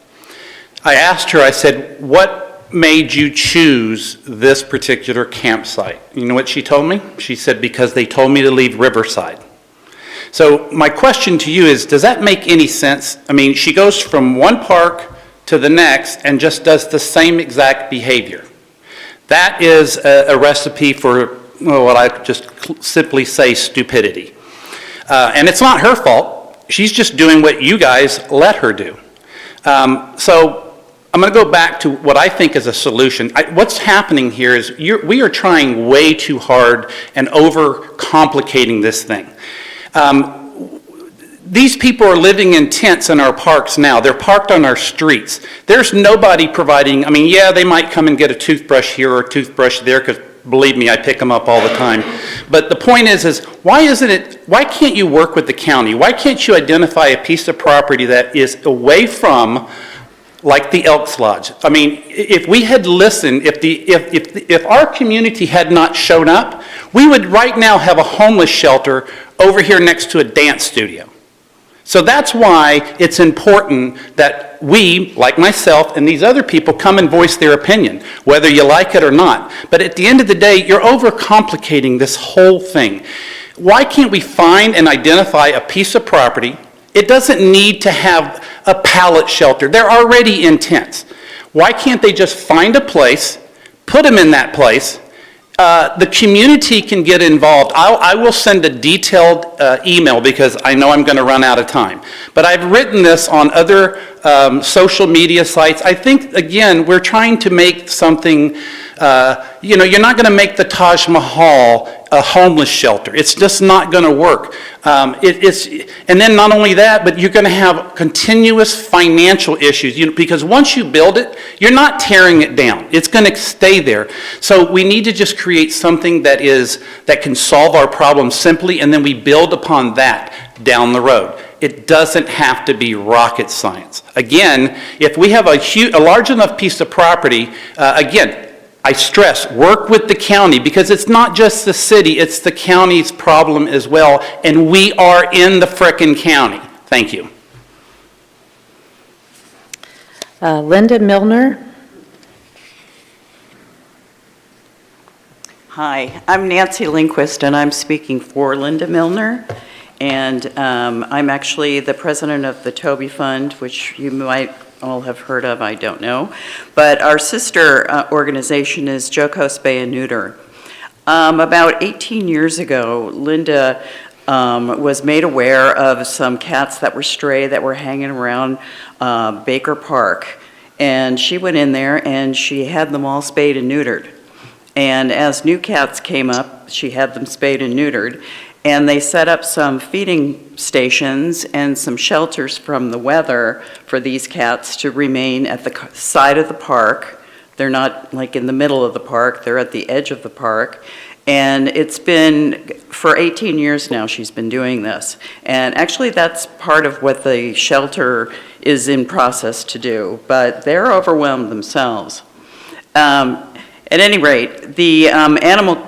[SPEAKER 16] I asked her, I said, what made you choose this particular campsite? You know what she told me? She said, because they told me to leave Riverside. So my question to you is, does that make any sense? I mean, she goes from one park to the next and just does the same exact behavior. That is a recipe for what I just simply say stupidity. And it's not her fault. She's just doing what you guys let her do. So I'm going to go back to what I think is a solution. What's happening here is we are trying way too hard and over-complicating this thing. These people are living in tents in our parks now. They're parked on our streets. There's nobody providing, I mean, yeah, they might come and get a toothbrush here or a toothbrush there, because believe me, I pick them up all the time. But the point is why can't you work with the county? Why can't you identify a piece of property that is away from, like the Elks Lodge? I mean, if we had listened, if our community had not shown up, we would right now have a homeless shelter over here next to a dance studio. So that's why it's important that we, like myself and these other people, come and voice their opinion, whether you like it or not. But at the end of the day, you're overcomplicating this whole thing. Why can't we find and identify a piece of property? It doesn't need to have a pallet shelter. They're already in tents. Why can't they just find a place, put them in that place? The community can get involved. I will send a detailed email because I know I'm going to run out of time. But I've written this on other social media sites. I think, again, we're trying to make something, you're not going to make the Taj Mahal a homeless shelter. It's just not going to work. And then not only that, but you're going to have continuous financial issues, because once you build it, you're not tearing it down. It's going to stay there. So we need to just create something that can solve our problem simply, and then we build upon that down the road. It doesn't have to be rocket science. Again, if we have a large enough piece of property, again, I stress, work with the county, because it's not just the city, it's the county's problem as well, and we are in the frickin' county. Thank you.
[SPEAKER 2] Linda Milner.
[SPEAKER 14] Hi, I'm Nancy Lindquist, and I'm speaking for Linda Milner. And I'm actually the president of the Toby Fund, which you might all have heard of, I don't know. But our sister organization is Jocose Spay and Neuter. About 18 years ago, Linda was made aware of some cats that were stray that were hanging around Baker Park. And she went in there and she had them all spayed and neutered. And as new cats came up, she had them spayed and neutered. And they set up some feeding stations and some shelters from the weather for these cats to remain at the side of the park. They're not like in the middle of the park, they're at the edge of the park. And it's been, for 18 years now, she's been doing this. And actually that's part of what the shelter is in process to do, but they're overwhelmed themselves. At any rate, the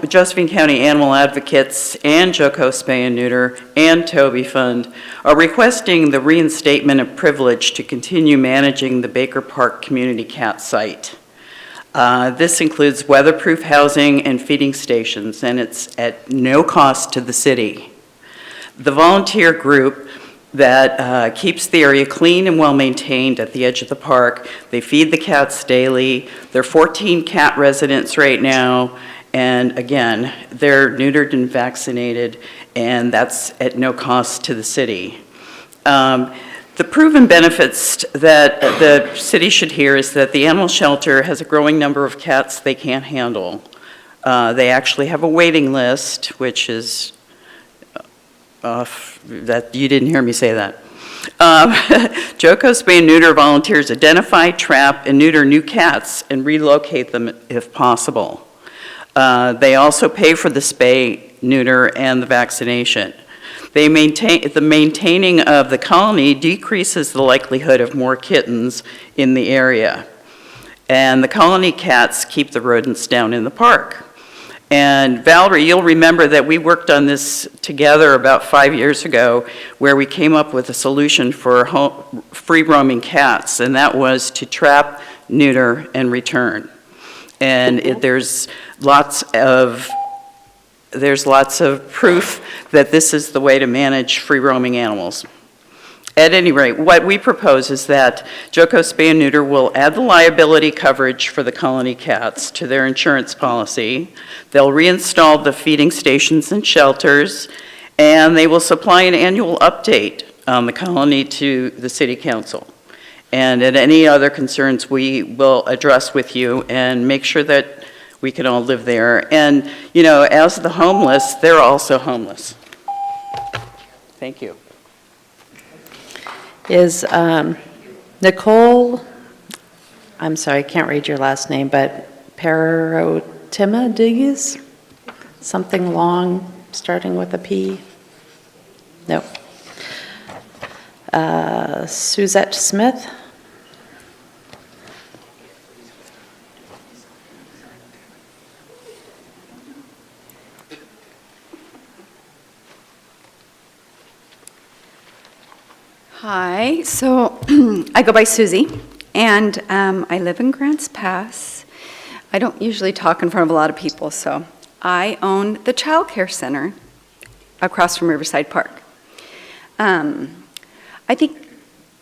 [SPEAKER 14] Josephine County Animal Advocates and Jocose Spay and Neuter and Toby Fund are requesting the reinstatement of privilege to continue managing the Baker Park Community Cat Site. This includes weatherproof housing and feeding stations, and it's at no cost to the city. The volunteer group that keeps the area clean and well-maintained at the edge of the park. They feed the cats daily. There are 14 cat residents right now, and again, they're neutered and vaccinated, and that's at no cost to the city. The proven benefits that the city should hear is that the animal shelter has a growing number of cats they can't handle. They actually have a waiting list, which is that you didn't hear me say that. Jocose Spay and Neuter volunteers identify, trap, and neuter new cats and relocate them if possible. They also pay for the spay, neuter, and the vaccination. The maintaining of the colony decreases the likelihood of more kittens in the area. And the colony cats keep the rodents down in the park. And Valerie, you'll remember that we worked on this together about 5 years ago, where we came up with a solution for free-roaming cats, and that was to trap, neuter, and return. And there's lots of there's lots of proof that this is the way to manage free-roaming animals. At any rate, what we propose is that Joco Spay and Neuter will add the liability coverage for the colony cats to their insurance policy. They'll reinstall the feeding stations and shelters, and they will supply an annual update on the colony to the city council. And at any other concerns, we will address with you and make sure that we can all live there. And, you know, as the homeless, they're also homeless. Thank you.
[SPEAKER 2] Is Nicole, I'm sorry, I can't read your last name, but Parotimadigas? Something long, starting with a P? No. Suzette Smith? Hi, so I go by Susie, and I live in Grants Pass. I don't usually talk in front of a lot of people, so I own the child care center across from Riverside Park. I think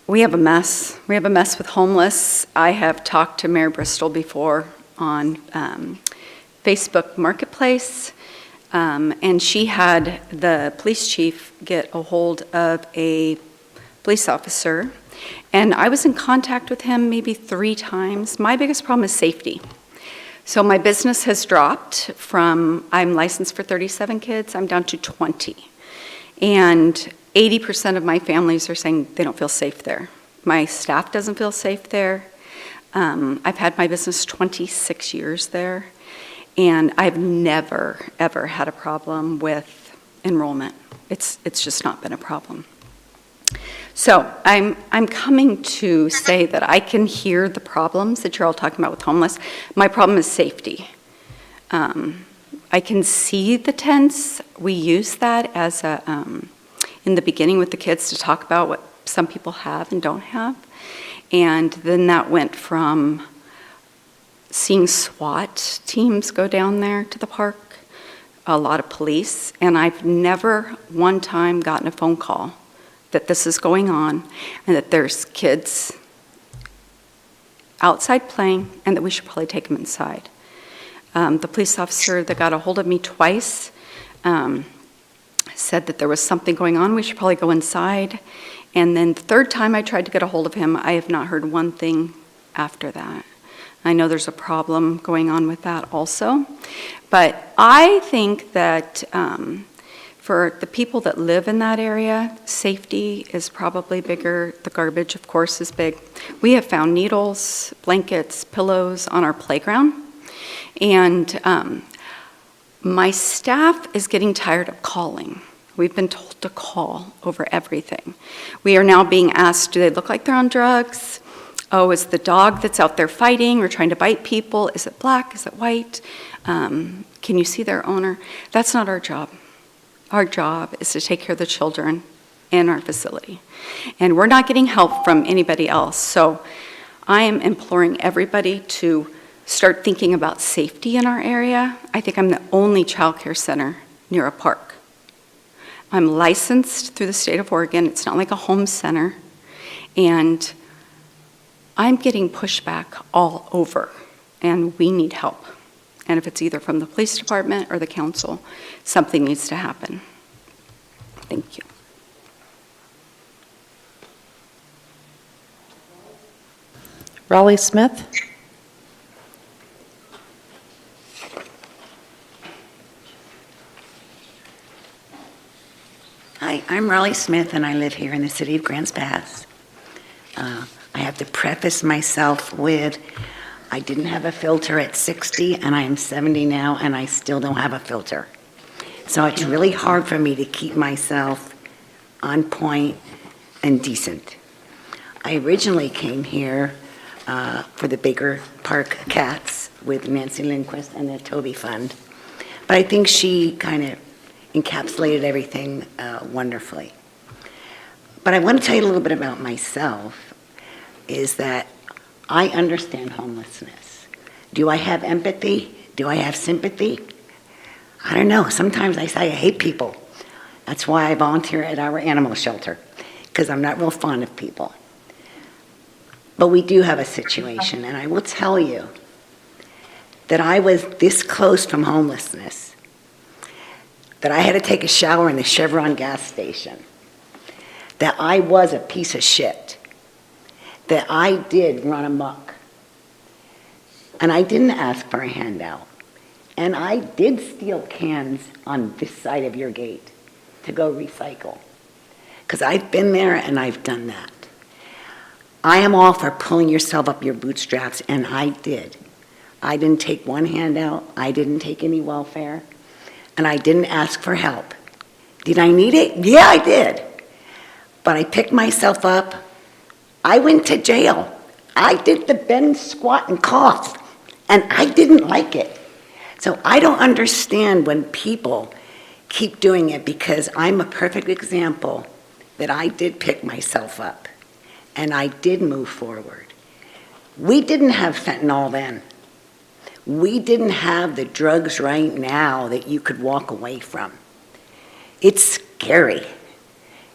[SPEAKER 2] we have a mess. We have a mess with homeless. I have talked to Mayor Bristol before on Facebook Marketplace, and she had the police chief get a hold of a police officer, and I was in contact with him maybe 3 times. My biggest problem is safety. So my business has dropped from, I'm licensed for 37 kids, I'm down to 20. And 80% of my families are saying they don't feel safe there. My staff doesn't feel safe there. I've had my business 26 years there, and I've never, ever had a problem with enrollment. It's just not been a problem. So I'm coming to say that I can hear the problems that you're all talking about with homeless. My problem is safety. I can see the tents. We use that as a, in the beginning with the kids to talk about what some people have and don't have. And then that went from seeing SWAT teams go down there to the park, a lot of police, and I've never one time gotten a phone call that this is going on and that there's kids outside playing and that we should probably take them inside. The police officer that got a hold of me twice said that there was something going on, we should probably go inside. And then the 3rd time I tried to get a hold of him, I have not heard one thing after that. I know there's a problem going on with that also. But I think that for the people that live in that area, safety is probably bigger. The garbage, of course, is big. We have found needles, blankets, pillows on our playground. And my staff is getting tired of calling. We've been told to call over everything. We are now being asked, do they look like they're on drugs? Oh, is the dog that's out there fighting or trying to bite people, is it black, is it white? Can you see their owner? That's not our job. Our job is to take care of the children in our facility. And we're not getting help from anybody else. So I am imploring everybody to start thinking about safety in our area. I think I'm the only child care center near a park. I'm licensed through the state of Oregon. It's not like a home center. And I'm getting pushback all over, and we need help. And if it's either from the police department or the council, something needs to happen. Thank you. Raleigh Smith?
[SPEAKER 17] Hi, I'm Raleigh Smith, and I live here in the city of Grants Pass. I have to preface myself with, I didn't have a filter at 60, and I am 70 now, and I still don't have a filter. So it's really hard for me to keep myself on point and decent. I originally came here for the Baker Park Cats with Nancy Lindquist and the Toby Fund, but I think she kind of encapsulated everything wonderfully. But I want to tell you a little bit about myself, is that I understand homelessness. Do I have empathy? Do I have sympathy?
[SPEAKER 14] I don't know, sometimes I say I hate people. That's why I volunteer at our animal shelter, because I'm not real fond of people. But we do have a situation, and I will tell you that I was this close from homelessness, that I had to take a shower in the Chevron gas station, that I was a piece of shit, that I did run amok, and I didn't ask for a handout, and I did steal cans on this side of your gate to go recycle, because I've been there and I've done that. I am all for pulling yourself up your bootstraps, and I did. I didn't take one handout, I didn't take any welfare, and I didn't ask for help. Did I need it? Yeah, I did. But I picked myself up. I went to jail. I did the bend, squat, and cough, and I didn't like it. So I don't understand when people keep doing it, because I'm a perfect example that I did pick myself up, and I did move forward. We didn't have fentanyl then. We didn't have the drugs right now that you could walk away from. It's scary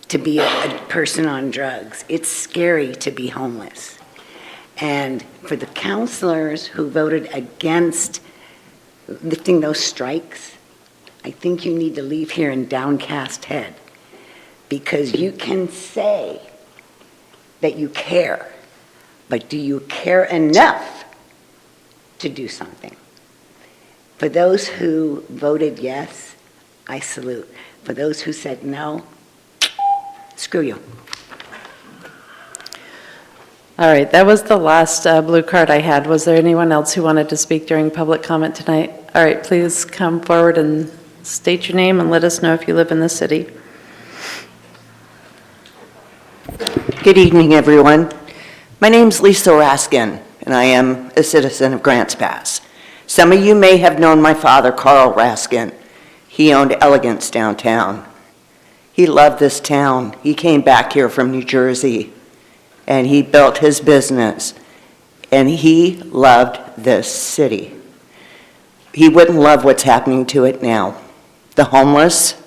[SPEAKER 14] to be a person on drugs. It's scary to be homeless. And for the counselors who voted against lifting those strikes, I think you need to leave here in downcast head, because you can say that you care, but do you care enough to do something? For those who voted yes, I salute. For those who said no, screw you.
[SPEAKER 2] All right, that was the last blue card I had. Was there anyone else who wanted to speak during public comment tonight? All right, please come forward and state your name and let us know if you live in the city.
[SPEAKER 17] Good evening, everyone. My name's Lisa Raskin, and I am a citizen of Grants Pass. Some of you may have known my father, Carl Raskin. He owned Elegance downtown. He loved this town. He came back here from New Jersey, and he built his business, and he loved this city. He wouldn't love what's happening to it now. The homeless,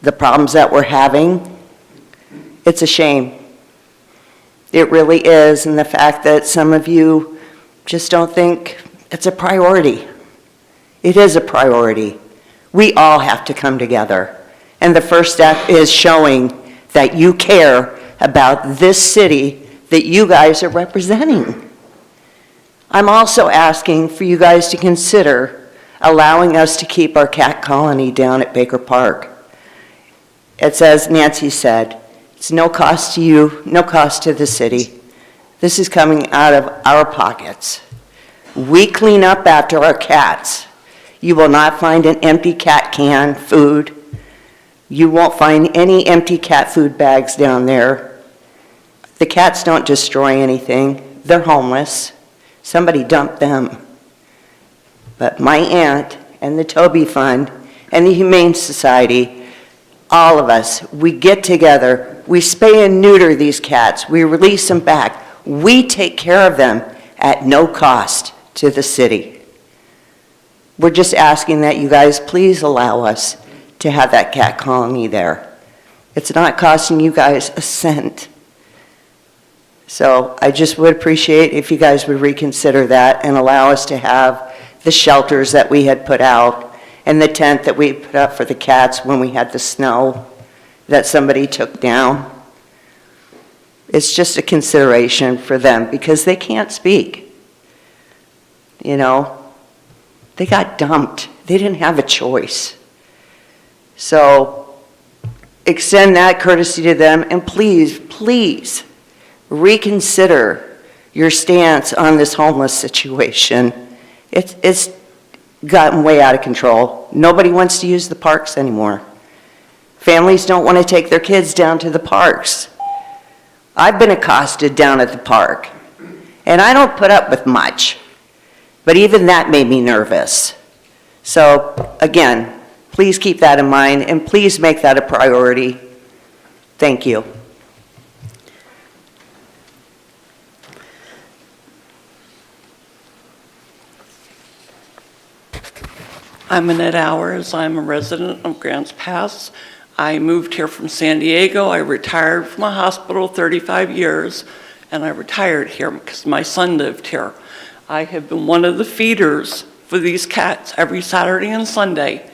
[SPEAKER 17] the problems that we're having, it's a shame. It really is, and the fact that some of you just don't think it's a priority. It is a priority. We all have to come together. And the first step is showing that you care about this city that you guys are representing. I'm also asking for you guys to consider allowing us to keep our cat colony down at Baker Park. It's as Nancy said, it's no cost to you, no cost to the city. This is coming out of our pockets. We clean up after our cats. You will not find an empty cat can food. You won't find any empty cat food bags down there. The cats don't destroy anything. They're homeless. Somebody dumped them. But my aunt and the Toby Fund and the Humane Society, all of us, we get together, we spay and neuter these cats, we release them back, we take care of them at no cost to the city. We're just asking that you guys please allow us to have that cat colony there. It's not costing you guys a cent. So I just would appreciate if you guys would reconsider that and allow us to have the shelters that we had put out and the tent that we put up for the cats when we had the snow that somebody took down. It's just a consideration for them because they can't speak. You know, they got dumped. They didn't have a choice. So extend that courtesy to them, and please, please reconsider your stance on this homeless situation. It's gotten way out of control. Nobody wants to use the parks anymore. Families don't want to take their kids down to the parks. I've been accosted down at the park, and I don't put up with much, but even that made me nervous. So again, please keep that in mind, and please make that a priority. Thank you.
[SPEAKER 2] I'm Annette Hours. I'm a resident of Grants Pass. I moved here from San Diego. I retired from a hospital 35 years, and I retired here because my son lived here. I have been one of the feeders for these cats every Saturday and Sunday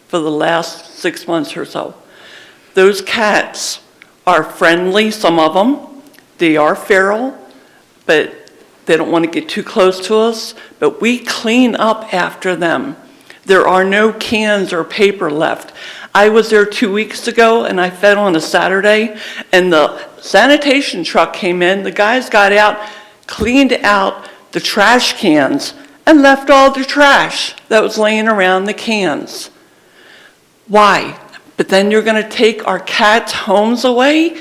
[SPEAKER 2] for the last 6 months or so. Those cats are friendly, some of them. They are feral, but they don't want to get too close to us, but we clean up after them. There are no cans or paper left. I was there 2 weeks ago and I fed on a Saturday, and the sanitation truck came in, the guys got out, cleaned out the trash cans and left all the trash that was laying around the cans. Why? But then you're gonna take our cats' homes away?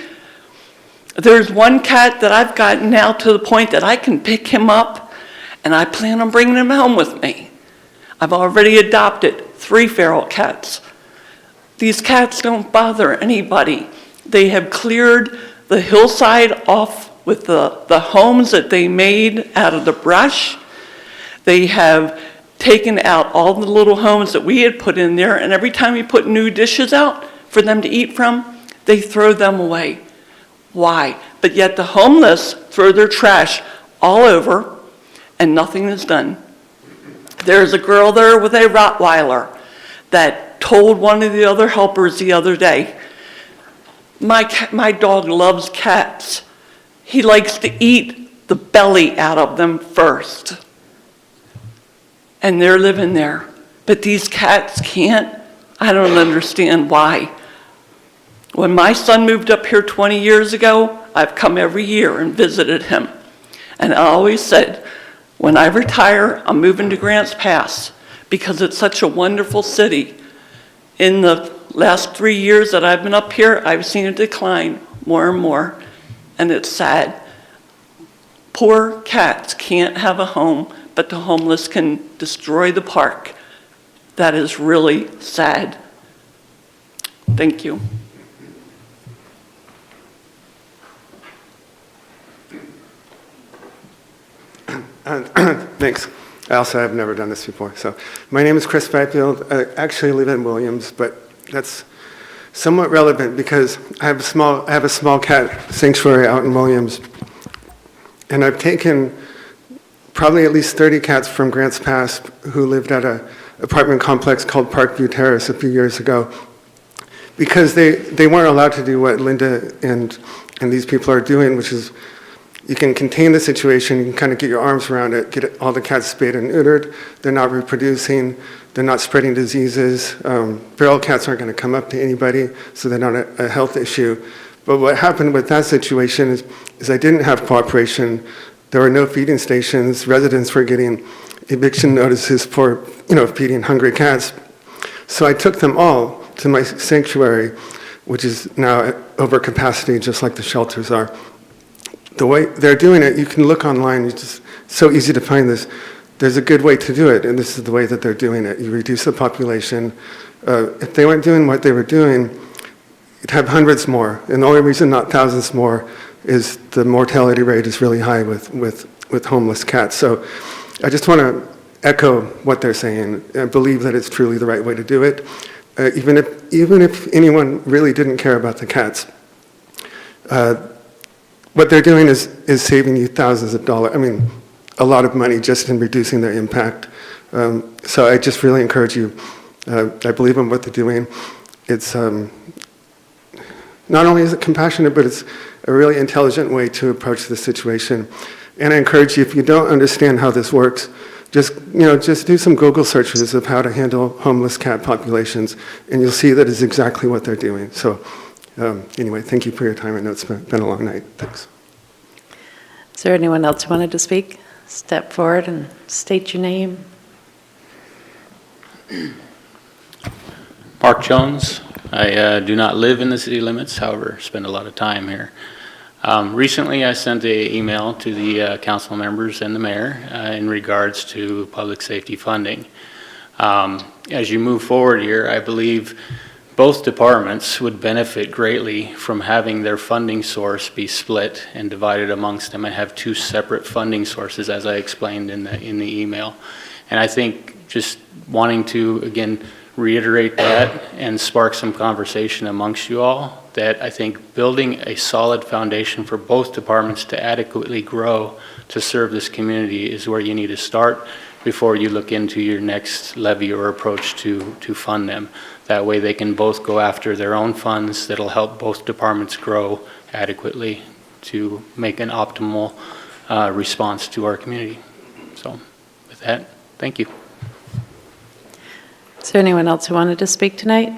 [SPEAKER 2] There's one cat that I've gotten now to the point that I can pick him up and I plan on bringing him home with me. I've already adopted 3 feral cats. These cats don't bother anybody. They have cleared the hillside off with the homes that they made out of the brush. They have taken out all the little homes that we had put in there, and every time we put new dishes out for them to eat from, they throw them away. Why? But yet the homeless throw their trash all over and nothing is done. There's a girl there with a Rottweiler that told one of the other helpers the other day, my dog loves cats. He likes to eat the belly out of them first. And they're living there. But these cats can't. I don't understand why. When my son moved up here 20 years ago, I've come every year and visited him. And I always said, when I retire, I'm moving to Grants Pass because it's such a wonderful city. In the last 3 years that I've been up here, I've seen a decline more and more, and it's sad. Poor cats can't have a home, but the homeless can destroy the park. That is really sad. Thank you.
[SPEAKER 4] Thanks. I also have never done this before. So my name is Chris Byfield. I actually live in Williams, but that's somewhat relevant because I have a small cat sanctuary out in Williams, and I've taken probably at least 30 cats from Grants Pass who lived at an apartment complex called Parkview Terrace a few years ago because they weren't allowed to do what Linda and these people are doing, which is you can contain the situation, you can kind of get your arms around it, get all the cats spayed and neutered, they're not reproducing, they're not spreading diseases, feral cats aren't going to come up to anybody, so they're not a health issue. But what happened with that situation is I didn't have cooperation, there were no feeding stations, residents were getting eviction notices for feeding hungry cats. So I took them all to my sanctuary, which is now at overcapacity, just like the shelters are. The way they're doing it, you can look online, it's just so easy to find this. There's a good way to do it, and this is the way that they're doing it. You reduce the population. If they weren't doing what they were doing, you'd have hundreds more. And the only reason not thousands more is the mortality rate is really high with homeless cats. So I just want to echo what they're saying. I believe that it's truly the right way to do it. Even if anyone really didn't care about the cats, what they're doing is saving you thousands of dollars, a lot of money just in reducing their impact. So I just really encourage you, I believe in what they're doing. It's, not only is it compassionate, but it's a really intelligent way to approach the situation. And I encourage you, if you don't understand how this works, just do some Google searches of how to handle homeless cat populations, and you'll see that is exactly what they're doing. So anyway, thank you for your time. I know it's been a long night. Thanks.
[SPEAKER 2] Is there anyone else who wanted to speak? Step forward and state your name.
[SPEAKER 17] Mark Jones. I do not live in the city limits, however, spend a lot of time here. Recently, I sent an email to the council members and the mayor in regards to public safety funding. As you move forward here, I believe both departments would benefit greatly from having their funding source be split and divided amongst them and have two separate funding sources, as I explained in the email. And I think just wanting to, again, reiterate that and spark some conversation amongst you all, that I think building a solid foundation for both departments to adequately grow to serve this community is where you need to start before you look into your next levy or approach to fund them. That way they can both go after their own funds that'll help both departments grow adequately to make an optimal response to our community. So with that, thank you.
[SPEAKER 2] Is there anyone else who wanted to speak tonight?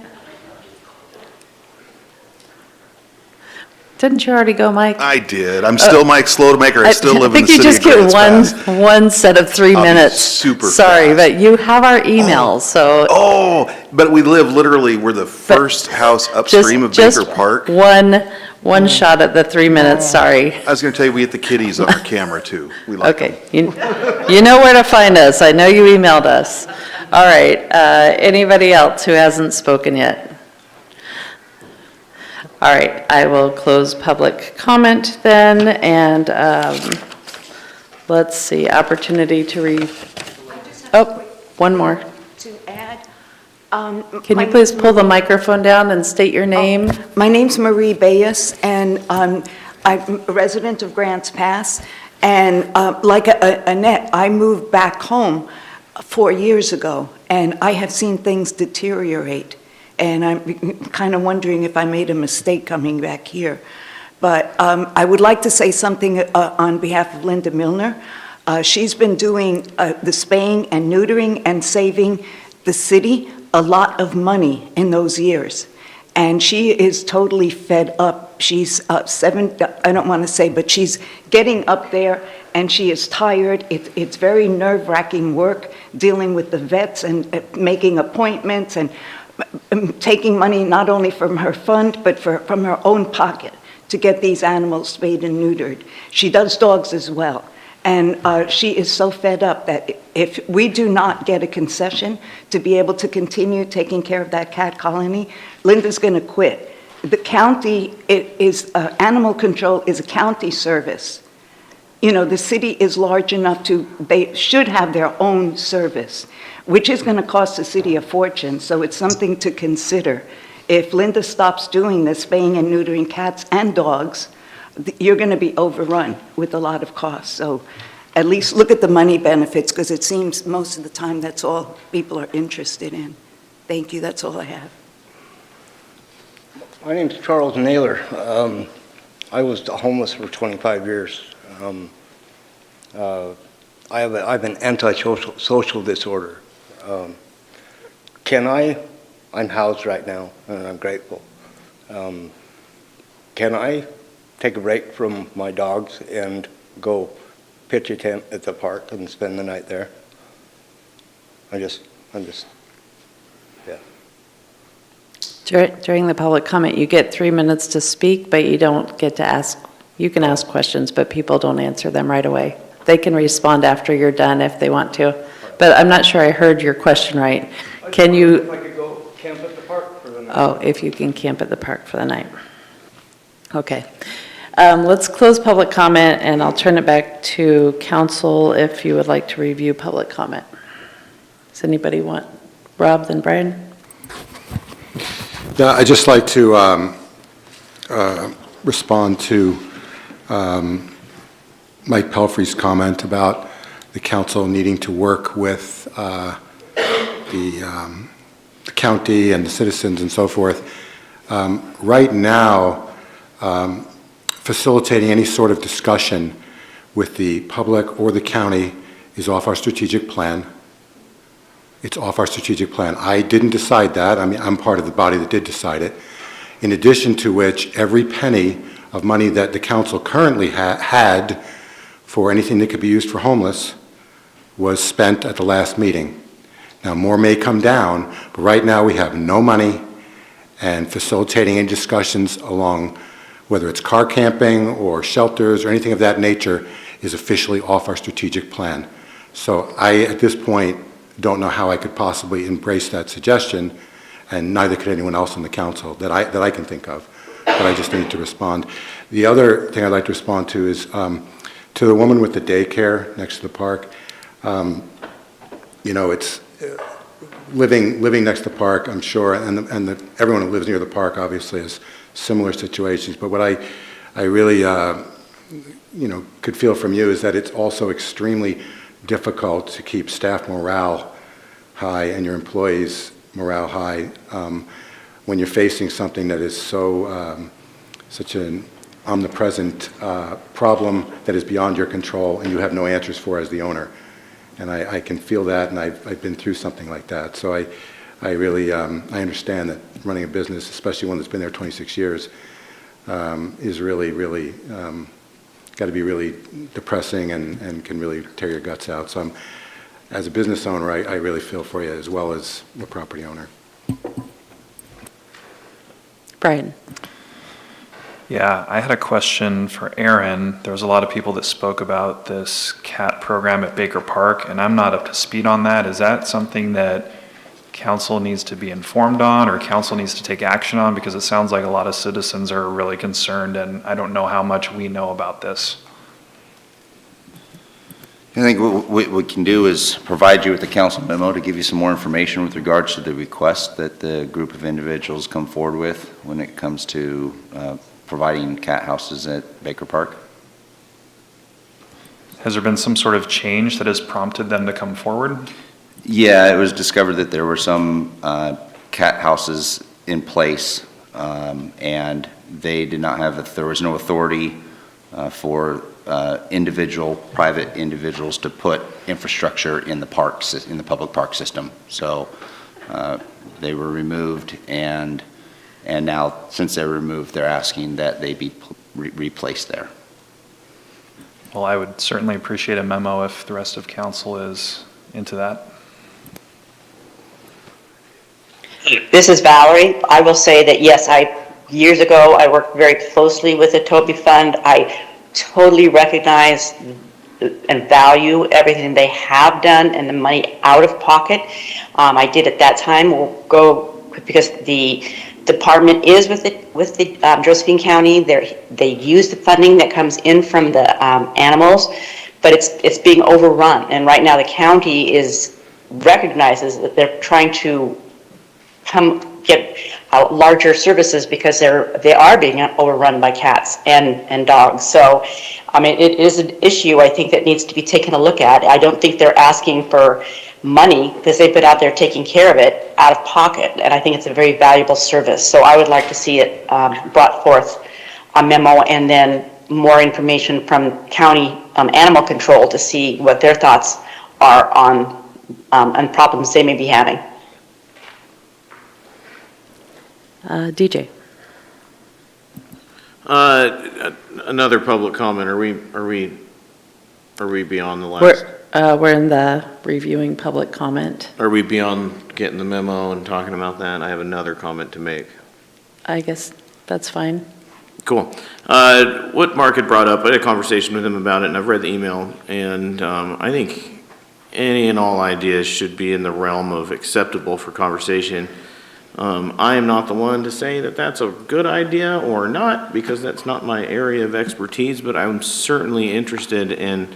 [SPEAKER 2] Didn't you already go, Mike? I did. I'm still Mike Slowmaker. I still live in the think you city just of get Grants Pass. one set of 3 I'll be minutes. super Sorry, fast. but you have our emails, so Oh, but we live literally, we're the first house upstream of Baker Park. one shot at the 3 minutes, sorry. I was going to tell you, we get the kitties on our camera too. We like them. Okay, you know where to find us. I know you emailed us. All right, anybody else who hasn't spoken yet? All right, I will close public comment then, and let's see, opportunity to one more.
[SPEAKER 3] To add.
[SPEAKER 2] Can you please pull the microphone down and state your name?
[SPEAKER 3] My name's Marie Bayes, and I'm a resident of Grants Pass. And like Annette, I moved back home 4 years ago, and I have seen things deteriorate. And I'm kind of wondering if I made a mistake coming back here. But I would like to say something on behalf of Linda Milner. She's been doing the spaying and neutering and saving the city a lot of money in those years. And she is totally fed up. She's I don't want to say, but she's getting up there and she is tired. It's very nerve-wracking work dealing with the vets and making appointments and taking money not only from her fund, but from her own pocket to get these animals spayed and neutered. She does dogs as well. And she is so fed up that if we do not get a concession to be able to continue taking care of that cat colony, Linda's going to quit. The county animal control is a county service. You know, the city is large enough they should have their own service, which is going to cost the city a fortune. So it's something to consider. If Linda stops doing this, spaying and neutering cats and dogs, you're going to be overrun with a lot of costs. So at least look at the money benefits, because it seems most of the time that's all people are interested in. Thank you. That's all I have.
[SPEAKER 4] My name's Charles Naylor. I was homeless for 25 years. I have an antisocial disorder. I'm housed right now, and I'm grateful. Can I take a break from my dogs and go pitch a tent at the park and spend the night there? Yeah.
[SPEAKER 2] During the public comment, you get 3 minutes to speak, but you don't get to ask. You can ask questions, but people don't answer them right away. They can respond after you're done if they want to. But I'm not sure I heard your question right. Can you?
[SPEAKER 4] If I could go camp at the park for the night.
[SPEAKER 2] Oh, if you can camp at the park for the night. Okay. Let's close public comment, and I'll turn it back to council if you would like to review public comment. Does anybody want? Rob, then Brian?
[SPEAKER 8] Yeah, I'd just like to respond to Mike Pelfrey's comment about the council needing to work with the county and the citizens and so forth. Right now, facilitating any sort of discussion with the public or the county is off our strategic plan. It's off our strategic plan. I didn't decide that. I mean, I'm part of the body that did decide it. In addition to which, every penny of money that the council currently had for anything that could be used for homeless was spent at the last meeting. Now, more may come down, but right now we have no money, and facilitating any discussions along whether it's car camping or shelters or anything of that nature is officially off our strategic plan. So I, at this point, don't know how I could possibly embrace that suggestion, and neither could anyone else on the council that I can think of, but I just need to respond. The other thing I'd like to respond to is to the woman with the daycare next to the park. You know, living next to the park, I'm sure, and everyone who lives near the park obviously has similar situations. But what I really, could feel from you is that it's also extremely difficult to keep staff morale high and your employees' morale high when you're facing something that is such an omnipresent problem that is beyond your control and you have no answers for as the owner. And I can feel that, and I've been through something like that. So I really, I understand that running a business, especially one that's been there 26 years, is really, really, got to be really depressing and can really tear your guts out. So as a business owner, I really feel for you as well as a property owner.
[SPEAKER 2] Brian.
[SPEAKER 10] Yeah, I had a question for Aaron. There was a lot of people that spoke about this CAT program at Baker Park, and I'm not up to speed on that. Is that something that council needs to be informed on or council needs to take action on? Because it sounds like a lot of citizens are really concerned, and I don't know how much we know about this.
[SPEAKER 3] I think what we can do is provide you with the council memo to give you some more information with regards to the request that the group of individuals come forward with when it comes to providing cat houses at Baker Park.
[SPEAKER 10] Has there been some sort of change that has prompted them to come forward?
[SPEAKER 3] Yeah, it was discovered that there were some cat houses in place, and they did not have, there was no authority for private individuals to put infrastructure in the parks, in the public park system. So they were removed, and now, since they're removed, they're asking that they be replaced there.
[SPEAKER 10] Well, I would certainly appreciate a memo if the rest of council is into that.
[SPEAKER 9] This is Valerie. I will say that, yes, years ago, I worked very closely with the Toby Fund. I totally recognize and value everything they have done and the money out of pocket. I did at that time. We'll go, because the department is with the Josephine County. They use the funding that comes in from the animals, but it's being overrun. And right now the county recognizes that they're trying to get larger services because they are being overrun by cats and dogs. So, I mean, it is an issue I think that needs to be taken a look at. I don't think they're asking for money because they've been out there taking care of it out of pocket, and I think it's a very valuable service. So I would like to see it brought forth a memo and then more information from county animal control to see what their thoughts are on problems they may be having.
[SPEAKER 2] DJ.
[SPEAKER 14] Another public comment. Are we beyond the last?
[SPEAKER 2] We're in the reviewing public comment.
[SPEAKER 14] Are we beyond getting the memo and talking about that? I have another comment to make.
[SPEAKER 2] I guess that's fine.
[SPEAKER 14] Cool. What Mark had brought up, I had a conversation with him about it, and I've read the email, and I think any and all ideas should be in the realm of acceptable for conversation. I am not the one to say that that's a good idea or not, because that's not my area of expertise, but I'm certainly interested in,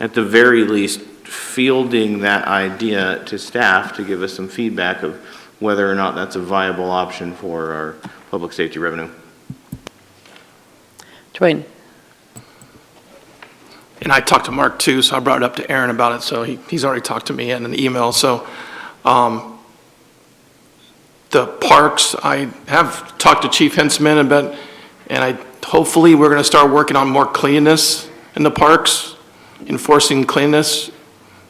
[SPEAKER 14] at the very least, fielding that idea to staff to give us some feedback of whether or not that's a viable option for our public safety revenue.
[SPEAKER 2] Dwayne.
[SPEAKER 4] And I talked to Mark too, so I brought it up to Aaron about it, so he's already talked to me in an email. So the parks, I have talked to Chief Hensman about, and hopefully we're going to start working on more cleanliness in the parks, enforcing cleanliness.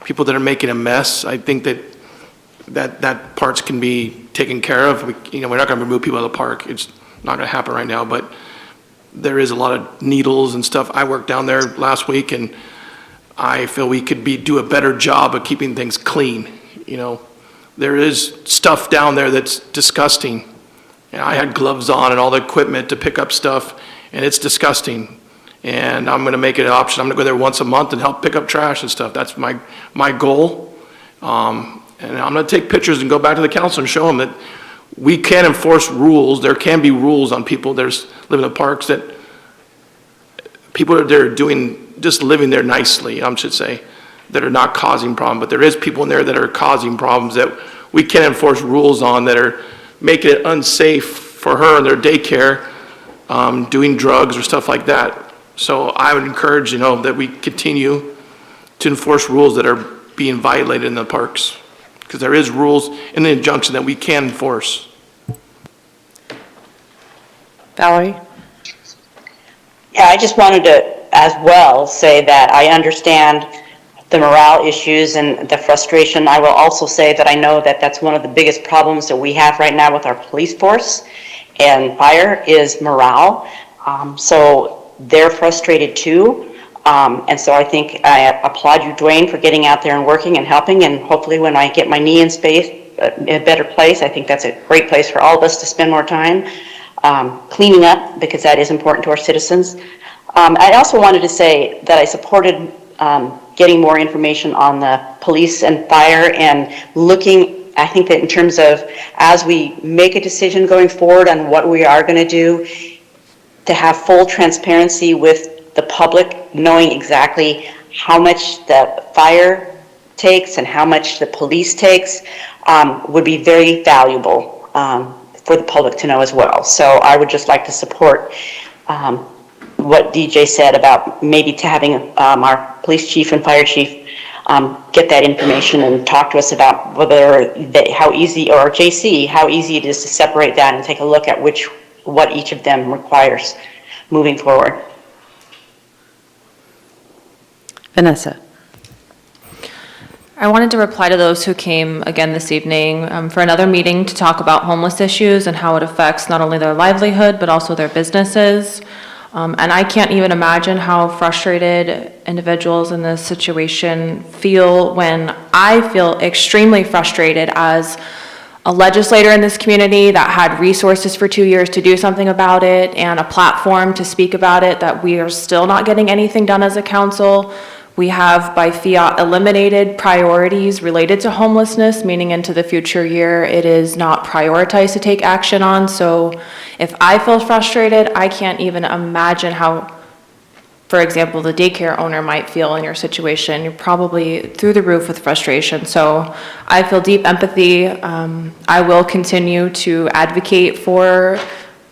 [SPEAKER 4] People that are making a mess, I think that parts can be taken care of. We're not going to remove people out of the park. It's not going to happen right now, but there is a lot of needles and stuff. I worked down there last week, and I feel we could do a better job of keeping things clean. There is stuff down there that's disgusting. And I had gloves on and all the equipment to pick up stuff, and it's disgusting. And I'm going to make it an option. I'm going to go there once a month and help pick up trash and stuff. That's my goal. And I'm going to take pictures and go back to the council and show them that we can enforce rules. There can be rules on people that live in the parks, that people are there just living there nicely, I should say.
[SPEAKER 14] that are not causing problems, but there is people in there that are causing problems that we can enforce rules on that are making it unsafe for her and their daycare, doing drugs or stuff like that. So I would encourage, that we continue to enforce rules that are being violated in the parks, because there is rules in the injunction that we can enforce.
[SPEAKER 2] Valerie?
[SPEAKER 9] Yeah, I just wanted to as well say that I understand the morale issues and the frustration. I will also say that I know that that's one of the biggest problems that we have right now with our police force and fire is morale. So they're frustrated too. And so I think I applaud you, Dwayne, for getting out there and working and helping. And hopefully when I get my knee in a better place, I think that's a great place for all of us to spend more time cleaning up, because that is important to our citizens. I also wanted to say that I supported getting more information on the police and fire and looking, I think that in terms of as we make a decision going forward on what we are going to do, to have full transparency with the public, knowing exactly how much the fire takes and how much the police takes would be very valuable for the public to know as well. So I would just like to support what DJ said about maybe to having our police chief and fire chief get that information and talk to us about whether how easy, or JC, how easy it is to separate that and take a look at what each of them requires moving forward.
[SPEAKER 2] Vanessa?
[SPEAKER 6] I wanted to reply to those who came again this evening for another meeting to talk about homeless issues and how it affects not only their livelihood, but also their businesses. And I can't even imagine how frustrated individuals in this situation feel when I feel extremely frustrated as a legislator in this community that had resources for 2 years to do something about it and a platform to speak about it, that we are still not getting anything done as a council. We have by fiat eliminated priorities related to homelessness, meaning into the future year it is not prioritized to take action on. So if I feel frustrated, I can't even imagine how, for example, the daycare owner might feel in your situation. You're probably through the roof with frustration. So I feel deep empathy. I will continue to advocate for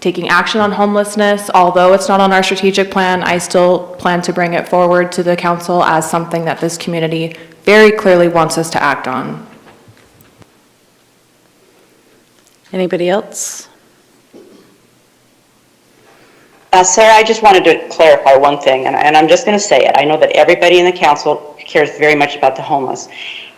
[SPEAKER 6] taking action on homelessness. Although it's not on our strategic plan, I still plan to bring it forward to the council as something that this community very clearly wants us to act on.
[SPEAKER 2] Anybody else?
[SPEAKER 9] Sarah, I just wanted to clarify one thing, and I'm just going to say it. I know that everybody in the council cares very much about the homeless.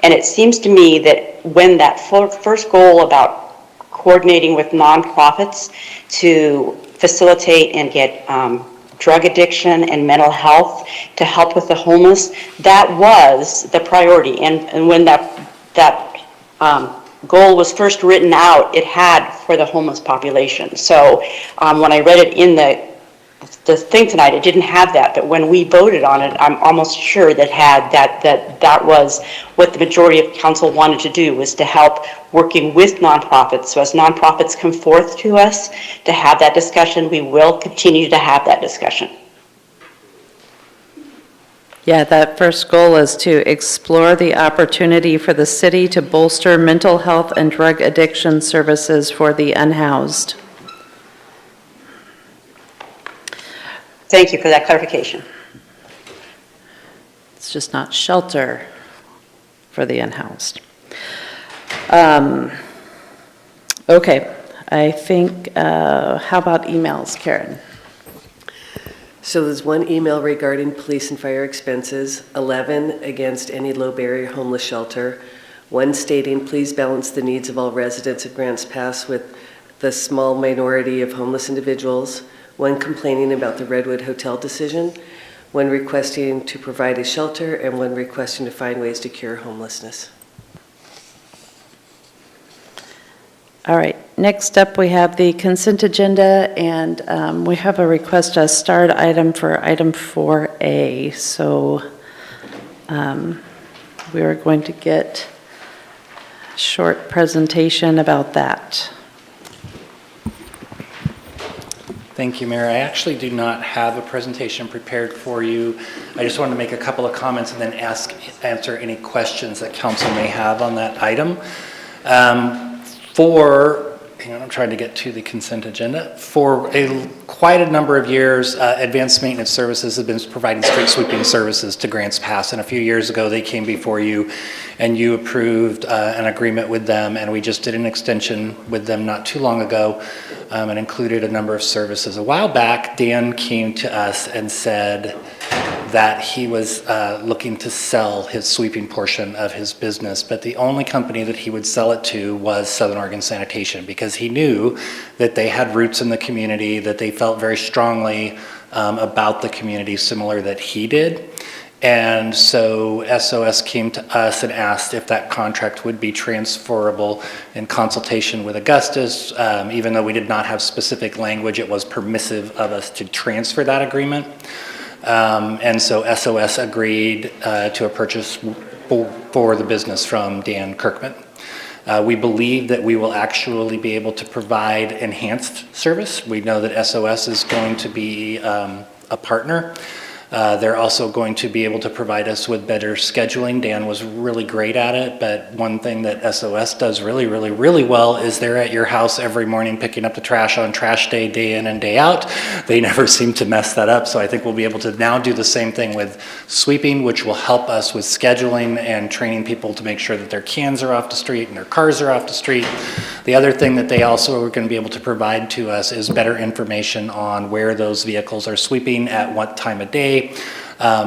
[SPEAKER 9] And it seems to me that when that first goal about coordinating with nonprofits to facilitate and get drug addiction and mental health to help with the homeless, that was the priority. And when that goal was first written out, it had for the homeless population. So when I read it in the thing tonight, it didn't have that, but when we voted on it, I'm almost sure that was what the majority of council wanted to do, was to help working with nonprofits. So as nonprofits come forth to us to have that discussion, we will continue to have that discussion.
[SPEAKER 2] Yeah, that first goal is to explore the opportunity for the city to bolster mental health and drug addiction services for the unhoused.
[SPEAKER 9] Thank you for that clarification.
[SPEAKER 2] It's just not shelter for the unhoused. Okay, I think, how about emails, Karen?
[SPEAKER 12] So there's one email regarding police and fire expenses, 11 against any low barrier homeless shelter, one stating please balance the needs of all residents of Grants Pass with the small minority of homeless individuals, one complaining about the Redwood Hotel decision, one requesting to provide a shelter, and one requesting to find ways to cure homelessness.
[SPEAKER 2] All right, next up we have the consent agenda, and we have a request to start item for item 4A. So we are going to get a short presentation about that.
[SPEAKER 17] Thank you, Mayor. I actually do not have a presentation prepared for you. I just wanted to make a couple of comments and then answer any questions that council may have on that item. I'm trying to get to the consent agenda. For quite a number of years, Advanced Maintenance Services have been providing street sweeping services to Grants Pass, and a few years ago they came before you and you approved an agreement with them, and we just did an extension with them not too long ago and included a number of services. A while back, Dan came to us and said that he was looking to sell his sweeping portion of his business, but the only company that he would sell it to was Southern Oregon Sanitation, because he knew that they had roots in the community, that they felt very strongly about the community, similar that he did. And so SOS came to us and asked if that contract would be transferable. In consultation with Augustus. Even though we did not have specific language, it was permissive of us to transfer that agreement. And so SOS agreed to a purchase for the business from Dan Kirkman. We believe that we will actually be able to provide enhanced service. We know that SOS is going to be a partner. They're also going to be able to provide us with better scheduling. Dan was really great at it, but one thing that SOS does really, really, really well is they're at your house every morning picking up the trash on trash day, day in and day out. They never seem to mess that up, so I think we'll be able to now do the same thing with sweeping, which will help us with scheduling and training people to make sure that their cans are off the street and their cars are off the street. The other thing that they also are going to be able to provide to us is better information on where those vehicles are sweeping at what time of day.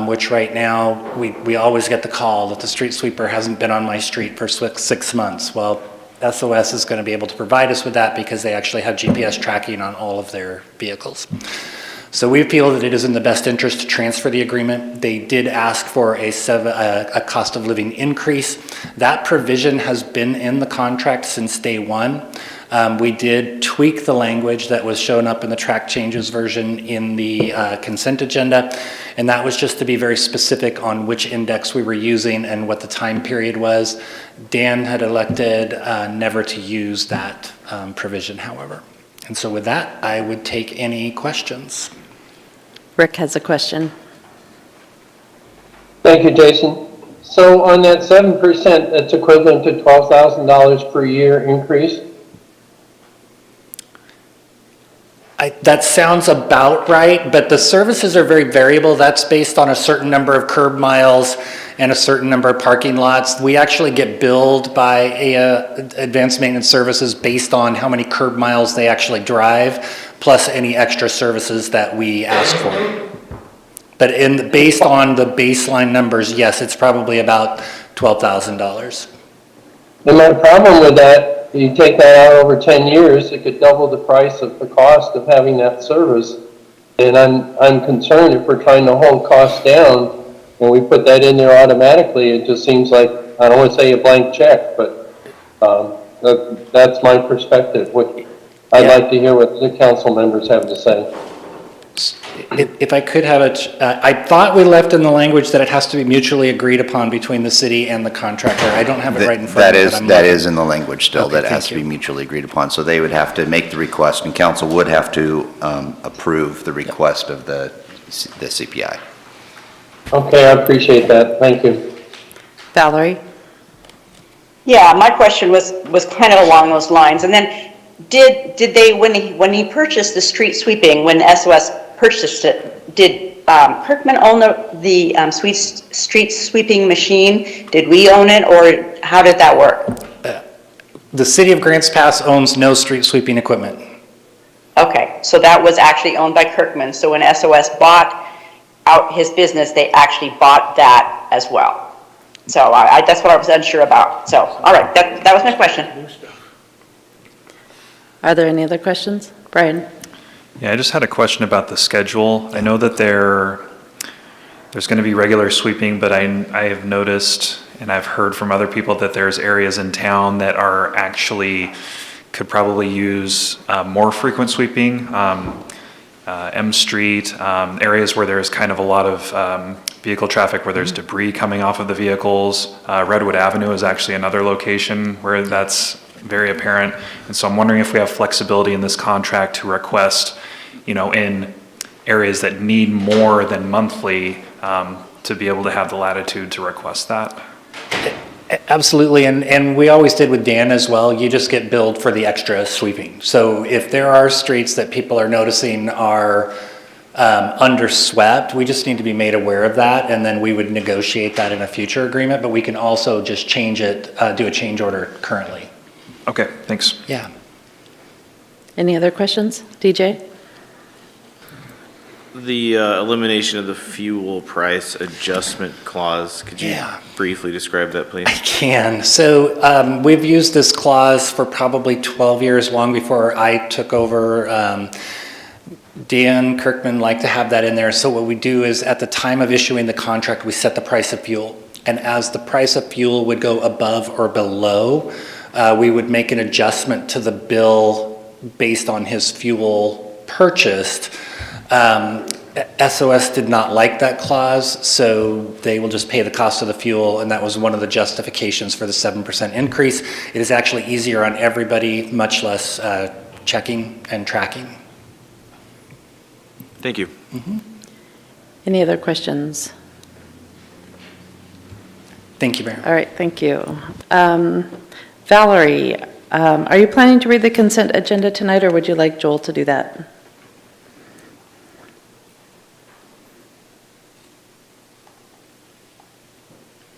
[SPEAKER 17] Which right now, we always get the call that the street sweeper hasn't been on my street for 6 months. Well, SOS is going to be able to provide us with that because they actually have GPS tracking on all of their vehicles. So we feel that it is in the best interest to transfer the agreement. They did ask for a cost of living increase. That provision has been in the contract since day one. We did tweak the language that was shown up in the track changes version in the consent agenda, and that was just to be very specific on which index we were using and what the time period was. Dan had elected never to use that provision, however. And so with that, I would take any questions.
[SPEAKER 2] Rick has a question.
[SPEAKER 1] Thank you, Jason. So on that 7%, that's equivalent to $12,000 per year increase?
[SPEAKER 17] That sounds about right, but the services are very variable. That's based on a certain number of curb miles and a certain number of parking lots. We actually get billed by Advanced Maintenance Services based on how many curb miles they actually drive, plus any extra services that we ask for. But based on the baseline numbers, yes, it's probably about $12,000.
[SPEAKER 1] And my problem with that, you take that out over 10 years, it could double the price of the cost of having that service. And I'm concerned if we're trying to hold costs down and we put that in there automatically, it just seems like, I don't want to say a blank check, but that's my perspective. I'd like to hear what the council members have to say.
[SPEAKER 17] If I could have I thought we left in the language that it has to be mutually agreed upon between the city and the contractor. I don't have it right in front of me.
[SPEAKER 3] That is in the language still,
[SPEAKER 17] Okay,
[SPEAKER 3] that it has to be mutually agreed upon. So they would have to make the request, and council would have to approve the request of the CPI.
[SPEAKER 1] Okay, I appreciate that. Thank you.
[SPEAKER 2] Valerie?
[SPEAKER 9] Yeah, my question was kind of along those lines. And then did they, when he purchased the street sweeping, when SOS purchased it, did Kirkman own the street sweeping machine? Did we own it, or how did that work?
[SPEAKER 17] The city of Grants Pass owns no street sweeping equipment.
[SPEAKER 9] Okay, so that was actually owned by Kirkman. So when SOS bought out his business, they actually bought that as well. So that's what I was unsure about. So, all right, that was my question.
[SPEAKER 2] Are there any other questions? Brian?
[SPEAKER 10] Yeah, I just had a question about the schedule. I know that there's going to be regular sweeping, but I have noticed and I've heard from other people that there's areas in town that are actually could probably use more frequent sweeping. M Street, areas where there's kind of a lot of vehicle traffic, where there's debris coming off of the vehicles. Redwood Avenue is actually another location where that's very apparent. And so I'm wondering if we have flexibility in this contract to request in areas that need more than monthly, to be able to have the latitude to request that.
[SPEAKER 2] Absolutely, and we always did with Dan as well. You just get billed for the extra sweeping. So if there are streets that people are noticing are underswept, we just need to be made aware of that, and then we would negotiate that in a future agreement, but we can also just change it, do a change order currently.
[SPEAKER 10] Okay, thanks.
[SPEAKER 2] Yeah. Any other questions? DJ?
[SPEAKER 3] The elimination of the fuel price adjustment clause, could you briefly describe that, please?
[SPEAKER 2] I can. So we've used this clause for probably 12 years, long before I took over. Dan Kirkman liked to have that in there. So what we do is at the time of issuing the contract, we set the price of fuel. And as the price of fuel would go above or below, we would make an adjustment to the bill based on his fuel purchased. SOS did not like that clause, so they will just pay the cost of the fuel, and that was one of the justifications for the 7% increase. It is actually easier on everybody, much less checking and tracking.
[SPEAKER 3] Thank you.
[SPEAKER 2] Mm-hmm. Any other questions? Thank you, Mayor. All right, thank you. Valerie, are you planning to read the consent agenda tonight, or would you like Joel to do that?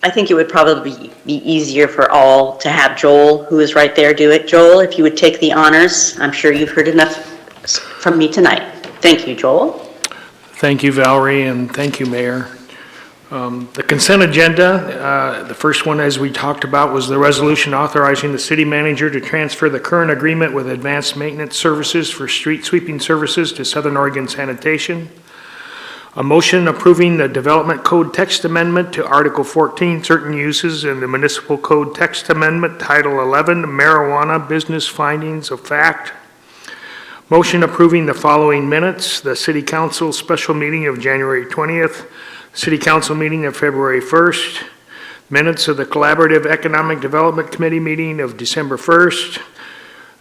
[SPEAKER 9] I think it would probably be easier for all to have Joel, who is right there, do it. Joel, if you would take the honors, I'm sure you've heard enough from me tonight. Thank you, Joel.
[SPEAKER 13] Thank you, Valerie, and thank you, Mayor. The consent agenda, the first one, as we talked about, was the resolution authorizing the city manager to transfer the current agreement with Advanced Maintenance Services for street sweeping services to Southern Oregon Sanitation. A motion approving the Development Code text amendment to Article 14, certain uses, and the Municipal Code text amendment, Title 11, marijuana business findings of fact. Motion approving the following minutes: the City Council special meeting of January 20th, City Council meeting of February 1st, minutes of the Collaborative Economic Development Committee meeting of December 1st,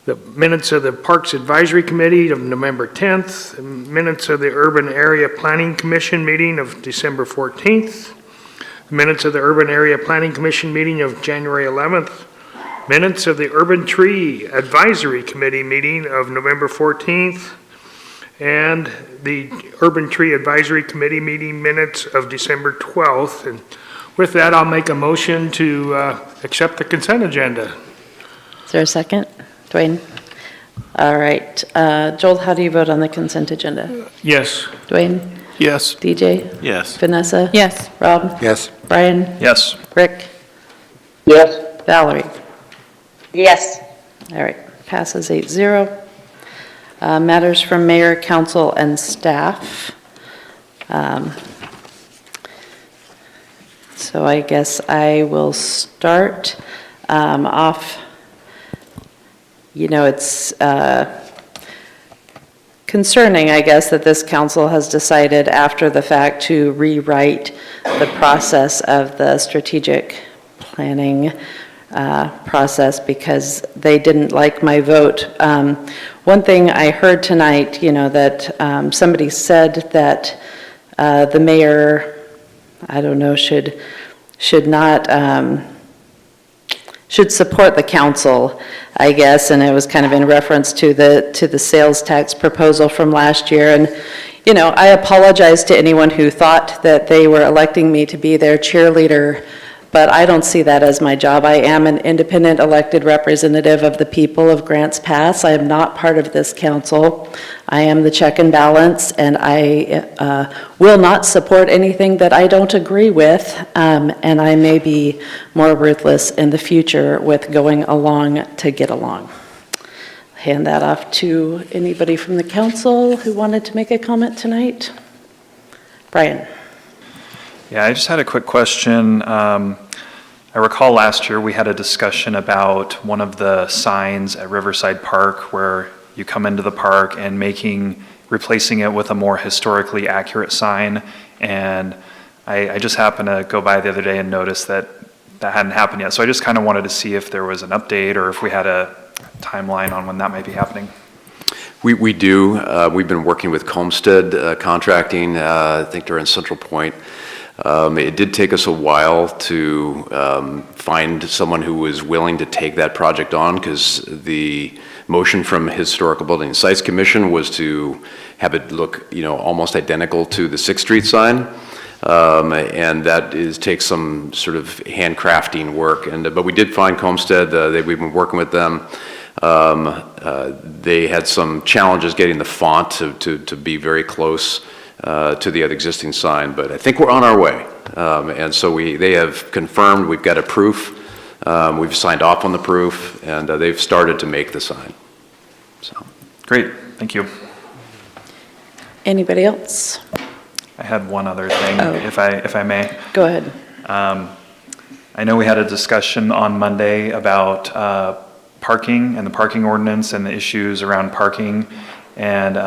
[SPEAKER 13] the minutes of the Parks Advisory Committee of November 10th, minutes of the Urban Area Planning Commission meeting of December 14th, minutes of the Urban Area Planning Commission meeting of January 11th, minutes of the Urban Tree Advisory Committee meeting of November 14th, and the Urban Tree Advisory Committee meeting minutes of December 12th. And with that, I'll make a motion to accept the consent agenda.
[SPEAKER 2] Is there a second? Dwayne? All right. Joel, how do you vote on the consent agenda?
[SPEAKER 13] Yes.
[SPEAKER 2] Dwayne?
[SPEAKER 13] Yes.
[SPEAKER 2] DJ?
[SPEAKER 3] Yes.
[SPEAKER 2] Vanessa?
[SPEAKER 6] Yes.
[SPEAKER 2] Rob?
[SPEAKER 8] Yes.
[SPEAKER 2] Brian?
[SPEAKER 10] Yes.
[SPEAKER 2] Rick?
[SPEAKER 1] Yes.
[SPEAKER 2] Valerie?
[SPEAKER 9] Yes.
[SPEAKER 2] All right, passes 8-0. Matters from mayor, council, and staff. So I guess I will start off. You know, it's concerning, I guess, that this council has decided after the fact to rewrite the process of the strategic planning process because they didn't like my vote. One thing I heard tonight, you know, that somebody said that the mayor, I don't know, should not, should support the council, I guess, and it was kind of in reference to the sales tax proposal from last year. And, you know, I apologize to anyone who thought that they were electing me to be their cheerleader, but I don't see that as my job. I am an independent elected representative of the people of Grants Pass. I am not part of this council. I am the check and balance, and I will not support anything that I don't agree with, and I may be more ruthless in the future with going along to get along. Hand that off to anybody from the council who wanted to make a comment tonight. Brian.
[SPEAKER 10] Yeah, I just had a quick question. I recall last year we had a discussion about one of the signs at Riverside Park where you come into the park and replacing it with a more historically accurate sign. And I just happened to go by the other day and notice that hadn't happened yet. So I just kind of wanted to see if there was an update or if we had a timeline on when that might be happening.
[SPEAKER 4] We do. We've been working with Homestead Contracting. I think they're in Central Point. It did take us a while to find someone who was willing to take that project on, because the motion from Historical Building and Sites Commission was to have it look, almost identical to the 6th Street sign. And that takes some sort of handcrafting work. But we did find Homestead. We've been working with them. They had some challenges getting the font to be very close to the existing sign, but I think we're on our way. And so they have confirmed we've got a proof. We've signed off on the proof, and they've started to make the sign. So
[SPEAKER 10] Great, thank you.
[SPEAKER 2] Anybody else?
[SPEAKER 10] I had one other thing,
[SPEAKER 2] Oh.
[SPEAKER 10] if I may.
[SPEAKER 2] Go ahead.
[SPEAKER 10] I know we had a discussion on Monday about parking and the parking ordinance and the issues around parking. And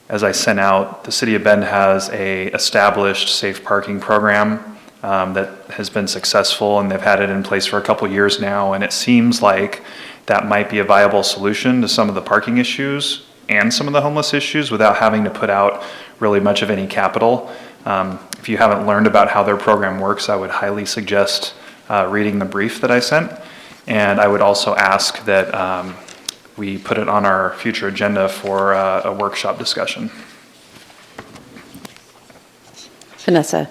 [SPEAKER 10] as I sent out, the City of Bend has a established safe parking program that has been successful, and they've had it in place for a couple years now. And it seems like that might be a viable solution to some of the parking issues and some of the homeless issues without having to put out really much of any capital. If you haven't learned about how their program works, I would highly suggest reading the brief that I sent. And I would also ask that we put it on our future agenda for a workshop discussion.
[SPEAKER 2] Vanessa?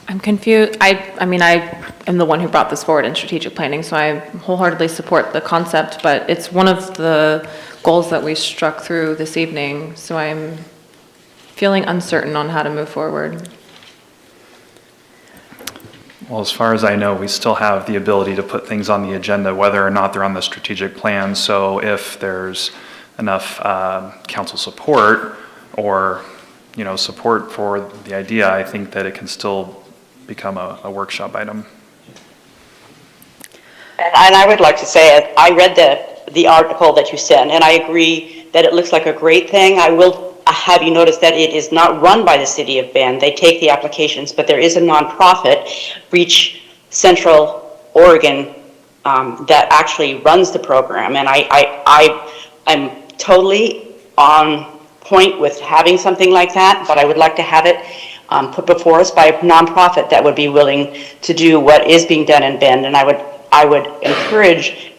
[SPEAKER 6] I'm confused. I mean, I am the one who brought this forward in strategic planning, so I wholeheartedly support the concept, but it's one of the goals that we struck through this evening, so I'm feeling uncertain on how to move forward.
[SPEAKER 10] Well, as far as I know, we still have the ability to put things on the agenda, whether or not they're on the strategic plan. So if there's enough council support or, support for the idea, I think that it can still become a workshop item.
[SPEAKER 9] And I would like to say, I read the article that you sent, and I agree that it looks like a great thing. I will have you notice that it is not run by the City of Bend. They take the applications, but there is a nonprofit, Reach Central Oregon, that actually runs the program. And I'm totally on point with having something like that, but I would like to have it put before us by a nonprofit that would be willing to do what is being done in Bend. And I would encourage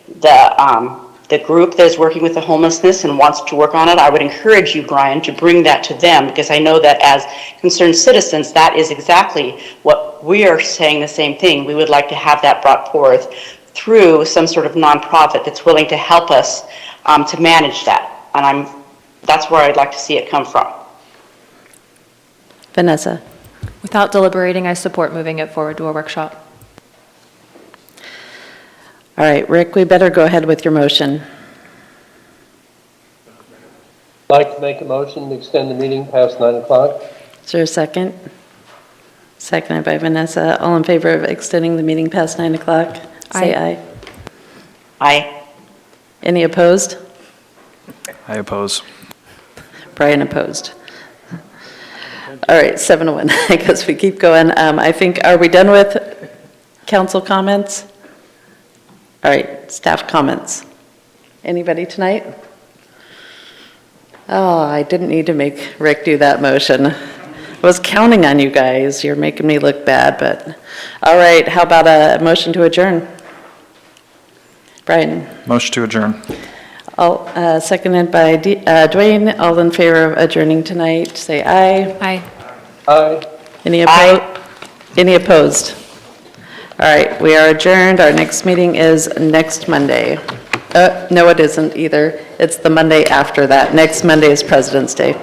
[SPEAKER 9] the group that is working with the homelessness and wants to work on it. I would encourage you, Brian, to bring that to them, because I know that as concerned citizens, that is exactly what we are saying, the same thing. We would like to have that brought forth through some sort of nonprofit that's willing to help us to manage that. And that's where I'd like to see it come from.
[SPEAKER 2] Vanessa?
[SPEAKER 6] Without deliberating, I support moving it forward to a workshop.
[SPEAKER 2] All right, Rick, we better go ahead with your motion.
[SPEAKER 1] I'd like to make a motion to extend the meeting past 9 o'clock.
[SPEAKER 2] Is there a second? Seconded by Vanessa. All in favor of extending the meeting past 9 o'clock? Say aye.
[SPEAKER 9] Aye.
[SPEAKER 2] Any opposed?
[SPEAKER 10] I oppose.
[SPEAKER 2] Brian opposed. All right, 7-1. I guess we keep going. I think, are we done with council comments? All right, staff comments. Anybody tonight? Oh, I didn't need to make Rick do that motion. I was counting on you guys. You're making me look bad, but all right, how about a motion to adjourn? Brian?
[SPEAKER 10] Motion to adjourn.
[SPEAKER 2] All, seconded by Dwayne. All in favor of adjourning tonight, say aye.
[SPEAKER 6] Aye.
[SPEAKER 1] Aye.
[SPEAKER 2] Any opposed? All right, we are adjourned. Our next meeting is next Monday. No, it isn't either. It's the Monday after that. Next Monday is President's Day.